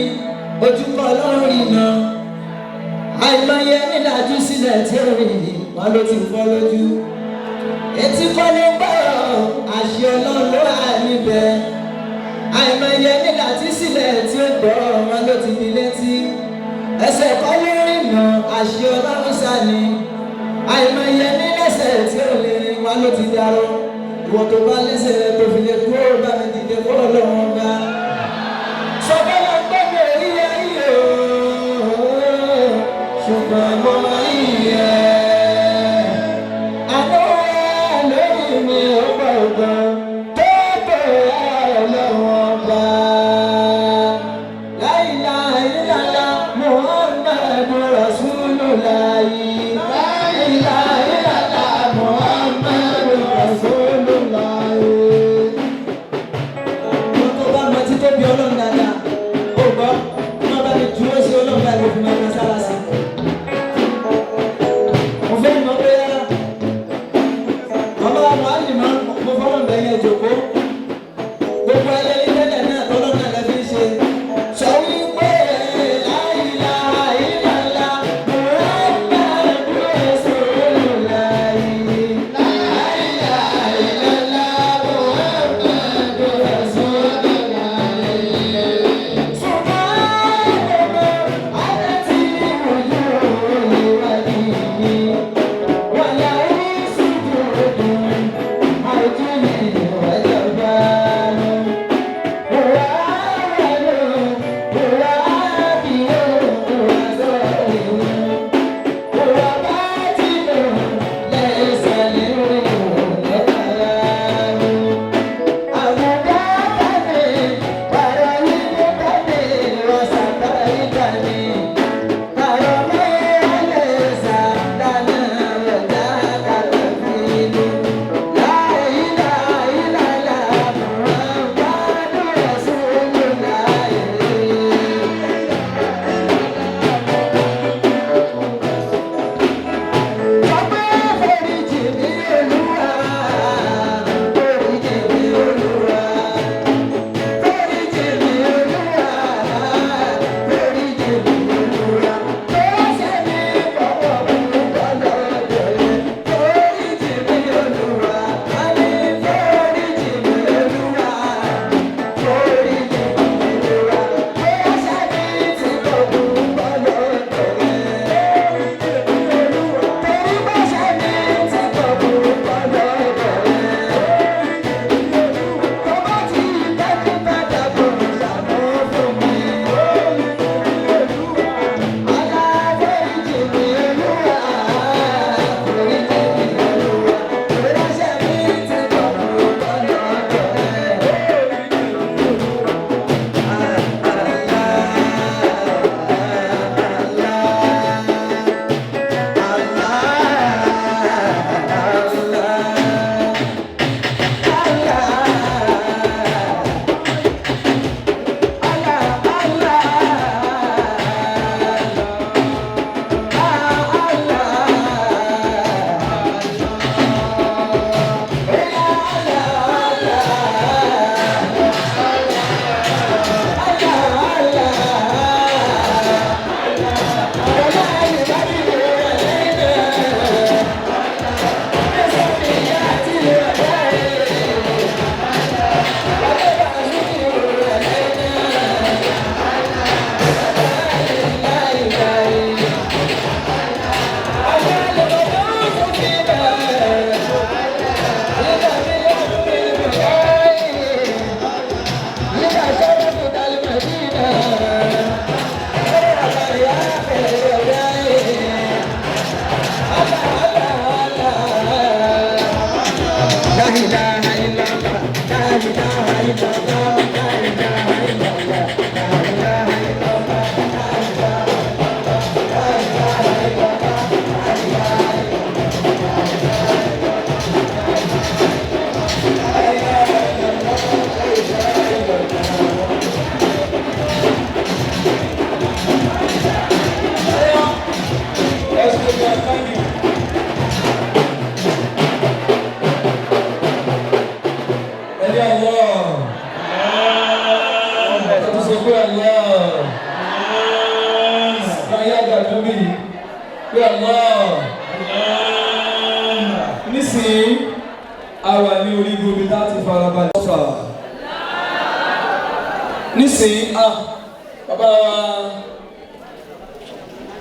ojúkọ lórí náà. Àìmọye nílájú sílẹ̀ tí ó rìn wọn ló ti fọ́ lójú. Etí kọ́ ní gbọ́rọ̀ àṣẹ Ọlọ́run ló wà níbẹ̀. Àìmọye nílájú sílẹ̀ tí ó gbọ́ wọn ló ti di létí. Ẹsẹ̀ kọ́ lórí náà àṣẹ Ọlọ́run sani. Àìmọye nílẹ̀sẹ̀ tí ó lè rìn wọn ló ti darọ́. Ìwọ̀n tó bá lẹ́sẹ̀ tó fi lè kúrò bá mi dìde fún Ọlọ́run ọba. Sọ́kọ́lá gbọ́ mi rí ẹ̀rí o, ṣùgbọ́n mo máa ń yẹ. Àánú rẹ̀ lórí mi ó pọ̀ gan, tó bẹ̀rẹ̀ Ọlọ́run ọba. Láìláìláìlá Muhammadu Rasulullah. Láìláìláìlá Muhammadu Rasulullah. Tó bá mọ títí bí Ọlọ́run dáadáa, ó gbọ́, wọ́n bá mi dúró sí Ọlọ́run láì fi máa ń sára sí. Mo fẹ́ mọ̀ pé ọmọ àwọn àlìmọ́ mo fọwọ́ ń bẹ̀yẹn jòkó. Gbogbo ayẹyẹ tẹ́lẹ̀ náà tọ́lọ́ náà lẹ́ fi ṣe. Sọ wípé láìláìláìlá Muhammadu Rasulullah. Láìláìláìlá Muhammadu Rasulullah. Wala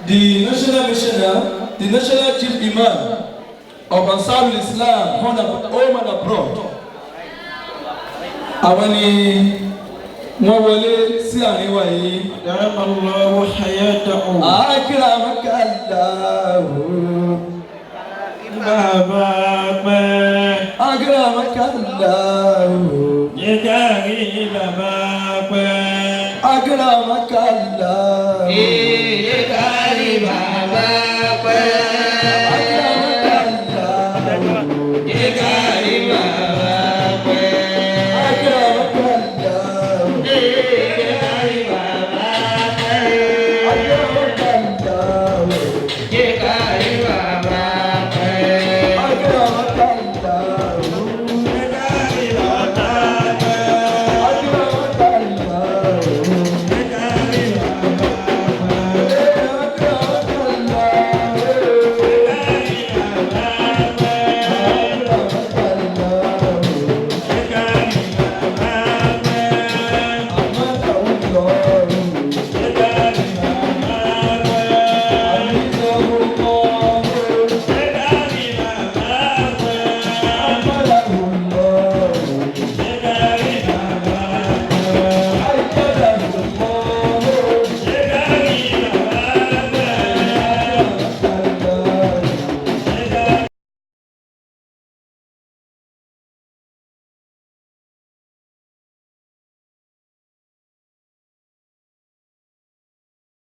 The national missioner, the national chief imam of Ansarul Islam, home and abroad. Àwọn ni wọ́n wọlé sí àárín wa yìí. Allahu hayatahu. Akramaka Allahu. Bàbá pẹ́. Akramaka Allahu. Jẹ́kárí bàbá pẹ́. Akramaka Allahu. Jẹ́kárí bàbá pẹ́.